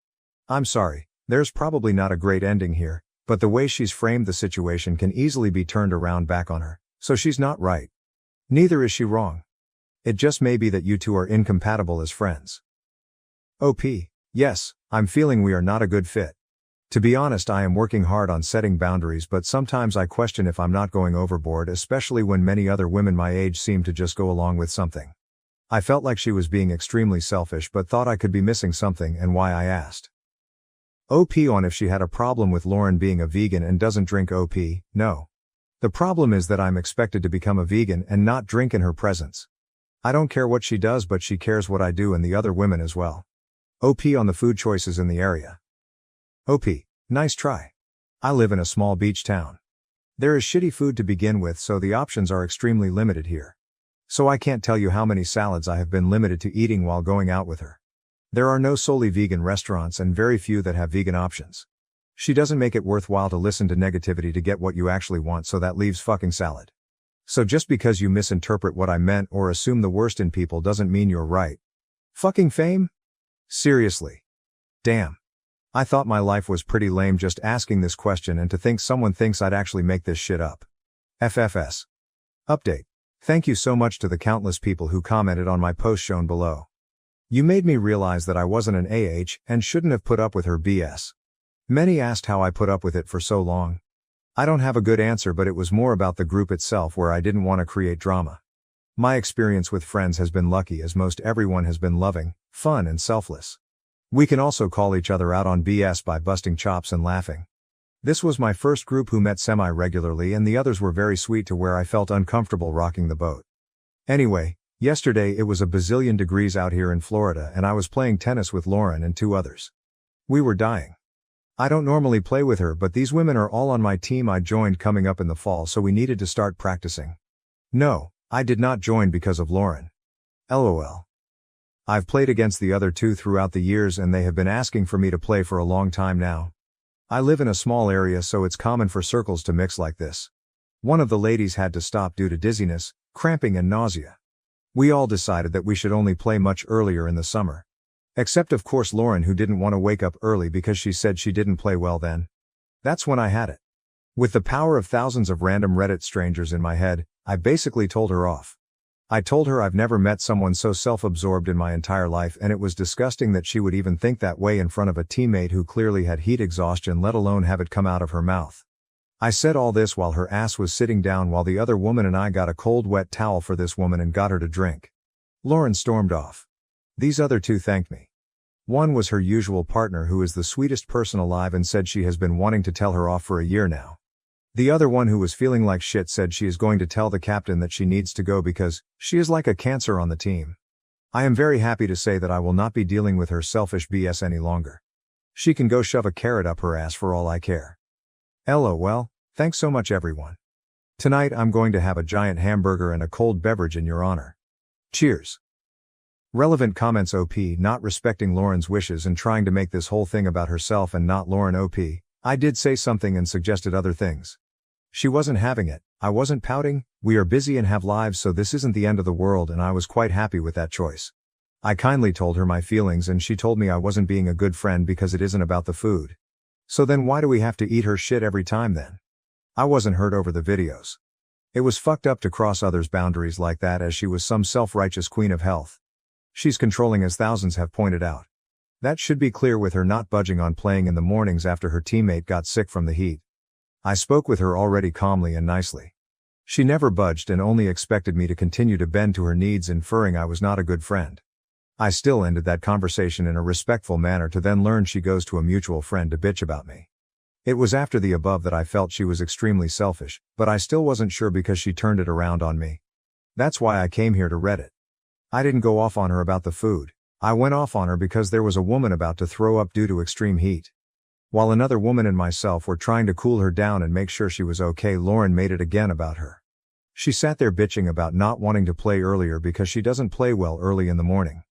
I'm sorry, there's probably not a great ending here, but the way she's framed the situation can easily be turned around back on her, so she's not right. Neither is she wrong. It just may be that you two are incompatible as friends. OP, yes, I'm feeling we are not a good fit. To be honest, I am working hard on setting boundaries, but sometimes I question if I'm not going overboard, especially when many other women my age seem to just go along with something. I felt like she was being extremely selfish, but thought I could be missing something, and why I asked. OP on if she had a problem with Lauren being a vegan and doesn't drink. OP, no. The problem is that I'm expected to become a vegan and not drink in her presence. I don't care what she does, but she cares what I do and the other women as well. OP on the food choices in the area. OP, nice try. I live in a small beach town. There is shitty food to begin with, so the options are extremely limited here. So I can't tell you how many salads I have been limited to eating while going out with her. There are no solely vegan restaurants and very few that have vegan options. She doesn't make it worthwhile to listen to negativity to get what you actually want, so that leaves fucking salad. So just because you misinterpret what I meant or assume the worst in people doesn't mean you're right. Fucking fame? Seriously. Damn. I thought my life was pretty lame just asking this question, and to think someone thinks I'd actually make this shit up. FFS. Update. Thank you so much to the countless people who commented on my post shown below. You made me realize that I wasn't an AH and shouldn't have put up with her BS. Many asked how I put up with it for so long. I don't have a good answer, but it was more about the group itself where I didn't want to create drama. My experience with friends has been lucky, as most everyone has been loving, fun and selfless. We can also call each other out on BS by busting chops and laughing. This was my first group who met semi-regularly, and the others were very sweet to where I felt uncomfortable rocking the boat. Anyway, yesterday it was a bazillion degrees out here in Florida and I was playing tennis with Lauren and 2 others. We were dying. I don't normally play with her, but these women are all on my team I joined coming up in the fall, so we needed to start practicing. No, I did not join because of Lauren. LOL. I've played against the other 2 throughout the years and they have been asking for me to play for a long time now. I live in a small area, so it's common for circles to mix like this. One of the ladies had to stop due to dizziness, cramping and nausea. We all decided that we should only play much earlier in the summer. Except of course Lauren, who didn't want to wake up early because she said she didn't play well then. That's when I had it. With the power of thousands of random Reddit strangers in my head, I basically told her off. I told her I've never met someone so self-absorbed in my entire life, and it was disgusting that she would even think that way in front of a teammate who clearly had heat exhaustion, let alone have it come out of her mouth. I said all this while her ass was sitting down, while the other woman and I got a cold wet towel for this woman and got her to drink. Lauren stormed off. These other two thanked me. One was her usual partner, who is the sweetest person alive, and said she has been wanting to tell her off for a year now. The other one, who was feeling like shit, said she is going to tell the captain that she needs to go because she is like a cancer on the team. I am very happy to say that I will not be dealing with her selfish BS any longer. She can go shove a carrot up her ass for all I care. LOL, thanks so much everyone. Tonight I'm going to have a giant hamburger and a cold beverage in your honor. Cheers. Relevant comments. OP not respecting Lauren's wishes and trying to make this whole thing about herself and not Lauren. OP, I did say something and suggested other things. She wasn't having it. I wasn't pouting. We are busy and have lives, so this isn't the end of the world, and I was quite happy with that choice. I kindly told her my feelings and she told me I wasn't being a good friend because it isn't about the food. So then why do we have to eat her shit every time then? I wasn't hurt over the videos. It was fucked up to cross others' boundaries like that, as she was some self-righteous queen of health. She's controlling, as thousands have pointed out. That should be clear with her not budging on playing in the mornings after her teammate got sick from the heat. I spoke with her already calmly and nicely. She never budged and only expected me to continue to bend to her needs, inferring I was not a good friend. I still ended that conversation in a respectful manner to then learn she goes to a mutual friend to bitch about me. It was after the above that I felt she was extremely selfish, but I still wasn't sure because she turned it around on me. That's why I came here to Reddit. I didn't go off on her about the food. I went off on her because there was a woman about to throw up due to extreme heat. While another woman and myself were trying to cool her down and make sure she was okay, Lauren made it again about her. She sat there bitching about not wanting to play earlier because she doesn't play well early in the morning.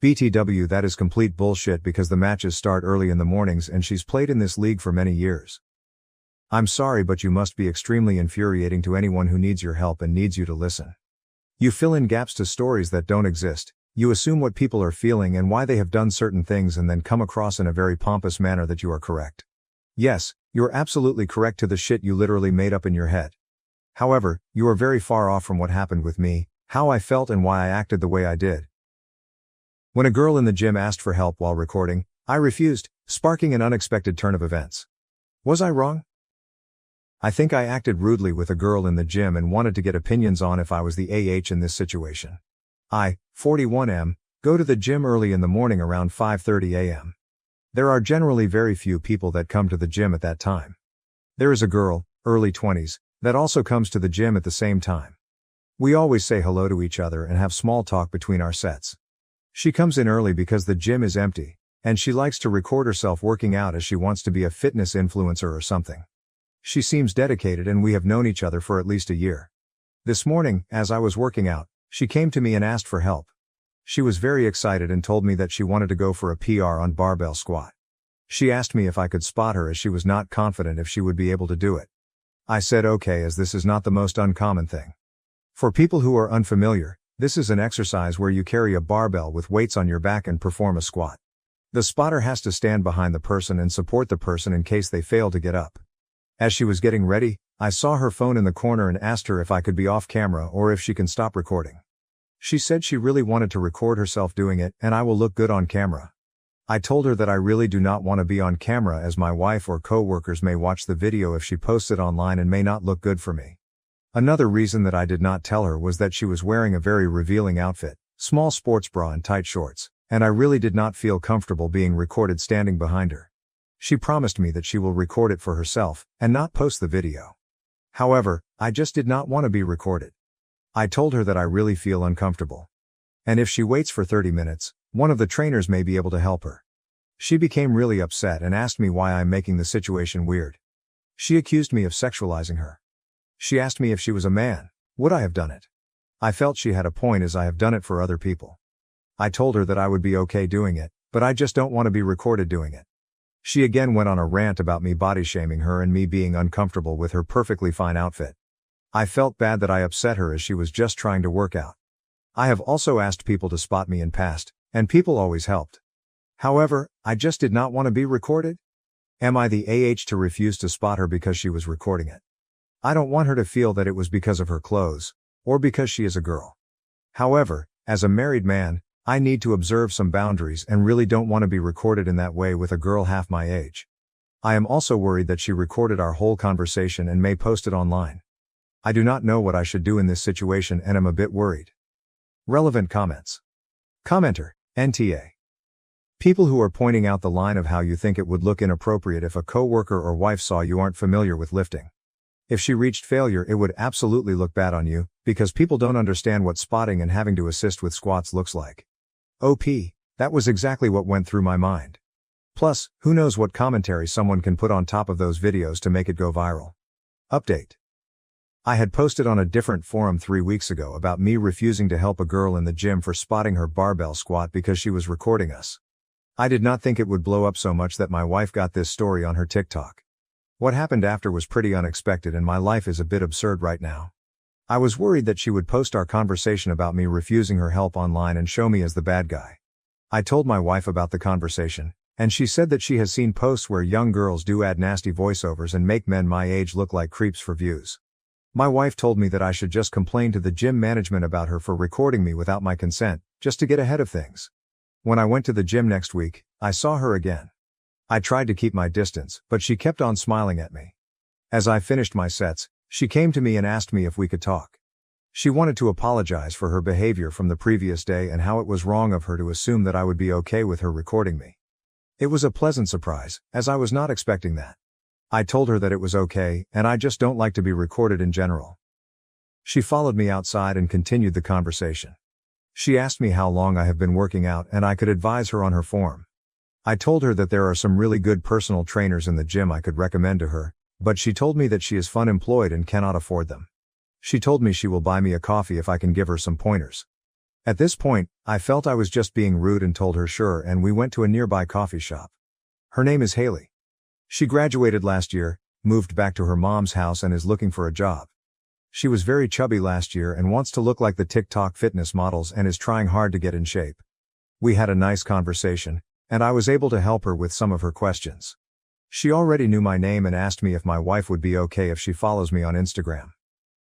BTW, that is complete bullshit because the matches start early in the mornings and she's played in this league for many years. I'm sorry, but you must be extremely infuriating to anyone who needs your help and needs you to listen. You fill in gaps to stories that don't exist. You assume what people are feeling and why they have done certain things, and then come across in a very pompous manner that you are correct. Yes, you're absolutely correct to the shit you literally made up in your head. However, you are very far off from what happened with me, how I felt and why I acted the way I did. When a girl in the gym asked for help while recording, I refused, sparking an unexpected turn of events. Was I wrong? I think I acted rudely with a girl in the gym and wanted to get opinions on if I was the AH in this situation. I, 41M, go to the gym early in the morning around 5:30 a.m. There are generally very few people that come to the gym at that time. There is a girl, early 20s, that also comes to the gym at the same time. We always say hello to each other and have small talk between our sets. She comes in early because the gym is empty, and she likes to record herself working out as she wants to be a fitness influencer or something. She seems dedicated and we have known each other for at least a year. This morning, as I was working out, she came to me and asked for help. She was very excited and told me that she wanted to go for a PR on barbell squat. She asked me if I could spot her as she was not confident if she would be able to do it. I said okay, as this is not the most uncommon thing. For people who are unfamiliar, this is an exercise where you carry a barbell with weights on your back and perform a squat. The spotter has to stand behind the person and support the person in case they fail to get up. As she was getting ready, I saw her phone in the corner and asked her if I could be off camera or if she can stop recording. She said she really wanted to record herself doing it and I will look good on camera. I told her that I really do not want to be on camera, as my wife or co-workers may watch the video if she posts it online and may not look good for me. Another reason that I did not tell her was that she was wearing a very revealing outfit, small sports bra and tight shorts, and I really did not feel comfortable being recorded standing behind her. She promised me that she will record it for herself and not post the video. However, I just did not want to be recorded. I told her that I really feel uncomfortable. And if she waits for 30 minutes, one of the trainers may be able to help her. She became really upset and asked me why I'm making the situation weird. She accused me of sexualizing her. She asked me if she was a man, would I have done it? I felt she had a point, as I have done it for other people. I told her that I would be okay doing it, but I just don't want to be recorded doing it. She again went on a rant about me body shaming her and me being uncomfortable with her perfectly fine outfit. I felt bad that I upset her, as she was just trying to work out. I have also asked people to spot me in past, and people always helped. However, I just did not want to be recorded. Am I the AH to refuse to spot her because she was recording it? I don't want her to feel that it was because of her clothes, or because she is a girl. However, as a married man, I need to observe some boundaries and really don't want to be recorded in that way with a girl half my age. I am also worried that she recorded our whole conversation and may post it online. I do not know what I should do in this situation and am a bit worried. Relevant comments. Commenter, NTA. People who are pointing out the line of how you think it would look inappropriate if a coworker or wife saw you aren't familiar with lifting. If she reached failure, it would absolutely look bad on you, because people don't understand what spotting and having to assist with squats looks like. OP, that was exactly what went through my mind. Plus, who knows what commentary someone can put on top of those videos to make it go viral. Update. I had posted on a different forum 3 weeks ago about me refusing to help a girl in the gym for spotting her barbell squat because she was recording us. I did not think it would blow up so much that my wife got this story on her TikTok. What happened after was pretty unexpected and my life is a bit absurd right now. I was worried that she would post our conversation about me refusing her help online and show me as the bad guy. I told my wife about the conversation, and she said that she has seen posts where young girls do add nasty voiceovers and make men my age look like creeps for views. My wife told me that I should just complain to the gym management about her for recording me without my consent, just to get ahead of things. When I went to the gym next week, I saw her again. I tried to keep my distance, but she kept on smiling at me. As I finished my sets, she came to me and asked me if we could talk. She wanted to apologize for her behavior from the previous day and how it was wrong of her to assume that I would be okay with her recording me. It was a pleasant surprise, as I was not expecting that. I told her that it was okay, and I just don't like to be recorded in general. She followed me outside and continued the conversation. She asked me how long I have been working out and I could advise her on her form. I told her that there are some really good personal trainers in the gym I could recommend to her, but she told me that she is unemployed and cannot afford them. She told me she will buy me a coffee if I can give her some pointers. At this point, I felt I was just being rude and told her sure, and we went to a nearby coffee shop. Her name is Haley. She graduated last year, moved back to her mom's house and is looking for a job. She was very chubby last year and wants to look like the TikTok fitness models and is trying hard to get in shape. We had a nice conversation, and I was able to help her with some of her questions. She already knew my name and asked me if my wife would be okay if she follows me on Instagram.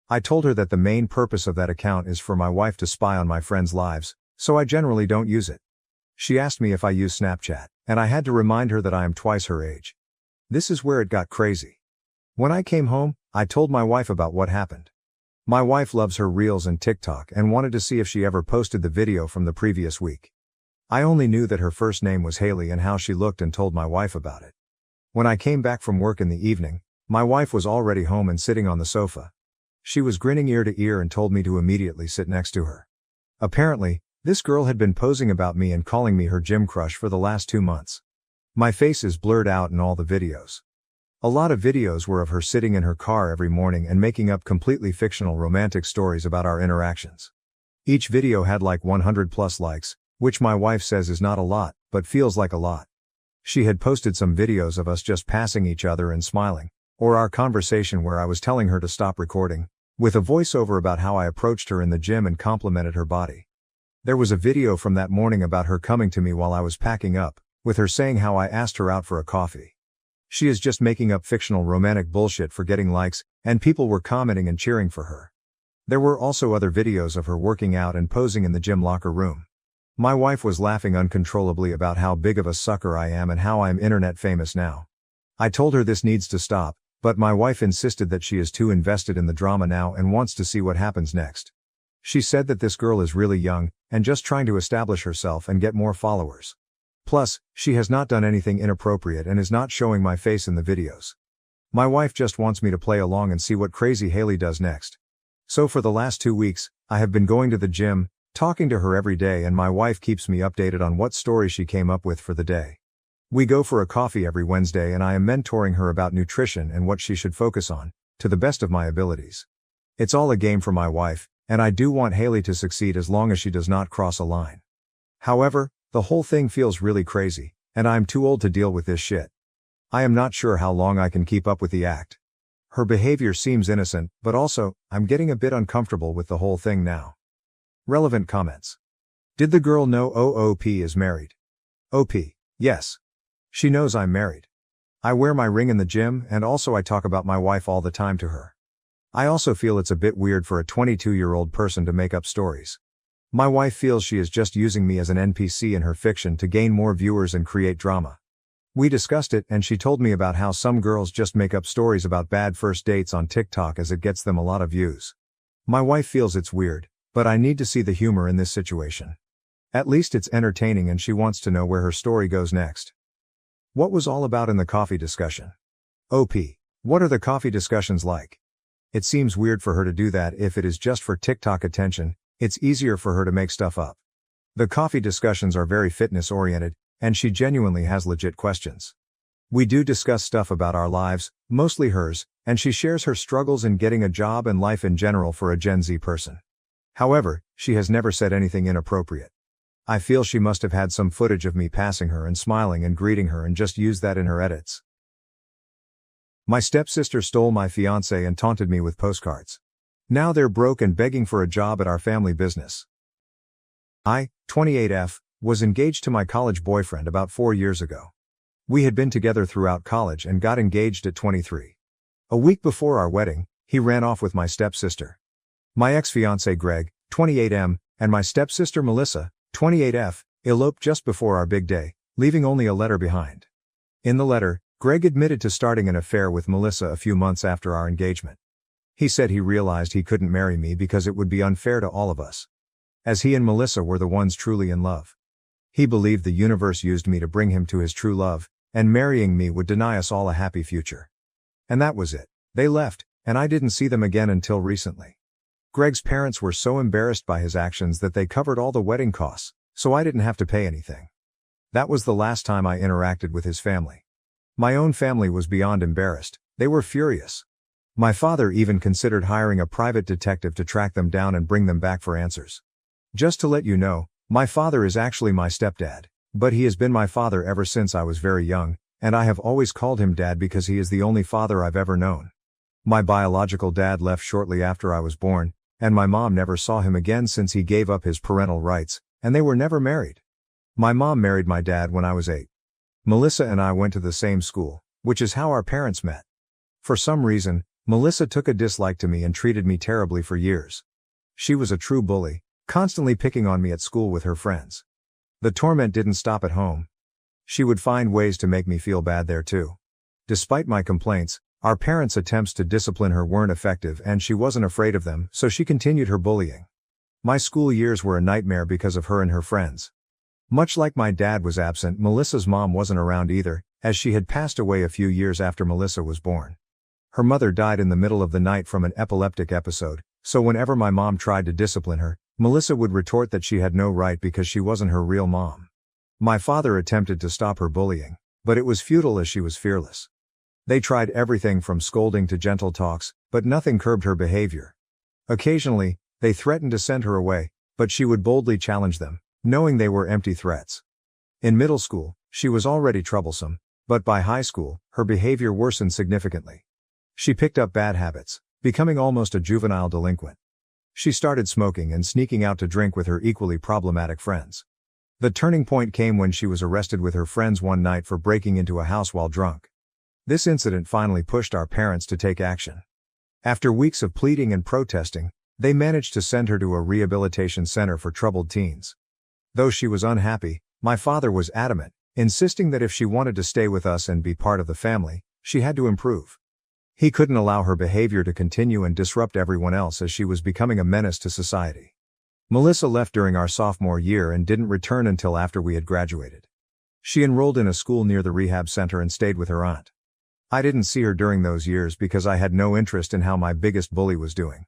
I told her that the main purpose of that account is for my wife to spy on my friends' lives, so I generally don't use it. She asked me if I use Snapchat, and I had to remind her that I am twice her age. This is where it got crazy. When I came home, I told my wife about what happened. My wife loves her Reels and TikTok and wanted to see if she ever posted the video from the previous week. I only knew that her first name was Haley and how she looked and told my wife about it. When I came back from work in the evening, my wife was already home and sitting on the sofa. She was grinning ear to ear and told me to immediately sit next to her. Apparently, this girl had been posing about me and calling me her gym crush for the last 2 months. My face is blurred out in all the videos. A lot of videos were of her sitting in her car every morning and making up completely fictional romantic stories about our interactions. Each video had like 100 plus likes, which my wife says is not a lot, but feels like a lot. She had posted some videos of us just passing each other and smiling, or our conversation where I was telling her to stop recording, with a voiceover about how I approached her in the gym and complimented her body. There was a video from that morning about her coming to me while I was packing up, with her saying how I asked her out for a coffee. She is just making up fictional romantic bullshit for getting likes, and people were commenting and cheering for her. There were also other videos of her working out and posing in the gym locker room. My wife was laughing uncontrollably about how big of a sucker I am and how I am internet famous now. I told her this needs to stop, but my wife insisted that she is too invested in the drama now and wants to see what happens next. She said that this girl is really young, and just trying to establish herself and get more followers. Plus, she has not done anything inappropriate and is not showing my face in the videos. My wife just wants me to play along and see what crazy Haley does next. So for the last 2 weeks, I have been going to the gym, talking to her every day, and my wife keeps me updated on what story she came up with for the day. We go for a coffee every Wednesday and I am mentoring her about nutrition and what she should focus on, to the best of my abilities. It's all a game for my wife, and I do want Haley to succeed as long as she does not cross a line. However, the whole thing feels really crazy, and I'm too old to deal with this shit. I am not sure how long I can keep up with the act. Her behavior seems innocent, but also, I'm getting a bit uncomfortable with the whole thing now. Relevant comments. Did the girl know OOP is married? OP, yes. She knows I'm married. I wear my ring in the gym, and also I talk about my wife all the time to her. I also feel it's a bit weird for a 22-year-old person to make up stories. My wife feels she is just using me as an NPC in her fiction to gain more viewers and create drama. We discussed it and she told me about how some girls just make up stories about bad first dates on TikTok as it gets them a lot of views. My wife feels it's weird, but I need to see the humor in this situation. At least it's entertaining and she wants to know where her story goes next. What was all about in the coffee discussion? OP. What are the coffee discussions like? It seems weird for her to do that. If it is just for TikTok attention, it's easier for her to make stuff up. The coffee discussions are very fitness oriented, and she genuinely has legit questions. We do discuss stuff about our lives, mostly hers, and she shares her struggles in getting a job and life in general for a Gen Z person. However, she has never said anything inappropriate. I feel she must have had some footage of me passing her and smiling and greeting her and just used that in her edits. My stepsister stole my fiancé and taunted me with postcards. Now they're broke and begging for a job at our family business. I, 28F, was engaged to my college boyfriend about 4 years ago. We had been together throughout college and got engaged at 23. A week before our wedding, he ran off with my stepsister. My ex-fiancé Greg, 28M, and my stepsister Melissa, 28F, eloped just before our big day, leaving only a letter behind. In the letter, Greg admitted to starting an affair with Melissa a few months after our engagement. He said he realized he couldn't marry me because it would be unfair to all of us, as he and Melissa were the ones truly in love. He believed the universe used me to bring him to his true love, and marrying me would deny us all a happy future. And that was it. They left, and I didn't see them again until recently. Greg's parents were so embarrassed by his actions that they covered all the wedding costs, so I didn't have to pay anything. That was the last time I interacted with his family. My own family was beyond embarrassed. They were furious. My father even considered hiring a private detective to track them down and bring them back for answers. Just to let you know, my father is actually my stepdad, but he has been my father ever since I was very young, and I have always called him dad because he is the only father I've ever known. My biological dad left shortly after I was born, and my mom never saw him again since he gave up his parental rights, and they were never married. My mom married my dad when I was 8. Melissa and I went to the same school, which is how our parents met. For some reason, Melissa took a dislike to me and treated me terribly for years. She was a true bully, constantly picking on me at school with her friends. The torment didn't stop at home. She would find ways to make me feel bad there too. Despite my complaints, our parents' attempts to discipline her weren't effective and she wasn't afraid of them, so she continued her bullying. My school years were a nightmare because of her and her friends. Much like my dad was absent, Melissa's mom wasn't around either, as she had passed away a few years after Melissa was born. Her mother died in the middle of the night from an epileptic episode, so whenever my mom tried to discipline her, Melissa would retort that she had no right because she wasn't her real mom. My father attempted to stop her bullying, but it was futile as she was fearless. They tried everything from scolding to gentle talks, but nothing curbed her behavior. Occasionally, they threatened to send her away, but she would boldly challenge them, knowing they were empty threats. In middle school, she was already troublesome, but by high school, her behavior worsened significantly. She picked up bad habits, becoming almost a juvenile delinquent. She started smoking and sneaking out to drink with her equally problematic friends. The turning point came when she was arrested with her friends one night for breaking into a house while drunk. This incident finally pushed our parents to take action. After weeks of pleading and protesting, they managed to send her to a rehabilitation center for troubled teens. Though she was unhappy, my father was adamant, insisting that if she wanted to stay with us and be part of the family, she had to improve. He couldn't allow her behavior to continue and disrupt everyone else as she was becoming a menace to society. Melissa left during our sophomore year and didn't return until after we had graduated. She enrolled in a school near the rehab center and stayed with her aunt. I didn't see her during those years because I had no interest in how my biggest bully was doing.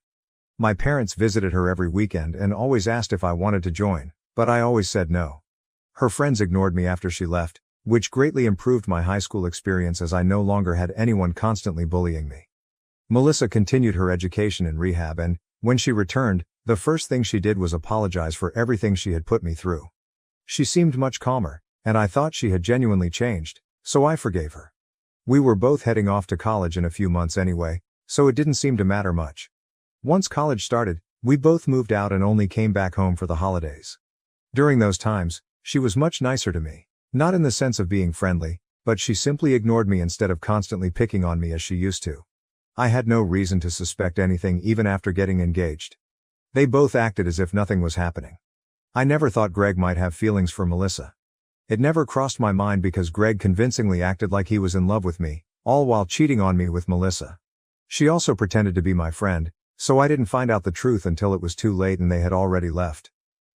My parents visited her every weekend and always asked if I wanted to join, but I always said no. Her friends ignored me after she left, which greatly improved my high school experience as I no longer had anyone constantly bullying me. Melissa continued her education in rehab and, when she returned, the first thing she did was apologize for everything she had put me through. She seemed much calmer, and I thought she had genuinely changed, so I forgave her. We were both heading off to college in a few months anyway, so it didn't seem to matter much. Once college started, we both moved out and only came back home for the holidays. During those times, she was much nicer to me, not in the sense of being friendly, but she simply ignored me instead of constantly picking on me as she used to. I had no reason to suspect anything even after getting engaged. They both acted as if nothing was happening. I never thought Greg might have feelings for Melissa. It never crossed my mind because Greg convincingly acted like he was in love with me, all while cheating on me with Melissa. She also pretended to be my friend, so I didn't find out the truth until it was too late and they had already left.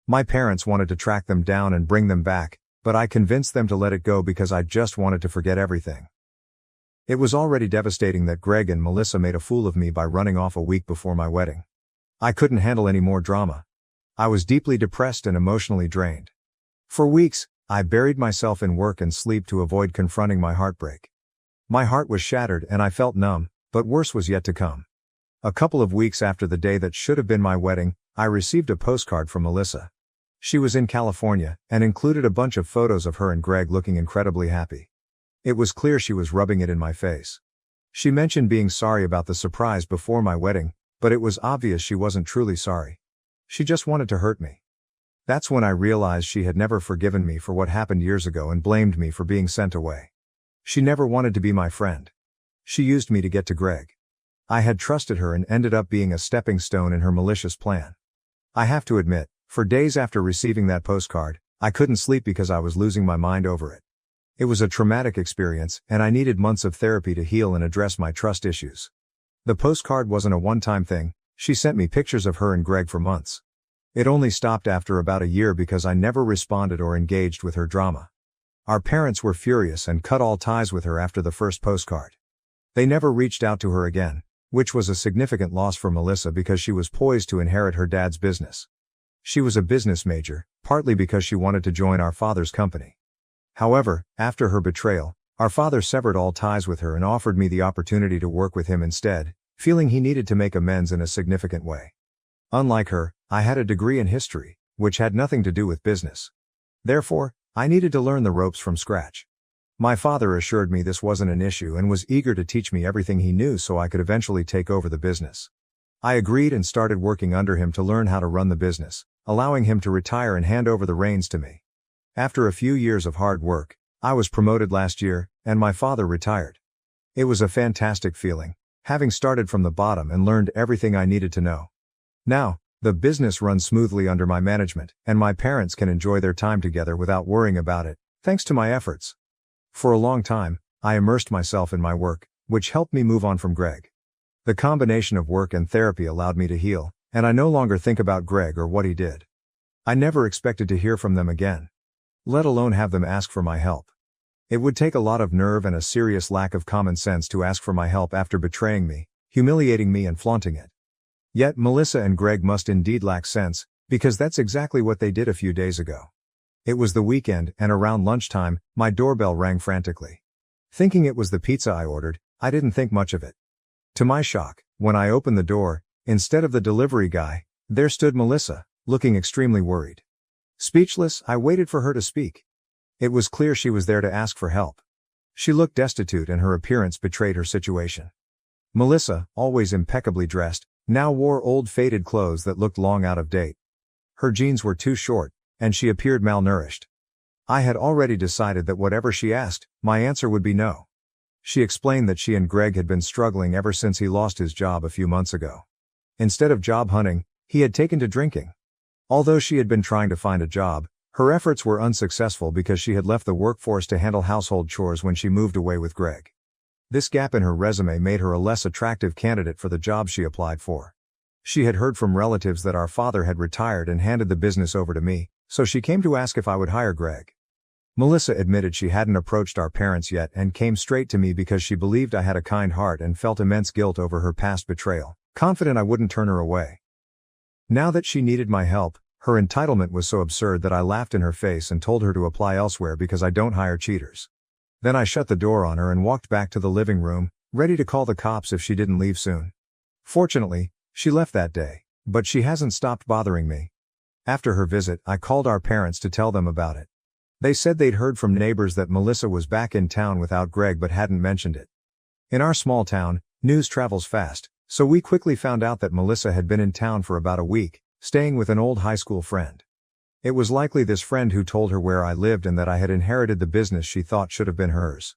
My parents wanted to track them down and bring them back, but I convinced them to let it go because I just wanted to forget everything. It was already devastating that Greg and Melissa made a fool of me by running off a week before my wedding. I couldn't handle any more drama. I was deeply depressed and emotionally drained. For weeks, I buried myself in work and sleep to avoid confronting my heartbreak. My heart was shattered and I felt numb, but worse was yet to come. A couple of weeks after the day that should have been my wedding, I received a postcard from Melissa. She was in California, and included a bunch of photos of her and Greg looking incredibly happy. It was clear she was rubbing it in my face. She mentioned being sorry about the surprise before my wedding, but it was obvious she wasn't truly sorry. She just wanted to hurt me. That's when I realized she had never forgiven me for what happened years ago and blamed me for being sent away. She never wanted to be my friend. She used me to get to Greg. I had trusted her and ended up being a stepping stone in her malicious plan. I have to admit, for days after receiving that postcard, I couldn't sleep because I was losing my mind over it. It was a traumatic experience, and I needed months of therapy to heal and address my trust issues. The postcard wasn't a one-time thing. She sent me pictures of her and Greg for months. It only stopped after about a year because I never responded or engaged with her drama. Our parents were furious and cut all ties with her after the first postcard. They never reached out to her again, which was a significant loss for Melissa because she was poised to inherit her dad's business. She was a business major, partly because she wanted to join our father's company. However, after her betrayal, our father severed all ties with her and offered me the opportunity to work with him instead, feeling he needed to make amends in a significant way. Unlike her, I had a degree in history, which had nothing to do with business. Therefore, I needed to learn the ropes from scratch. My father assured me this wasn't an issue and was eager to teach me everything he knew so I could eventually take over the business. I agreed and started working under him to learn how to run the business, allowing him to retire and hand over the reins to me. After a few years of hard work, I was promoted last year, and my father retired. It was a fantastic feeling, having started from the bottom and learned everything I needed to know. Now, the business runs smoothly under my management, and my parents can enjoy their time together without worrying about it, thanks to my efforts. For a long time, I immersed myself in my work, which helped me move on from Greg. The combination of work and therapy allowed me to heal, and I no longer think about Greg or what he did. I never expected to hear from them again, let alone have them ask for my help. It would take a lot of nerve and a serious lack of common sense to ask for my help after betraying me, humiliating me and flaunting it. Yet Melissa and Greg must indeed lack sense, because that's exactly what they did a few days ago. It was the weekend, and around lunchtime, my doorbell rang frantically. Thinking it was the pizza I ordered, I didn't think much of it. To my shock, when I opened the door, instead of the delivery guy, there stood Melissa, looking extremely worried. Speechless, I waited for her to speak. It was clear she was there to ask for help. She looked destitute and her appearance betrayed her situation. Melissa, always impeccably dressed, now wore old faded clothes that looked long out of date. Her jeans were too short, and she appeared malnourished. I had already decided that whatever she asked, my answer would be no. She explained that she and Greg had been struggling ever since he lost his job a few months ago. Instead of job hunting, he had taken to drinking. Although she had been trying to find a job, her efforts were unsuccessful because she had left the workforce to handle household chores when she moved away with Greg. This gap in her resume made her a less attractive candidate for the job she applied for. She had heard from relatives that our father had retired and handed the business over to me, so she came to ask if I would hire Greg. Melissa admitted she hadn't approached our parents yet and came straight to me because she believed I had a kind heart and felt immense guilt over her past betrayal, confident I wouldn't turn her away. Now that she needed my help, her entitlement was so absurd that I laughed in her face and told her to apply elsewhere because I don't hire cheaters. Then I shut the door on her and walked back to the living room, ready to call the cops if she didn't leave soon. Fortunately, she left that day, but she hasn't stopped bothering me. After her visit, I called our parents to tell them about it. They said they'd heard from neighbors that Melissa was back in town without Greg but hadn't mentioned it. In our small town, news travels fast, so we quickly found out that Melissa had been in town for about a week, staying with an old high school friend. It was likely this friend who told her where I lived and that I had inherited the business she thought should have been hers.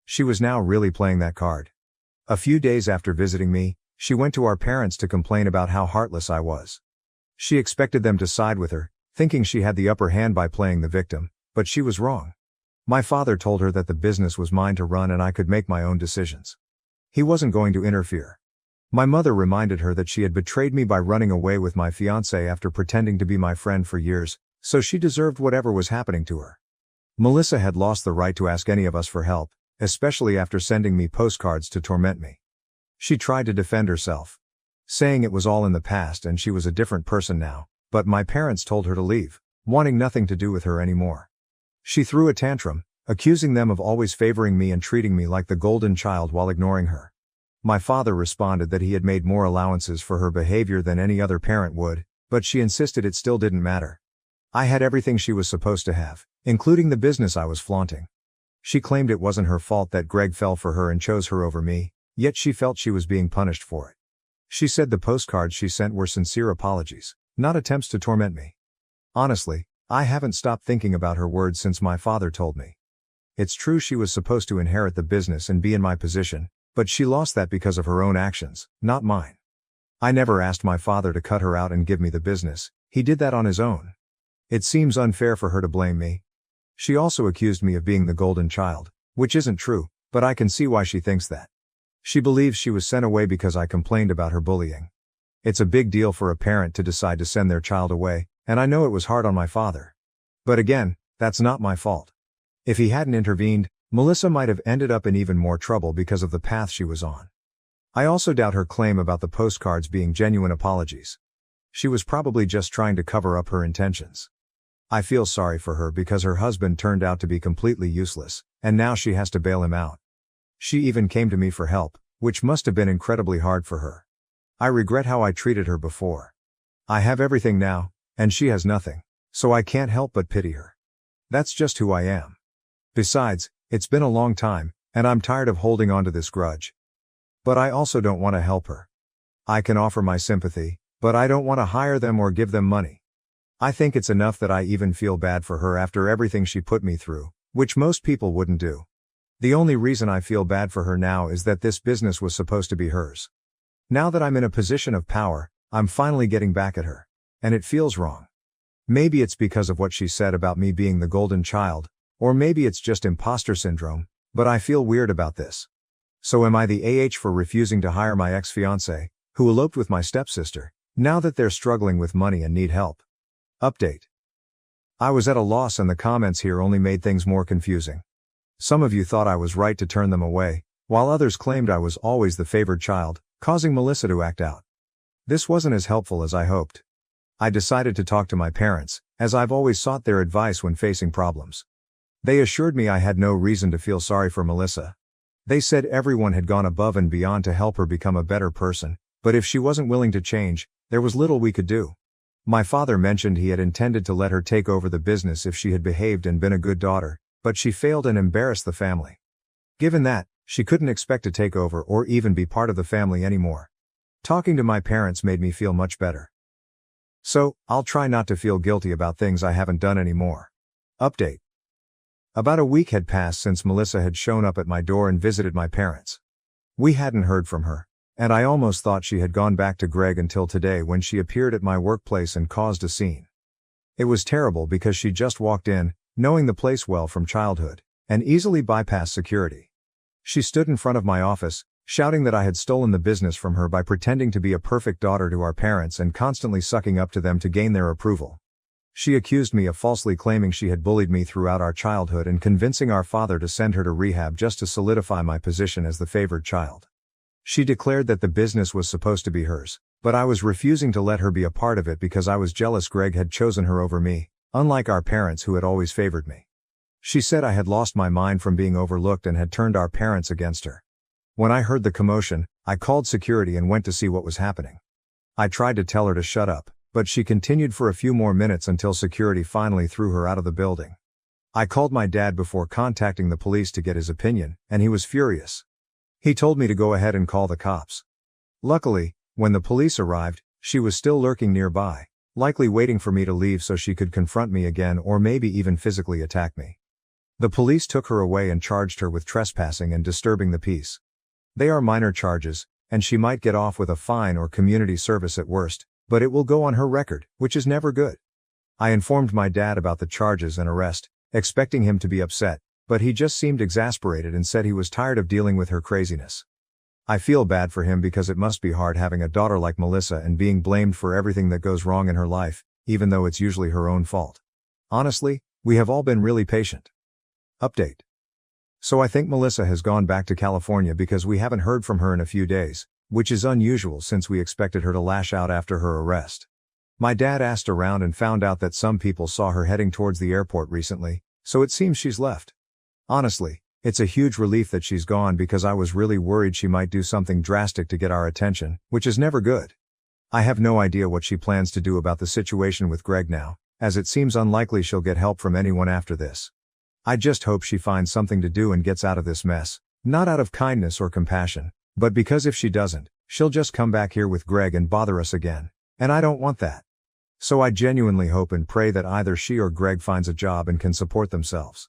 She was now really playing that card. A few days after visiting me, she went to our parents to complain about how heartless I was. She expected them to side with her, thinking she had the upper hand by playing the victim, but she was wrong. My father told her that the business was mine to run and I could make my own decisions. He wasn't going to interfere. My mother reminded her that she had betrayed me by running away with my fiancé after pretending to be my friend for years, so she deserved whatever was happening to her. Melissa had lost the right to ask any of us for help, especially after sending me postcards to torment me. She tried to defend herself, saying it was all in the past and she was a different person now, but my parents told her to leave, wanting nothing to do with her anymore. She threw a tantrum, accusing them of always favoring me and treating me like the golden child while ignoring her. My father responded that he had made more allowances for her behavior than any other parent would, but she insisted it still didn't matter. I had everything she was supposed to have, including the business I was flaunting. She claimed it wasn't her fault that Greg fell for her and chose her over me, yet she felt she was being punished for it. She said the postcards she sent were sincere apologies, not attempts to torment me. Honestly, I haven't stopped thinking about her words since my father told me. It's true she was supposed to inherit the business and be in my position, but she lost that because of her own actions, not mine. I never asked my father to cut her out and give me the business, he did that on his own. It seems unfair for her to blame me. She also accused me of being the golden child, which isn't true, but I can see why she thinks that. She believes she was sent away because I complained about her bullying. It's a big deal for a parent to decide to send their child away, and I know it was hard on my father. But again, that's not my fault. If he hadn't intervened, Melissa might have ended up in even more trouble because of the path she was on. I also doubt her claim about the postcards being genuine apologies. She was probably just trying to cover up her intentions. I feel sorry for her because her husband turned out to be completely useless, and now she has to bail him out. She even came to me for help, which must have been incredibly hard for her. I regret how I treated her before. I have everything now, and she has nothing, so I can't help but pity her. That's just who I am. Besides, it's been a long time, and I'm tired of holding on to this grudge. But I also don't want to help her. I can offer my sympathy, but I don't want to hire them or give them money. I think it's enough that I even feel bad for her after everything she put me through, which most people wouldn't do. The only reason I feel bad for her now is that this business was supposed to be hers. Now that I'm in a position of power, I'm finally getting back at her. And it feels wrong. Maybe it's because of what she said about me being the golden child, or maybe it's just imposter syndrome, but I feel weird about this. So am I the AH for refusing to hire my ex-fiancé, who eloped with my stepsister, now that they're struggling with money and need help? Update. I was at a loss and the comments here only made things more confusing. Some of you thought I was right to turn them away, while others claimed I was always the favored child, causing Melissa to act out. This wasn't as helpful as I hoped. I decided to talk to my parents, as I've always sought their advice when facing problems. They assured me I had no reason to feel sorry for Melissa. They said everyone had gone above and beyond to help her become a better person, but if she wasn't willing to change, there was little we could do. My father mentioned he had intended to let her take over the business if she had behaved and been a good daughter, but she failed and embarrassed the family. Given that, she couldn't expect to take over or even be part of the family anymore. Talking to my parents made me feel much better. So, I'll try not to feel guilty about things I haven't done anymore. Update. About a week had passed since Melissa had shown up at my door and visited my parents. We hadn't heard from her, and I almost thought she had gone back to Greg until today when she appeared at my workplace and caused a scene. It was terrible because she just walked in, knowing the place well from childhood, and easily bypassed security. She stood in front of my office, shouting that I had stolen the business from her by pretending to be a perfect daughter to our parents and constantly sucking up to them to gain their approval. She accused me of falsely claiming she had bullied me throughout our childhood and convincing our father to send her to rehab just to solidify my position as the favored child. She declared that the business was supposed to be hers, but I was refusing to let her be a part of it because I was jealous Greg had chosen her over me, unlike our parents who had always favored me. She said I had lost my mind from being overlooked and had turned our parents against her. When I heard the commotion, I called security and went to see what was happening. I tried to tell her to shut up, but she continued for a few more minutes until security finally threw her out of the building. I called my dad before contacting the police to get his opinion, and he was furious. He told me to go ahead and call the cops. Luckily, when the police arrived, she was still lurking nearby, likely waiting for me to leave so she could confront me again or maybe even physically attack me. The police took her away and charged her with trespassing and disturbing the peace. They are minor charges, and she might get off with a fine or community service at worst, but it will go on her record, which is never good. I informed my dad about the charges and arrest, expecting him to be upset, but he just seemed exasperated and said he was tired of dealing with her craziness. I feel bad for him because it must be hard having a daughter like Melissa and being blamed for everything that goes wrong in her life, even though it's usually her own fault. Honestly, we have all been really patient. Update. So I think Melissa has gone back to California because we haven't heard from her in a few days, which is unusual since we expected her to lash out after her arrest. My dad asked around and found out that some people saw her heading towards the airport recently, so it seems she's left. Honestly, it's a huge relief that she's gone because I was really worried she might do something drastic to get our attention, which is never good. I have no idea what she plans to do about the situation with Greg now, as it seems unlikely she'll get help from anyone after this. I just hope she finds something to do and gets out of this mess, not out of kindness or compassion, but because if she doesn't, she'll just come back here with Greg and bother us again, and I don't want that. So I genuinely hope and pray that either she or Greg finds a job and can support themselves.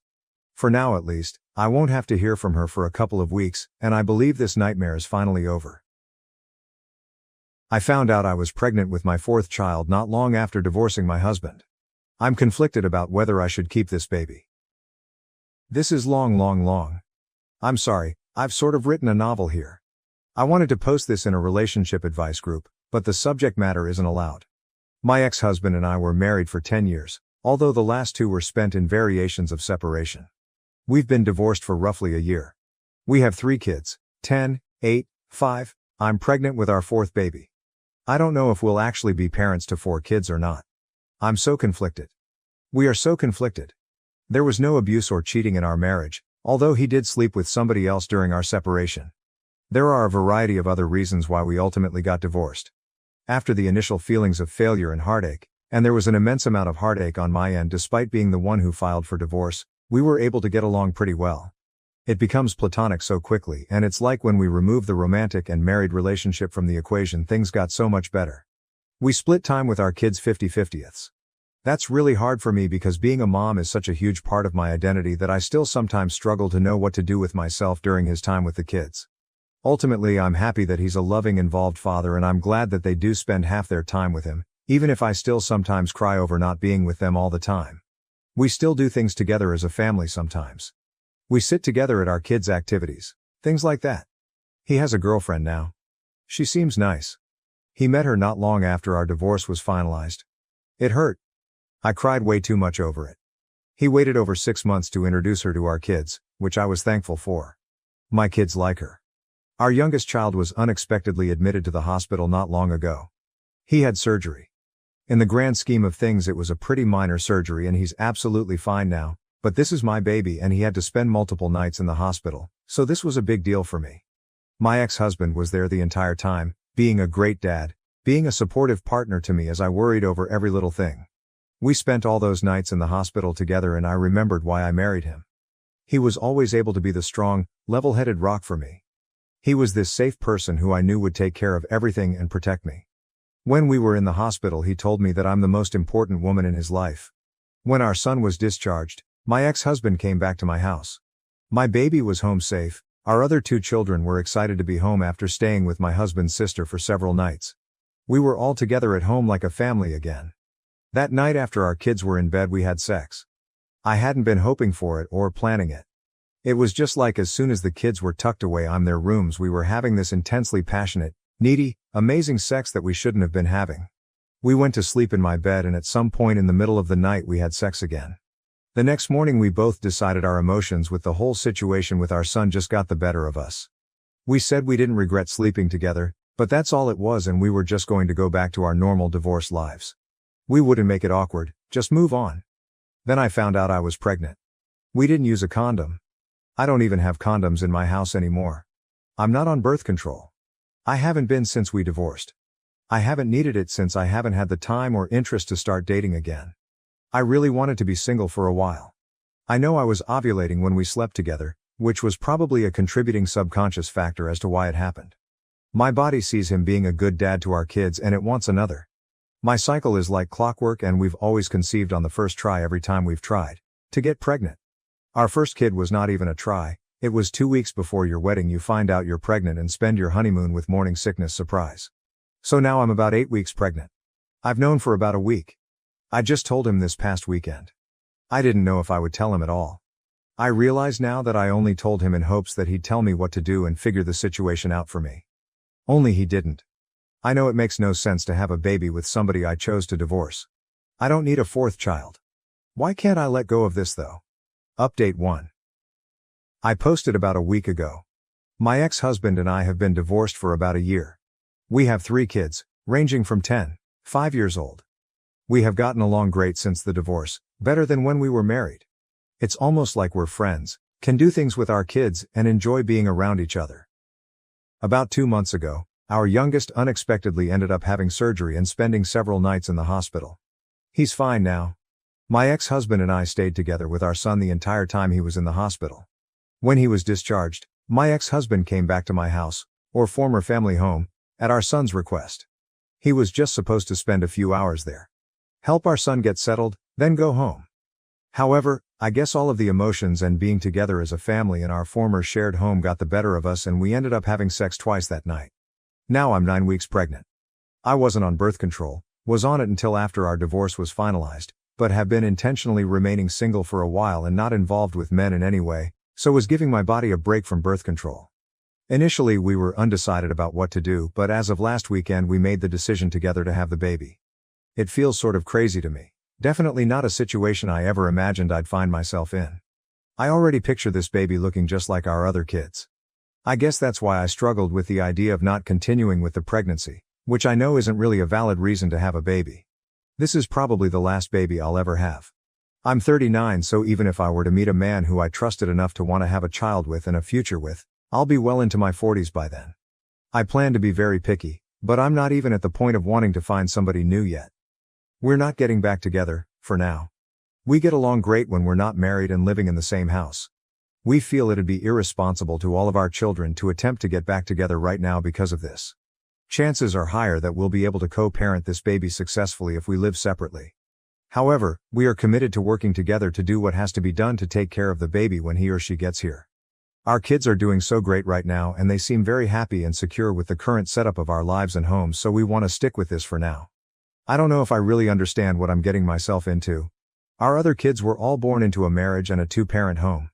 For now at least, I won't have to hear from her for a couple of weeks, and I believe this nightmare is finally over. I found out I was pregnant with my fourth child not long after divorcing my husband. I'm conflicted about whether I should keep this baby. This is long. I'm sorry, I've sort of written a novel here. I wanted to post this in a relationship advice group, but the subject matter isn't allowed. My ex-husband and I were married for 10 years, although the last 2 were spent in variations of separation. We've been divorced for roughly a year. We have 3 kids, 10, 8, 5, I'm pregnant with our 4th baby. I don't know if we'll actually be parents to 4 kids or not. I'm so conflicted. We are so conflicted. There was no abuse or cheating in our marriage, although he did sleep with somebody else during our separation. There are a variety of other reasons why we ultimately got divorced. After the initial feelings of failure and heartache, and there was an immense amount of heartache on my end despite being the one who filed for divorce, we were able to get along pretty well. It becomes platonic so quickly, and it's like when we remove the romantic and married relationship from the equation, things got so much better. We split time with our kids 50-50ths. That's really hard for me because being a mom is such a huge part of my identity that I still sometimes struggle to know what to do with myself during his time with the kids. Ultimately, I'm happy that he's a loving, involved father, and I'm glad that they do spend half their time with him, even if I still sometimes cry over not being with them all the time. We still do things together as a family sometimes. We sit together at our kids' activities, things like that. He has a girlfriend now. She seems nice. He met her not long after our divorce was finalized. It hurt. I cried way too much over it. He waited over 6 months to introduce her to our kids, which I was thankful for. My kids like her. Our youngest child was unexpectedly admitted to the hospital not long ago. He had surgery. In the grand scheme of things, it was a pretty minor surgery and he's absolutely fine now, but this is my baby and he had to spend multiple nights in the hospital, so this was a big deal for me. My ex-husband was there the entire time, being a great dad, being a supportive partner to me as I worried over every little thing. We spent all those nights in the hospital together and I remembered why I married him. He was always able to be the strong, level-headed rock for me. He was this safe person who I knew would take care of everything and protect me. When we were in the hospital, he told me that I'm the most important woman in his life. When our son was discharged, my ex-husband came back to my house. My baby was home safe, our other 2 children were excited to be home after staying with my husband's sister for several nights. We were all together at home like a family again. That night after our kids were in bed, we had sex. I hadn't been hoping for it or planning it. It was just like as soon as the kids were tucked away in their rooms, we were having this intensely passionate, needy, amazing sex that we shouldn't have been having. We went to sleep in my bed and at some point in the middle of the night we had sex again. The next morning we both decided our emotions with the whole situation with our son just got the better of us. We said we didn't regret sleeping together, but that's all it was, and we were just going to go back to our normal divorce lives. We wouldn't make it awkward, just move on. Then I found out I was pregnant. We didn't use a condom. I don't even have condoms in my house anymore. I'm not on birth control. I haven't been since we divorced. I haven't needed it since I haven't had the time or interest to start dating again. I really wanted to be single for a while. I know I was ovulating when we slept together, which was probably a contributing subconscious factor as to why it happened. My body sees him being a good dad to our kids and it wants another. My cycle is like clockwork and we've always conceived on the first try every time we've tried to get pregnant. Our first kid was not even a try. It was 2 weeks before your wedding you find out you're pregnant and spend your honeymoon with morning sickness surprise. So now I'm about 8 weeks pregnant. I've known for about a week. I just told him this past weekend. I didn't know if I would tell him at all. I realize now that I only told him in hopes that he'd tell me what to do and figure the situation out for me. Only he didn't. I know it makes no sense to have a baby with somebody I chose to divorce. I don't need a fourth child. Why can't I let go of this though? Update 1. I posted about a week ago. My ex-husband and I have been divorced for about a year. We have 3 kids, ranging from 10, 5 years old. We have gotten along great since the divorce, better than when we were married. It's almost like we're friends, can do things with our kids, and enjoy being around each other. About 2 months ago, our youngest unexpectedly ended up having surgery and spending several nights in the hospital. He's fine now. My ex-husband and I stayed together with our son the entire time he was in the hospital. When he was discharged, my ex-husband came back to my house, or former family home, at our son's request. He was just supposed to spend a few hours there. Help our son get settled, then go home. However, I guess all of the emotions and being together as a family in our former shared home got the better of us and we ended up having sex twice that night. Now I'm 9 weeks pregnant. I wasn't on birth control, was on it until after our divorce was finalized, but have been intentionally remaining single for a while and not involved with men in any way, so was giving my body a break from birth control. Initially we were undecided about what to do, but as of last weekend we made the decision together to have the baby. It feels sort of crazy to me. Definitely not a situation I ever imagined I'd find myself in. I already picture this baby looking just like our other kids. I guess that's why I struggled with the idea of not continuing with the pregnancy, which I know isn't really a valid reason to have a baby. This is probably the last baby I'll ever have. I'm 39, so even if I were to meet a man who I trusted enough to want to have a child with and a future with, I'll be well into my 40s by then. I plan to be very picky, but I'm not even at the point of wanting to find somebody new yet. We're not getting back together, for now. We get along great when we're not married and living in the same house. We feel it'd be irresponsible to all of our children to attempt to get back together right now because of this. Chances are higher that we'll be able to co-parent this baby successfully if we live separately. However, we are committed to working together to do what has to be done to take care of the baby when he or she gets here. Our kids are doing so great right now and they seem very happy and secure with the current setup of our lives and homes, so we want to stick with this for now. I don't know if I really understand what I'm getting myself into. Our other kids were all born into a marriage and a 2-parent home.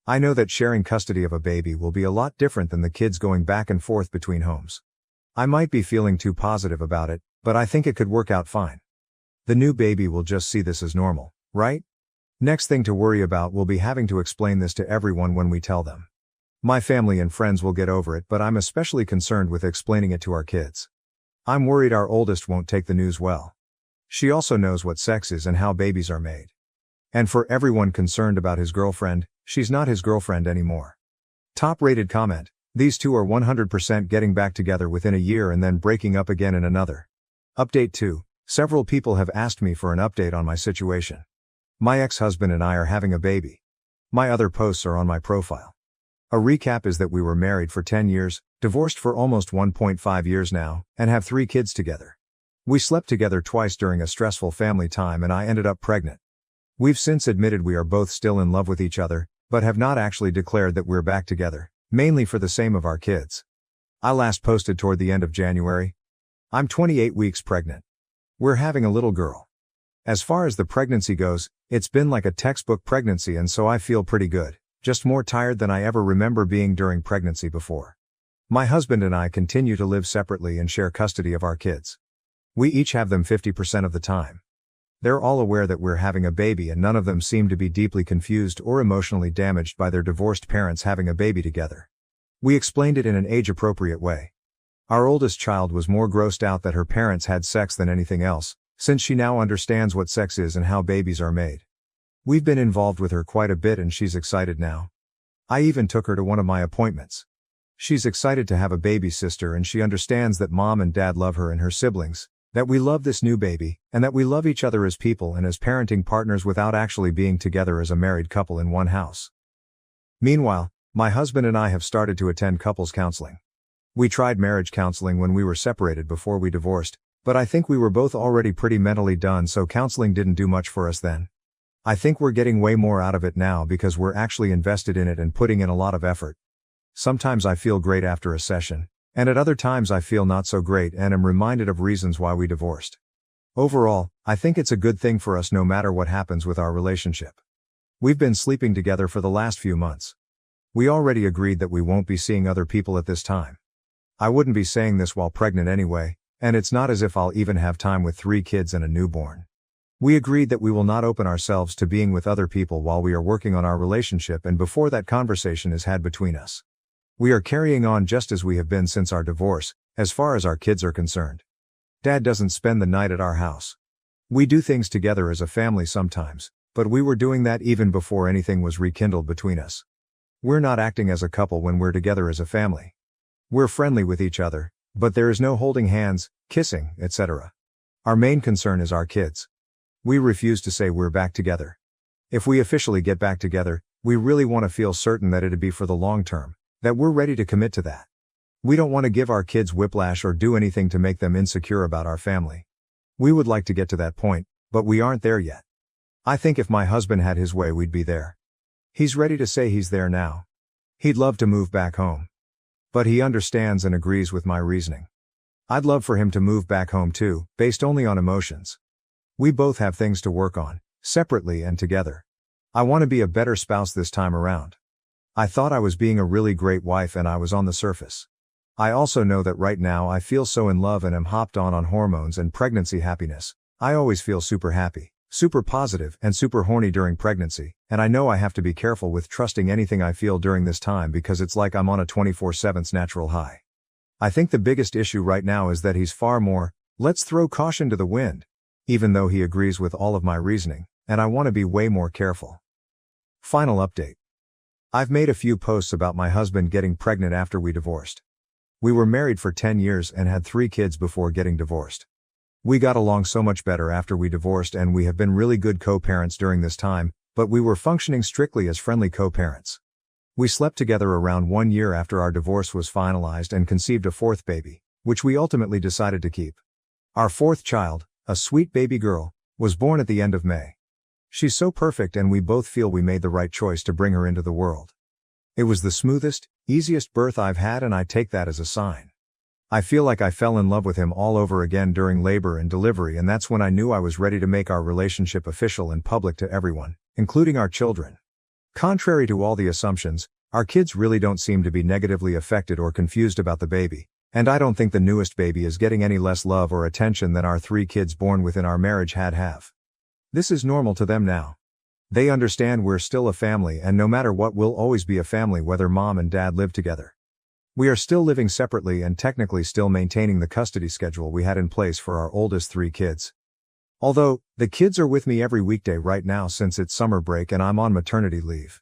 I know that sharing custody of a baby will be a lot different than the kids going back and forth between homes. I might be feeling too positive about it, but I think it could work out fine. The new baby will just see this as normal, right? Next thing to worry about will be having to explain this to everyone when we tell them. My family and friends will get over it, but I'm especially concerned with explaining it to our kids. I'm worried our oldest won't take the news well. She also knows what sex is and how babies are made. And for everyone concerned about his girlfriend, she's not his girlfriend anymore. Top-rated comment: these two are 100% getting back together within a year and then breaking up again in another. Update 2. Several people have asked me for an update on my situation. My ex-husband and I are having a baby. My other posts are on my profile. A recap is that we were married for 10 years, divorced for almost 1.5 years now, and have 3 kids together. We slept together twice during a stressful family time and I ended up pregnant. We've since admitted we are both still in love with each other, but have not actually declared that we're back together, mainly for the same of our kids. I last posted toward the end of January. I'm 28 weeks pregnant. We're having a little girl. As far as the pregnancy goes, it's been like a textbook pregnancy and so I feel pretty good. Just more tired than I ever remember being during pregnancy before. My husband and I continue to live separately and share custody of our kids. We each have them 50% of the time. They're all aware that we're having a baby and none of them seem to be deeply confused or emotionally damaged by their divorced parents having a baby together. We explained it in an age-appropriate way. Our oldest child was more grossed out that her parents had sex than anything else, since she now understands what sex is and how babies are made. We've been involved with her quite a bit and she's excited now. I even took her to one of my appointments. She's excited to have a baby sister and she understands that mom and dad love her and her siblings, that we love this new baby, and that we love each other as people and as parenting partners without actually being together as a married couple in one house. Meanwhile, my husband and I have started to attend couples counseling. We tried marriage counseling when we were separated before we divorced, but I think we were both already pretty mentally done, so counseling didn't do much for us then. I think we're getting way more out of it now because we're actually invested in it and putting in a lot of effort. Sometimes I feel great after a session, and at other times I feel not so great and am reminded of reasons why we divorced. Overall, I think it's a good thing for us no matter what happens with our relationship. We've been sleeping together for the last few months. We already agreed that we won't be seeing other people at this time. I wouldn't be saying this while pregnant anyway, and it's not as if I'll even have time with 3 kids and a newborn. We agreed that we will not open ourselves to being with other people while we are working on our relationship and before that conversation is had between us. We are carrying on just as we have been since our divorce, as far as our kids are concerned. Dad doesn't spend the night at our house. We do things together as a family sometimes, but we were doing that even before anything was rekindled between us. We're not acting as a couple when we're together as a family. We're friendly with each other, but there is no holding hands, kissing, etc. Our main concern is our kids. We refuse to say we're back together. If we officially get back together, we really want to feel certain that it'd be for the long term, that we're ready to commit to that. We don't want to give our kids whiplash or do anything to make them insecure about our family. We would like to get to that point, but we aren't there yet. I think if my husband had his way, we'd be there. He's ready to say he's there now. He'd love to move back home. But he understands and agrees with my reasoning. I'd love for him to move back home too, based only on emotions. We both have things to work on, separately and together. I want to be a better spouse this time around. I thought I was being a really great wife and I was on the surface. I also know that right now I feel so in love and am hopped on hormones and pregnancy happiness. I always feel super happy, super positive, and super horny during pregnancy, and I know I have to be careful with trusting anything I feel during this time because it's like I'm on a 24/7 natural high. I think the biggest issue right now is that he's far more, let's throw caution to the wind, even though he agrees with all of my reasoning, and I want to be way more careful. Final update. I've made a few posts about my husband getting pregnant after we divorced. We were married for 10 years and had 3 kids before getting divorced. We got along so much better after we divorced and we have been really good co-parents during this time, but we were functioning strictly as friendly co-parents. We slept together around 1 year after our divorce was finalized and conceived a 4th baby, which we ultimately decided to keep. Our 4th child, a sweet baby girl, was born at the end of May. She's so perfect and we both feel we made the right choice to bring her into the world. It was the smoothest, easiest birth I've had and I take that as a sign. I feel like I fell in love with him all over again during labor and delivery, and that's when I knew I was ready to make our relationship official and public to everyone, including our children. Contrary to all the assumptions, our kids really don't seem to be negatively affected or confused about the baby, and I don't think the newest baby is getting any less love or attention than our 3 kids born within our marriage have. This is normal to them now. They understand we're still a family and no matter what we'll always be a family whether mom and dad live together. We are still living separately and technically still maintaining the custody schedule we had in place for our oldest 3 kids. Although, the kids are with me every weekday right now since it's summer break and I'm on maternity leave.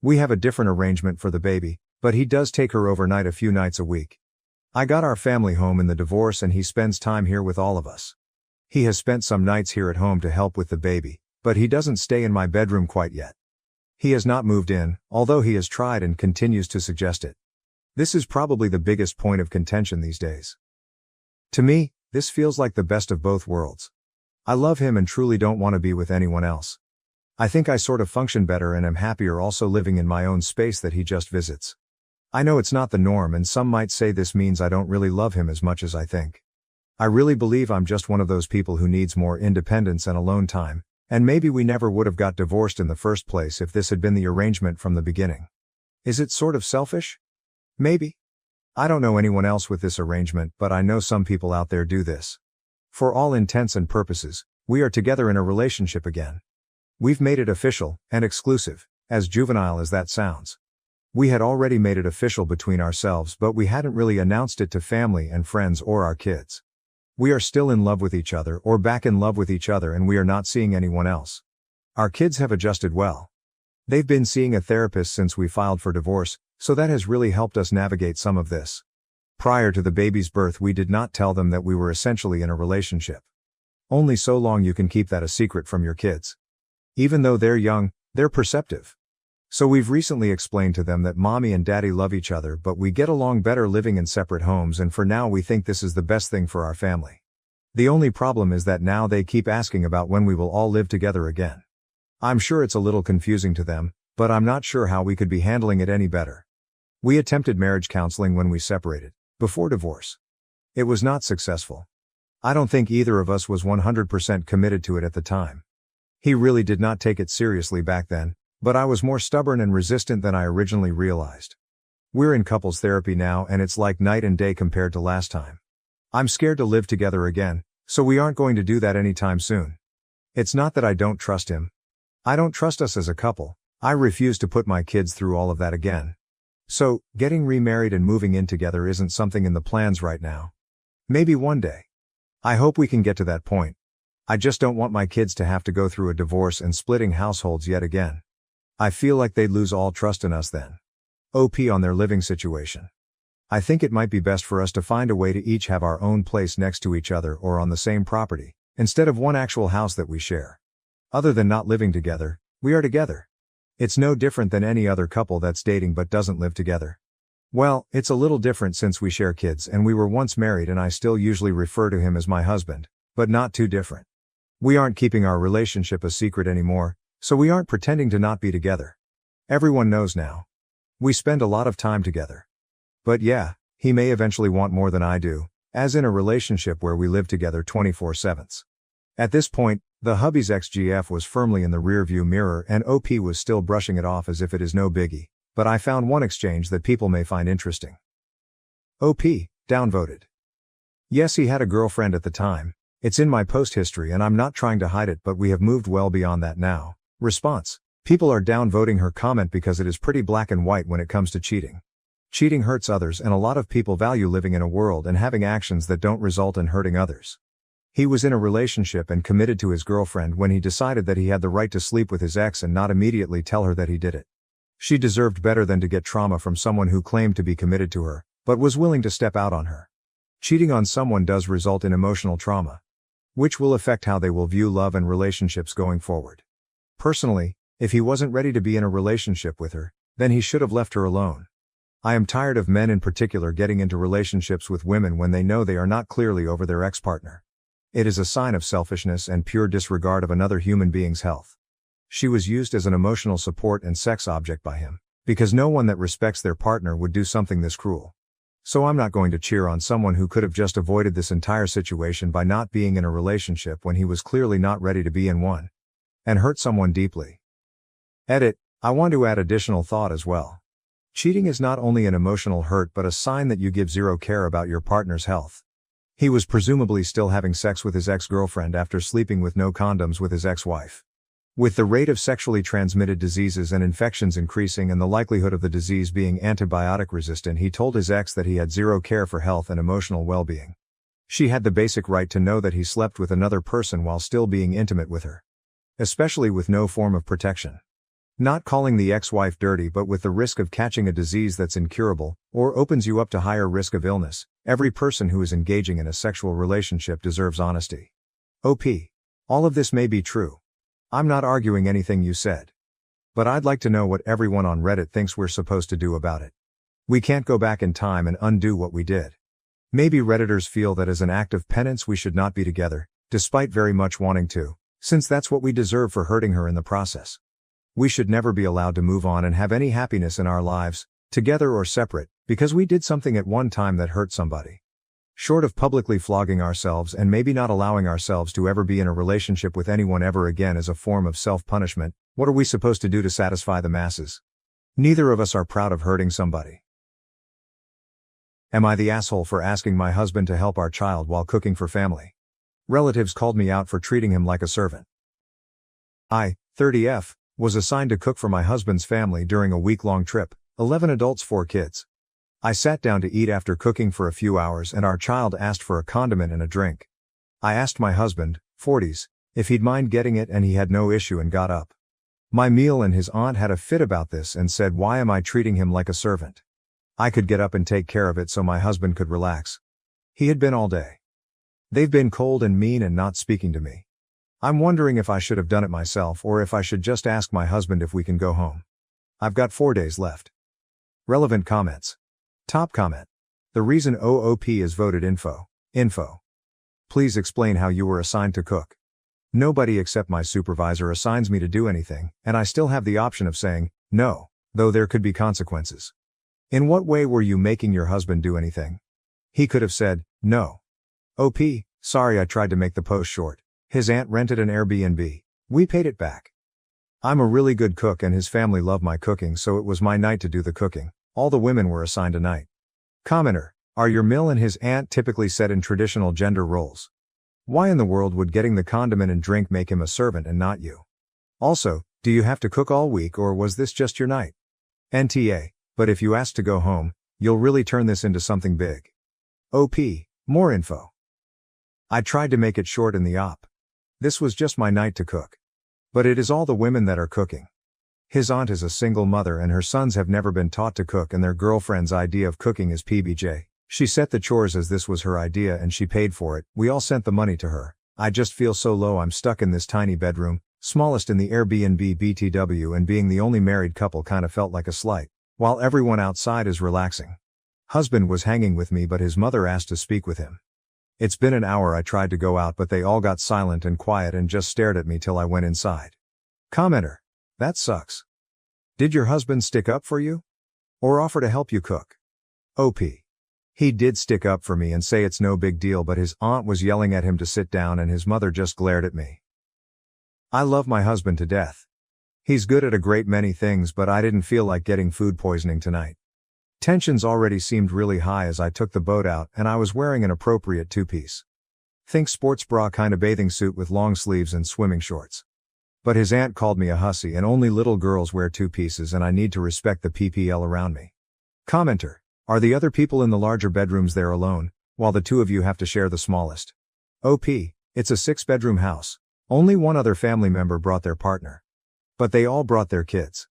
We have a different arrangement for the baby, but he does take her overnight a few nights a week. I got our family home in the divorce and he spends time here with all of us. He has spent some nights here at home to help with the baby, but he doesn't stay in my bedroom quite yet. He has not moved in, although he has tried and continues to suggest it. This is probably the biggest point of contention these days. To me, this feels like the best of both worlds. I love him and truly don't want to be with anyone else. I think I sort of function better and am happier also living in my own space that he just visits. I know it's not the norm and some might say this means I don't really love him as much as I think. I really believe I'm just one of those people who needs more independence and alone time, and maybe we never would have got divorced in the first place if this had been the arrangement from the beginning. Is it sort of selfish? Maybe. I don't know anyone else with this arrangement, but I know some people out there do this. For all intents and purposes, we are together in a relationship again. We've made it official and exclusive, as juvenile as that sounds. We had already made it official between ourselves, but we hadn't really announced it to family and friends or our kids. We are still in love with each other or back in love with each other and we are not seeing anyone else. Our kids have adjusted well. They've been seeing a therapist since we filed for divorce, so that has really helped us navigate some of this. Prior to the baby's birth we did not tell them that we were essentially in a relationship. Only so long you can keep that a secret from your kids. Even though they're young, they're perceptive. So we've recently explained to them that mommy and daddy love each other but we get along better living in separate homes and for now we think this is the best thing for our family. The only problem is that now they keep asking about when we will all live together again. I'm sure it's a little confusing to them, but I'm not sure how we could be handling it any better. We attempted marriage counseling when we separated, before divorce. It was not successful. I don't think either of us was 100% committed to it at the time. He really did not take it seriously back then, but I was more stubborn and resistant than I originally realized. We're in couples therapy now and it's like night and day compared to last time. I'm scared to live together again, so we aren't going to do that anytime soon. It's not that I don't trust him. I don't trust us as a couple. I refuse to put my kids through all of that again. So, getting remarried and moving in together isn't something in the plans right now. Maybe one day. I hope we can get to that point. I just don't want my kids to have to go through a divorce and splitting households yet again. I feel like they'd lose all trust in us then. OP on their living situation. I think it might be best for us to find a way to each have our own place next to each other or on the same property, instead of one actual house that we share. Other than not living together, we are together. It's no different than any other couple that's dating but doesn't live together. Well, it's a little different since we share kids and we were once married and I still usually refer to him as my husband, but not too different. We aren't keeping our relationship a secret anymore, so we aren't pretending to not be together. Everyone knows now. We spend a lot of time together. But yeah, he may eventually want more than I do, as in a relationship where we live together 24/7. At this point, the hubby's ex-GF was firmly in the rearview mirror and OP was still brushing it off as if it is no biggie, but I found one exchange that people may find interesting. OP, downvoted. Yes, he had a girlfriend at the time. It's in my post history and I'm not trying to hide it, but we have moved well beyond that now. Response. People are downvoting her comment because it is pretty black and white when it comes to cheating. Cheating hurts others and a lot of people value living in a world and having actions that don't result in hurting others. He was in a relationship and committed to his girlfriend when he decided that he had the right to sleep with his ex and not immediately tell her that he did it. She deserved better than to get trauma from someone who claimed to be committed to her, but was willing to step out on her. Cheating on someone does result in emotional trauma, which will affect how they will view love and relationships going forward. Personally, if he wasn't ready to be in a relationship with her, then he should have left her alone. I am tired of men in particular getting into relationships with women when they know they are not clearly over their ex-partner. It is a sign of selfishness and pure disregard of another human being's health. She was used as an emotional support and sex object by him, because no one that respects their partner would do something this cruel. So I'm not going to cheer on someone who could have just avoided this entire situation by not being in a relationship when he was clearly not ready to be in one, and hurt someone deeply. Edit, I want to add additional thought as well. Cheating is not only an emotional hurt but a sign that you give zero care about your partner's health. He was presumably still having sex with his ex-girlfriend after sleeping with no condoms with his ex-wife. With the rate of sexually transmitted diseases and infections increasing and the likelihood of the disease being antibiotic resistant, he told his ex that he had zero care for health and emotional well-being. She had the basic right to know that he slept with another person while still being intimate with her. Especially with no form of protection. Not calling the ex-wife dirty but with the risk of catching a disease that's incurable, or opens you up to higher risk of illness, every person who is engaging in a sexual relationship deserves honesty. OP. All of this may be true. I'm not arguing anything you said. But I'd like to know what everyone on Reddit thinks we're supposed to do about it. We can't go back in time and undo what we did. Maybe Redditors feel that as an act of penance we should not be together, despite very much wanting to, since that's what we deserve for hurting her in the process. We should never be allowed to move on and have any happiness in our lives, together or separate, because we did something at one time that hurt somebody. Short of publicly flogging ourselves and maybe not allowing ourselves to ever be in a relationship with anyone ever again as a form of self-punishment, what are we supposed to do to satisfy the masses? Neither of us are proud of hurting somebody. Am I the asshole for asking my husband to help our child while cooking for family? Relatives called me out for treating him like a servant. I, 30F, was assigned to cook for my husband's family during a week-long trip, 11 adults 4 kids. I sat down to eat after cooking for a few hours and our child asked for a condiment and a drink. I asked my husband, 40s, if he'd mind getting it and he had no issue and got up. My meal and his aunt had a fit about this and said, why am I treating him like a servant? I could get up and take care of it so my husband could relax. He had been all day. They've been cold and mean and not speaking to me. I'm wondering if I should have done it myself or if I should just ask my husband if we can go home. I've got 4 days left. Relevant comments. Top comment. The reason OOP is voted info. Please explain how you were assigned to cook. Nobody except my supervisor assigns me to do anything, and I still have the option of saying, no, though there could be consequences. In what way were you making your husband do anything? He could have said, no. OP, Sorry, I tried to make the post short. His aunt rented an Airbnb. We paid it back. I'm a really good cook and his family loved my cooking, so it was my night to do the cooking. All the women were assigned a night. Commenter. Are your Mill and his aunt typically set in traditional gender roles? Why in the world would getting the condiment and drink make him a servant and not you? Also, do you have to cook all week or was this just your night? NTA. But if you ask to go home, you'll really turn this into something big. OP. More info. I tried to make it short in the op. This was just my night to cook. But it is all the women that are cooking. His aunt is a single mother and her sons have never been taught to cook and their girlfriend's idea of cooking is PBJ. She set the chores as this was her idea and she paid for it. We all sent the money to her. I just feel so low. I'm stuck in this tiny bedroom, smallest in the Airbnb BTW, and being the only married couple kinda felt like a slight, while everyone outside is relaxing. Husband was hanging with me but his mother asked to speak with him. It's been an hour. I tried to go out but they all got silent and quiet and just stared at me till I went inside. Commenter. That sucks. Did your husband stick up for you? Or offer to help you cook? OP. He did stick up for me and say it's no big deal, but his aunt was yelling at him to sit down and his mother just glared at me. I love my husband to death. He's good at a great many things, but I didn't feel like getting food poisoning tonight. Tensions already seemed really high as I took the boat out and I was wearing an appropriate two-piece. Think sports bra kinda bathing suit with long sleeves and swimming shorts. But his aunt called me a hussy and only little girls wear two pieces and I need to respect the PPL around me. Commenter. Are the other people in the larger bedrooms there alone, while the two of you have to share the smallest? OP. It's a 6-bedroom house. Only one other family member brought their partner. But they all brought their kids.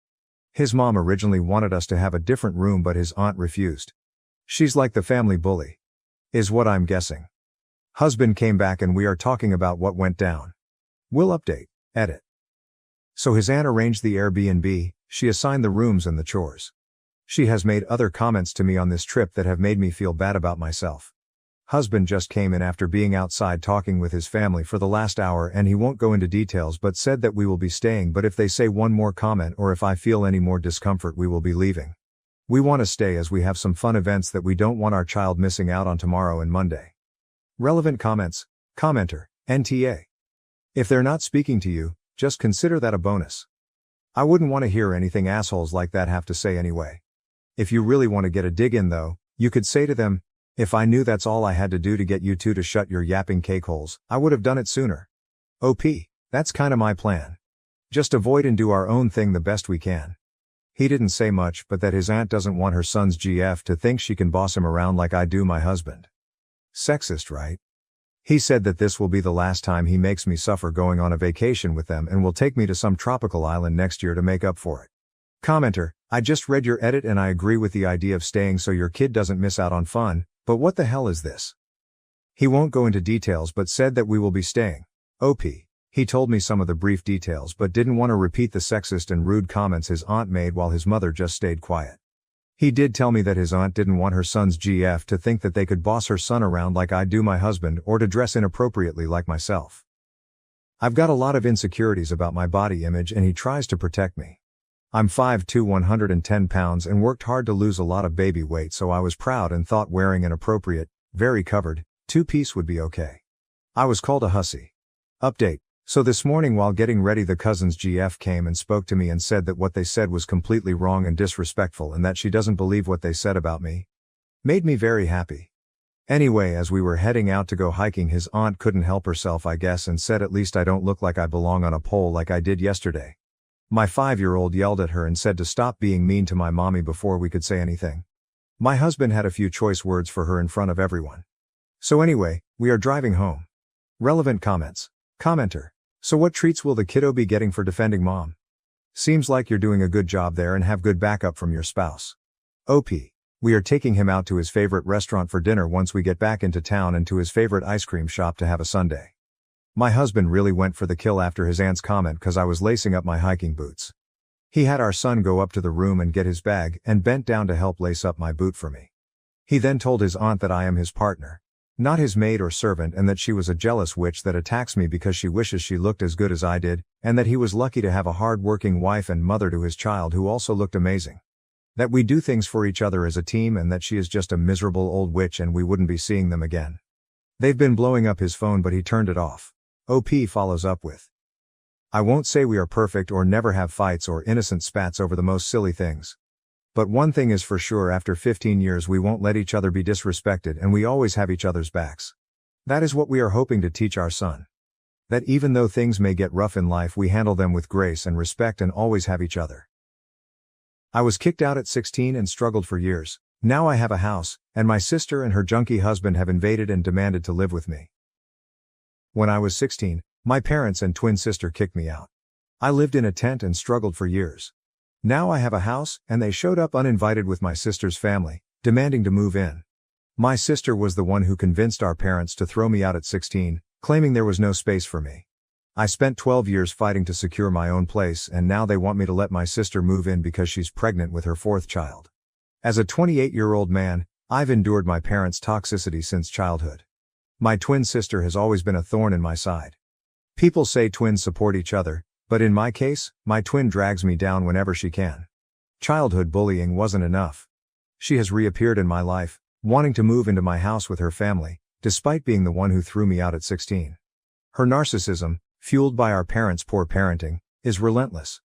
His mom originally wanted us to have a different room but his aunt refused. She's like the family bully. Is what I'm guessing. Husband came back and we are talking about what went down. Will update. Edit. So his aunt arranged the Airbnb, she assigned the rooms and the chores. She has made other comments to me on this trip that have made me feel bad about myself. Husband just came in after being outside talking with his family for the last hour and he won't go into details but said that we will be staying, but if they say one more comment or if I feel any more discomfort we will be leaving. We want to stay as we have some fun events that we don't want our child missing out on tomorrow and Monday. Relevant comments. Commenter. NTA. If they're not speaking to you, just consider that a bonus. I wouldn't want to hear anything assholes like that have to say anyway. If you really want to get a dig in though, you could say to them, if I knew that's all I had to do to get you two to shut your yapping cake holes, I would have done it sooner. OP. That's kinda my plan. Just avoid and do our own thing the best we can. He didn't say much but that his aunt doesn't want her son's GF to think she can boss him around like I do my husband. Sexist, right? He said that this will be the last time he makes me suffer going on a vacation with them and will take me to some tropical island next year to make up for it. Commenter. I just read your edit and I agree with the idea of staying so your kid doesn't miss out on fun. But what the hell is this? He won't go into details but said that we will be staying. OP. He told me some of the brief details but didn't want to repeat the sexist and rude comments his aunt made while his mother just stayed quiet. He did tell me that his aunt didn't want her son's GF to think that they could boss her son around like I do my husband or to dress inappropriately like myself. I've got a lot of insecurities about my body image and he tries to protect me. I'm 5'2", 110 pounds and worked hard to lose a lot of baby weight, so I was proud and thought wearing an appropriate, very covered, two-piece would be okay. I was called a hussy. Update. So this morning while getting ready the cousin's GF came and spoke to me and said that what they said was completely wrong and disrespectful and that she doesn't believe what they said about me. Made me very happy. Anyway, as we were heading out to go hiking his aunt couldn't help herself I guess and said at least I don't look like I belong on a pole like I did yesterday. My 5-year-old yelled at her and said to stop being mean to my mommy before we could say anything. My husband had a few choice words for her in front of everyone. So anyway, we are driving home. Relevant comments. Commenter. So what treats will the kiddo be getting for defending mom? Seems like you're doing a good job there and have good backup from your spouse. OP. We are taking him out to his favorite restaurant for dinner once we get back into town and to his favorite ice cream shop to have a sundae. My husband really went for the kill after his aunt's comment cause I was lacing up my hiking boots. He had our son go up to the room and get his bag and bent down to help lace up my boot for me. He then told his aunt that I am his partner, not his maid or servant, and that she was a jealous witch that attacks me because she wishes she looked as good as I did, and that he was lucky to have a hard-working wife and mother to his child who also looked amazing. That we do things for each other as a team and that she is just a miserable old witch and we wouldn't be seeing them again. They've been blowing up his phone but he turned it off. OP follows up with, I won't say we are perfect or never have fights or innocent spats over the most silly things. But one thing is for sure, after 15 years we won't let each other be disrespected and we always have each other's backs. That is what we are hoping to teach our son. That even though things may get rough in life, we handle them with grace and respect and always have each other. I was kicked out at 16 and struggled for years. Now I have a house, and my sister and her junkie husband have invaded and demanded to live with me. When I was 16, my parents and twin sister kicked me out. I lived in a tent and struggled for years. Now I have a house, and they showed up uninvited with my sister's family, demanding to move in. My sister was the one who convinced our parents to throw me out at 16, claiming there was no space for me. I spent 12 years fighting to secure my own place, and now they want me to let my sister move in because she's pregnant with her fourth child. As a 28-year-old man, I've endured my parents' toxicity since childhood. My twin sister has always been a thorn in my side. People say twins support each other, but in my case, my twin drags me down whenever she can. Childhood bullying wasn't enough. She has reappeared in my life, wanting to move into my house with her family, despite being the one who threw me out at 16. Her narcissism, fueled by our parents' poor parenting, is relentless.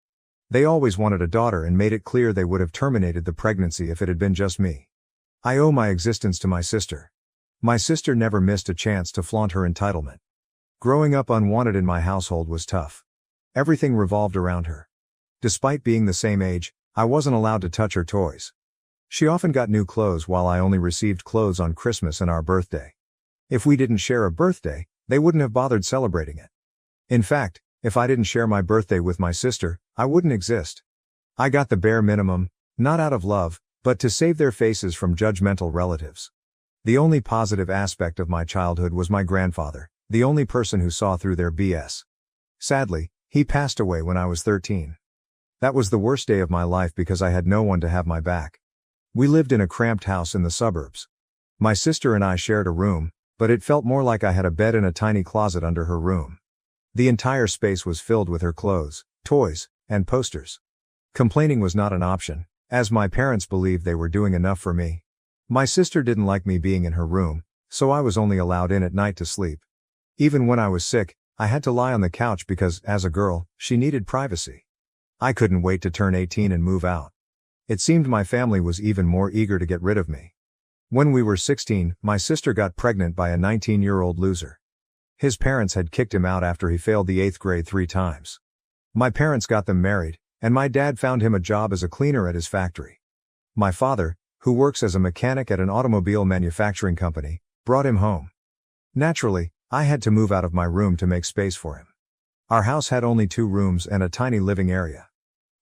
They always wanted a daughter and made it clear they would have terminated the pregnancy if it had been just me. I owe my existence to my sister. My sister never missed a chance to flaunt her entitlement. Growing up unwanted in my household was tough. Everything revolved around her. Despite being the same age, I wasn't allowed to touch her toys. She often got new clothes while I only received clothes on Christmas and our birthday. If we didn't share a birthday, they wouldn't have bothered celebrating it. In fact, if I didn't share my birthday with my sister, I wouldn't exist. I got the bare minimum, not out of love, but to save their faces from judgmental relatives. The only positive aspect of my childhood was my grandfather, the only person who saw through their BS. Sadly, he passed away when I was 13. That was the worst day of my life because I had no one to have my back. We lived in a cramped house in the suburbs. My sister and I shared a room, but it felt more like I had a bed and a tiny closet under her room. The entire space was filled with her clothes, toys, and posters. Complaining was not an option, as my parents believed they were doing enough for me. My sister didn't like me being in her room, so I was only allowed in at night to sleep. Even when I was sick, I had to lie on the couch because, as a girl, she needed privacy. I couldn't wait to turn 18 and move out. It seemed my family was even more eager to get rid of me. When we were 16, my sister got pregnant by a 19-year-old loser. His parents had kicked him out after he failed the 8th grade 3 times. My parents got them married, and my dad found him a job as a cleaner at his factory. My father, who works as a mechanic at an automobile manufacturing company, brought him home. Naturally, I had to move out of my room to make space for him. Our house had only 2 rooms and a tiny living area.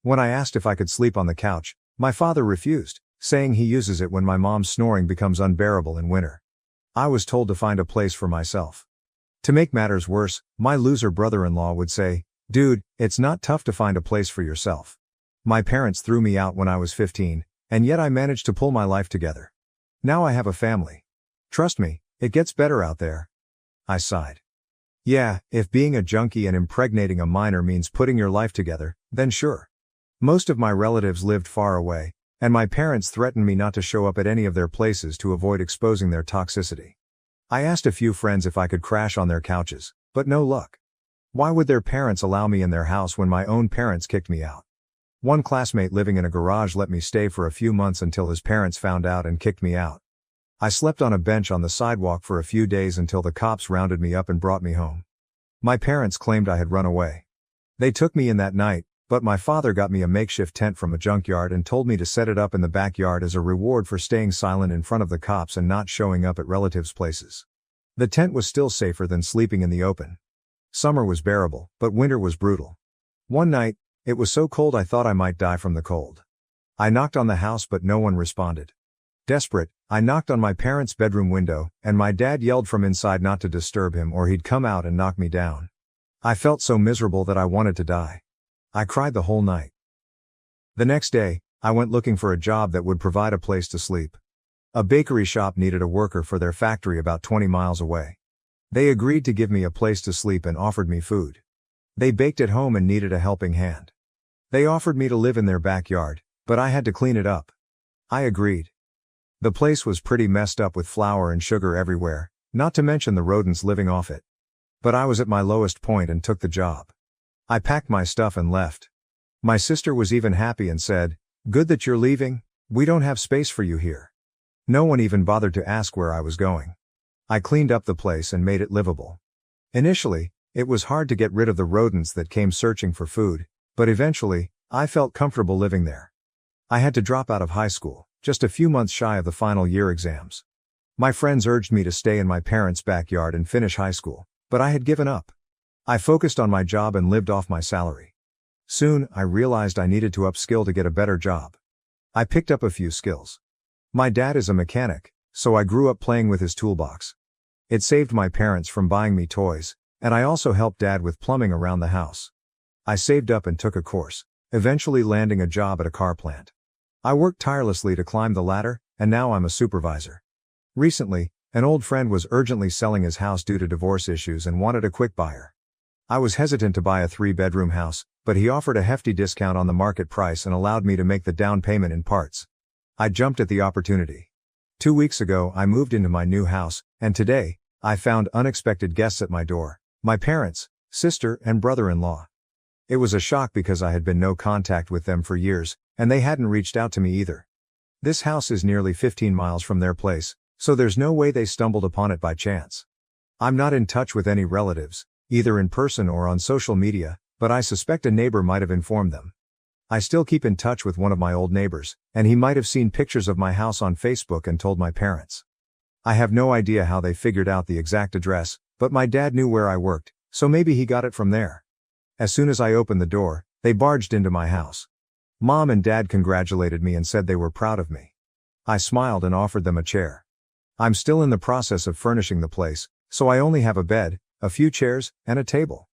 When I asked if I could sleep on the couch, my father refused, saying he uses it when my mom's snoring becomes unbearable in winter. I was told to find a place for myself. To make matters worse, my loser brother-in-law would say, "Dude, it's not tough to find a place for yourself." My parents threw me out when I was 15, and yet I managed to pull my life together. Now I have a family. Trust me, it gets better out there. I sighed. Yeah, if being a junkie and impregnating a minor means putting your life together, then sure. Most of my relatives lived far away, and my parents threatened me not to show up at any of their places to avoid exposing their toxicity. I asked a few friends if I could crash on their couches, but no luck. Why would their parents allow me in their house when my own parents kicked me out? One classmate living in a garage let me stay for a few months until his parents found out and kicked me out. I slept on a bench on the sidewalk for a few days until the cops rounded me up and brought me home. My parents claimed I had run away. They took me in that night, but my father got me a makeshift tent from a junkyard and told me to set it up in the backyard as a reward for staying silent in front of the cops and not showing up at relatives' places. The tent was still safer than sleeping in the open. Summer was bearable, but winter was brutal. One night, it was so cold I thought I might die from the cold. I knocked on the house but no one responded. Desperate, I knocked on my parents' bedroom window, and my dad yelled from inside not to disturb him or he'd come out and knock me down. I felt so miserable that I wanted to die. I cried the whole night. The next day, I went looking for a job that would provide a place to sleep. A bakery shop needed a worker for their factory about 20 miles away. They agreed to give me a place to sleep and offered me food. They baked at home and needed a helping hand. They offered me to live in their backyard, but I had to clean it up. I agreed. The place was pretty messed up with flour and sugar everywhere, Not to mention the rodents living off it. But I was at my lowest point and took the job. I packed my stuff and left. My sister was even happy and said, "Good that you're leaving, we don't have space for you here." No one even bothered to ask where I was going. I cleaned up the place and made it livable. Initially, it was hard to get rid of the rodents that came searching for food, but eventually, I felt comfortable living there. I had to drop out of high school, just a few months shy of the final year exams. My friends urged me to stay in my parents' backyard and finish high school, but I had given up. I focused on my job and lived off my salary. Soon, I realized I needed to upskill to get a better job. I picked up a few skills. My dad is a mechanic, so I grew up playing with his toolbox. It saved my parents from buying me toys, and I also helped Dad with plumbing around the house. I saved up and took a course, eventually landing a job at a car plant. I worked tirelessly to climb the ladder, and now I'm a supervisor. Recently, an old friend was urgently selling his house due to divorce issues and wanted a quick buyer. I was hesitant to buy a 3-bedroom house, but he offered a hefty discount on the market price and allowed me to make the down payment in parts. I jumped at the opportunity. 2 weeks ago, I moved into my new house, and today, I found unexpected guests at my door: my parents, sister, and brother-in-law. It was a shock because I had been no contact with them for years, and they hadn't reached out to me either. This house is nearly 15 miles from their place, so there's no way they stumbled upon it by chance. I'm not in touch with any relatives, either in person or on social media, but I suspect a neighbor might have informed them. I still keep in touch with one of my old neighbors, and he might have seen pictures of my house on Facebook and told my parents. I have no idea how they figured out the exact address, but my dad knew where I worked, so maybe he got it from there. As soon as I opened the door, they barged into my house. Mom and Dad congratulated me and said they were proud of me. I smiled and offered them a chair. I'm still in the process of furnishing the place, so I only have a bed, a few chairs, and a table.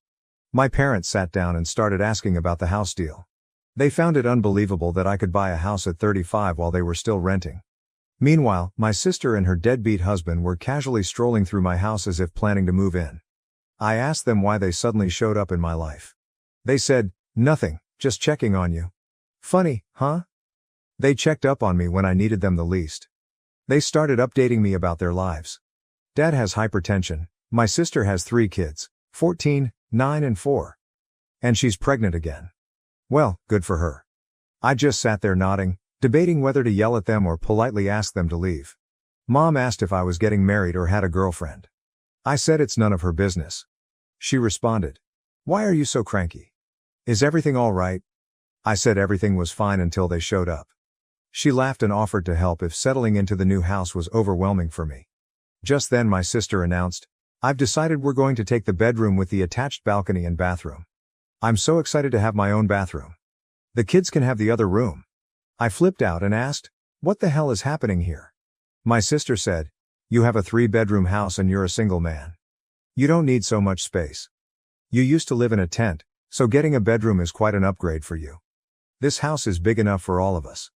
My parents sat down and started asking about the house deal. They found it unbelievable that I could buy a house at 35 while they were still renting. Meanwhile, my sister and her deadbeat husband were casually strolling through my house as if planning to move in. I asked them why they suddenly showed up in my life. They said, "Nothing, just checking on you." Funny, huh? They checked up on me when I needed them the least. They started updating me about their lives. Dad has hypertension, my sister has 3 kids, 14, 9 and 4. And she's pregnant again. Well, good for her. I just sat there nodding, debating whether to yell at them or politely ask them to leave. Mom asked if I was getting married or had a girlfriend. I said it's none of her business. She responded, "Why are you so cranky? Is everything all right?" I said everything was fine until they showed up. She laughed and offered to help if settling into the new house was overwhelming for me. Just then my sister announced, "I've decided we're going to take the bedroom with the attached balcony and bathroom. I'm so excited to have my own bathroom. The kids can have the other room." I flipped out and asked, "What the hell is happening here?" My sister said, "You have a 3-bedroom house and you're a single man. You don't need so much space. You used to live in a tent, so getting a bedroom is quite an upgrade for you. This house is big enough for all of us."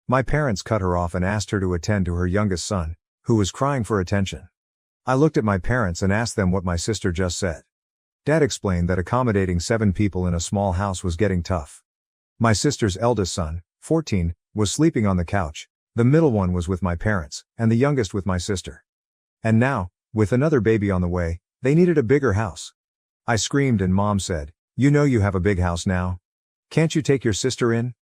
My parents cut her off and asked her to attend to her youngest son, who was crying for attention. I looked at my parents and asked them what my sister just said. Dad explained that accommodating 7 people in a small house was getting tough. My sister's eldest son, 14, was sleeping on the couch, the middle one was with my parents, and the youngest with my sister. And now, with another baby on the way, they needed a bigger house. I screamed and Mom said, "You know you have a big house now. Can't you take your sister in?"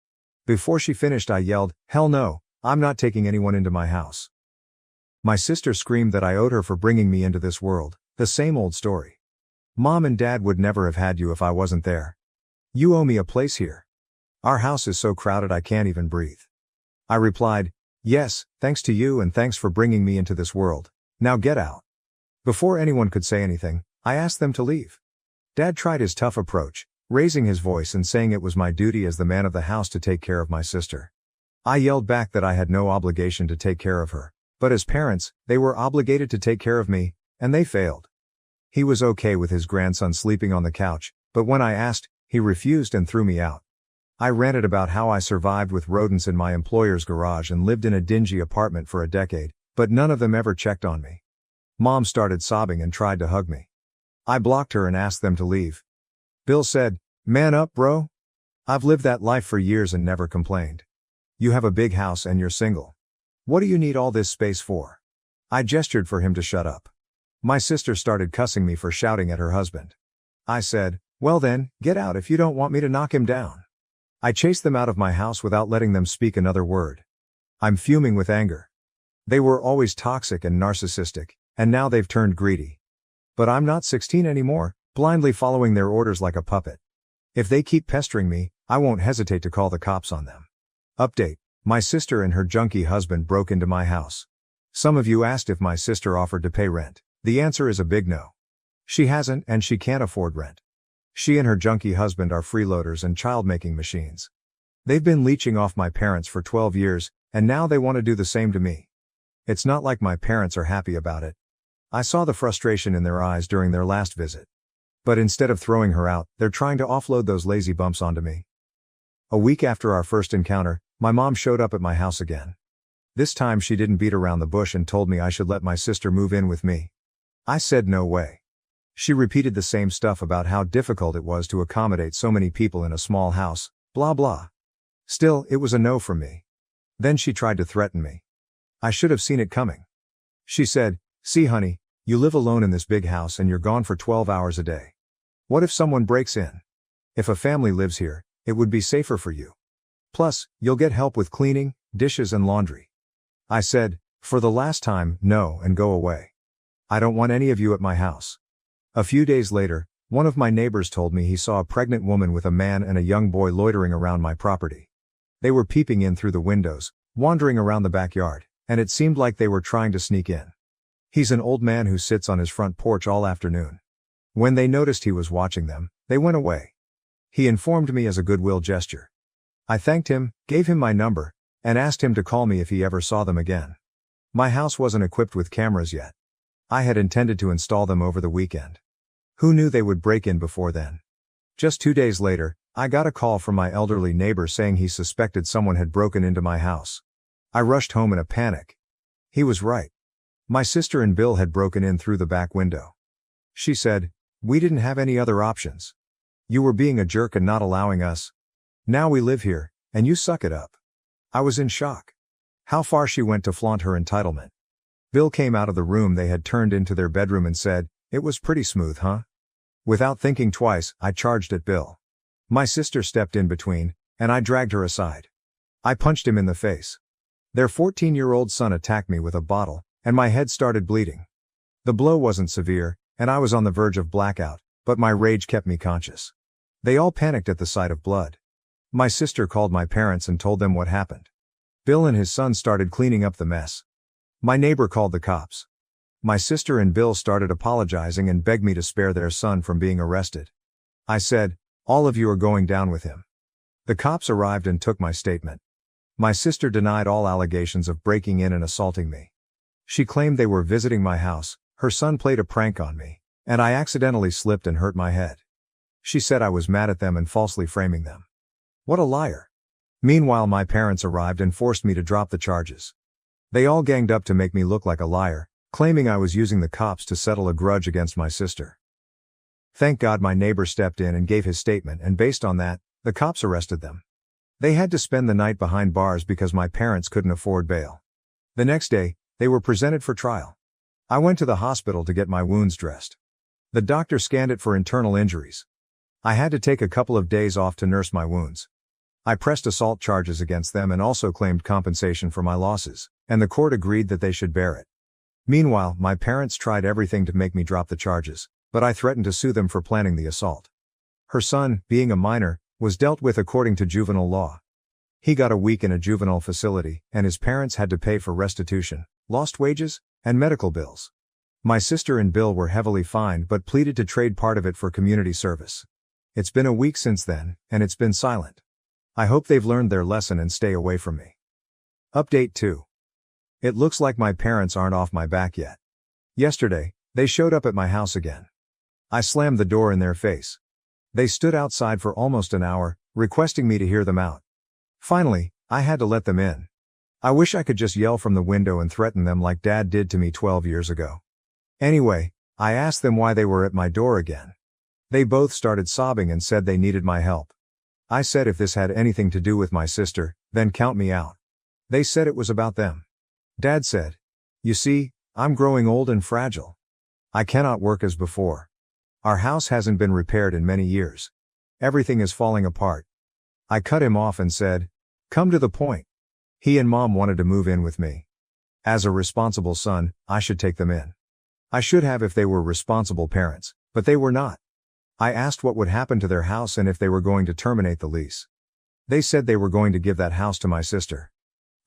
Before she finished I yelled, "Hell no, I'm not taking anyone into my house." My sister screamed that I owed her for bringing me into this world, the same old story. "Mom and Dad would never have had you if I wasn't there. You owe me a place here. Our house is so crowded I can't even breathe." I replied, "Yes, thanks to you and thanks for bringing me into this world. Now get out." Before anyone could say anything, I asked them to leave. Dad tried his tough approach, raising his voice and saying it was my duty as the man of the house to take care of my sister. I yelled back that I had no obligation to take care of her, but as parents, they were obligated to take care of me, and they failed. He was okay with his grandson sleeping on the couch, but when I asked, he refused and threw me out. I ranted about how I survived with rodents in my employer's garage and lived in a dingy apartment for a decade, but none of them ever checked on me. Mom started sobbing and tried to hug me. I blocked her and asked them to leave. Bill said, "Man up, bro. I've lived that life for years and never complained. You have a big house and you're single. What do you need all this space for?" I gestured for him to shut up. My sister started cussing me for shouting at her husband. I said, "Well then, get out if you don't want me to knock him down." I chased them out of my house without letting them speak another word. I'm fuming with anger. They were always toxic and narcissistic, and now they've turned greedy. But I'm not 16 anymore, blindly following their orders like a puppet. If they keep pestering me, I won't hesitate to call the cops on them. Update: my sister and her junkie husband broke into my house. Some of you asked if my sister offered to pay rent. The answer is a big no. She hasn't, and she can't afford rent. She and her junkie husband are freeloaders and child-making machines. They've been leeching off my parents for 12 years, and now they want to do the same to me. It's not like my parents are happy about it. I saw the frustration in their eyes during their last visit. But instead of throwing her out, they're trying to offload those lazy bumps onto me. A week after our first encounter, my mom showed up at my house again. This time she didn't beat around the bush and told me I should let my sister move in with me. I said no way. She repeated the same stuff about how difficult it was to accommodate so many people in a small house, blah blah. Still, it was a no from me. Then she tried to threaten me. I should have seen it coming. She said, "See honey, you live alone in this big house and you're gone for 12 hours a day. What if someone breaks in? If a family lives here, it would be safer for you. Plus, you'll get help with cleaning, dishes and laundry." I said, "For the last time, no, and go away. I don't want any of you at my house." A few days later, one of my neighbors told me he saw a pregnant woman with a man and a young boy loitering around my property. They were peeping in through the windows, wandering around the backyard, and it seemed like they were trying to sneak in. He's an old man who sits on his front porch all afternoon. When they noticed he was watching them, they went away. He informed me as a goodwill gesture. I thanked him, gave him my number, and asked him to call me if he ever saw them again. My house wasn't equipped with cameras yet. I had intended to install them over the weekend. Who knew they would break in before then? Just 2 days later, I got a call from my elderly neighbor saying he suspected someone had broken into my house. I rushed home in a panic. He was right. My sister and Bill had broken in through the back window. She said, "We didn't have any other options. You were being a jerk and not allowing us. Now we live here, and you suck it up." I was in shock. How far she went to flaunt her entitlement. Bill came out of the room they had turned into their bedroom and said, "It was pretty smooth, huh?" Without thinking twice, I charged at Bill. My sister stepped in between, and I dragged her aside. I punched him in the face. Their 14-year-old son attacked me with a bottle, and my head started bleeding. The blow wasn't severe, and I was on the verge of blackout, but my rage kept me conscious. They all panicked at the sight of blood. My sister called my parents and told them what happened. Bill and his son started cleaning up the mess. My neighbor called the cops. My sister and Bill started apologizing and begged me to spare their son from being arrested. I said, "All of you are going down with him." The cops arrived and took my statement. My sister denied all allegations of breaking in and assaulting me. She claimed they were visiting my house, her son played a prank on me, and I accidentally slipped and hurt my head. She said I was mad at them and falsely framing them. What a liar. Meanwhile, my parents arrived and forced me to drop the charges. They all ganged up to make me look like a liar, claiming I was using the cops to settle a grudge against my sister. Thank God my neighbor stepped in and gave his statement, and based on that, the cops arrested them. They had to spend the night behind bars because my parents couldn't afford bail. The next day, they were presented for trial. I went to the hospital to get my wounds dressed. The doctor scanned it for internal injuries. I had to take a couple of days off to nurse my wounds. I pressed assault charges against them and also claimed compensation for my losses, and the court agreed that they should bear it. Meanwhile, my parents tried everything to make me drop the charges, but I threatened to sue them for planning the assault. Her son, being a minor, was dealt with according to juvenile law. He got a week in a juvenile facility, and his parents had to pay for restitution, lost wages, and medical bills. My sister and Bill were heavily fined but pleaded to trade part of it for community service. It's been a week since then, and it's been silent. I hope they've learned their lesson and stay away from me. Update 2. It looks like my parents aren't off my back yet. Yesterday, they showed up at my house again. I slammed the door in their face. They stood outside for almost an hour, requesting me to hear them out. Finally, I had to let them in. I wish I could just yell from the window and threaten them like Dad did to me 12 years ago. Anyway, I asked them why they were at my door again. They both started sobbing and said they needed my help. I said if this had anything to do with my sister, then count me out. They said it was about them. Dad said, "You see, I'm growing old and fragile. I cannot work as before. Our house hasn't been repaired in many years. Everything is falling apart. I cut him off and said, "Come to the point." He and Mom wanted to move in with me. As a responsible son, I should take them in. I should have if they were responsible parents, but they were not. I asked what would happen to their house and if they were going to terminate the lease. They said they were going to give that house to my sister.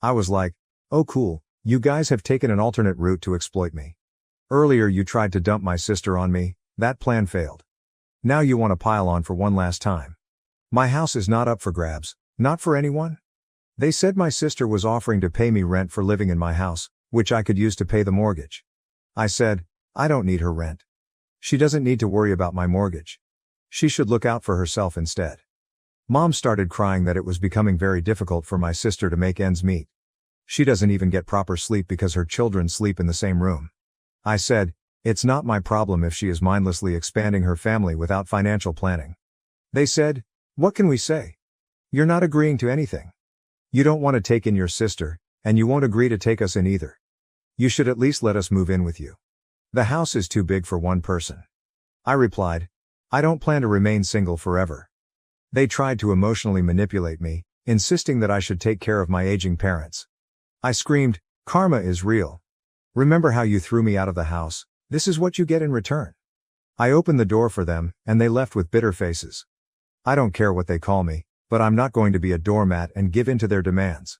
I was like, "Oh cool, you guys have taken an alternate route to exploit me. Earlier you tried to dump my sister on me, that plan failed. Now you want to pile on for one last time. My house is not up for grabs, not for anyone." They said my sister was offering to pay me rent for living in my house, which I could use to pay the mortgage. I said, "I don't need her rent. She doesn't need to worry about my mortgage. She should look out for herself instead." Mom started crying that it was becoming very difficult for my sister to make ends meet. She doesn't even get proper sleep because her children sleep in the same room. I said, "It's not my problem if she is mindlessly expanding her family without financial planning." They said, "What can we say? You're not agreeing to anything. You don't want to take in your sister, and you won't agree to take us in either. You should at least let us move in with you. The house is too big for one person." I replied, "I don't plan to remain single forever." They tried to emotionally manipulate me, insisting that I should take care of my aging parents. I screamed, "Karma is real. Remember how you threw me out of the house? This is what you get in return." I opened the door for them, and they left with bitter faces. I don't care what they call me, but I'm not going to be a doormat and give in to their demands.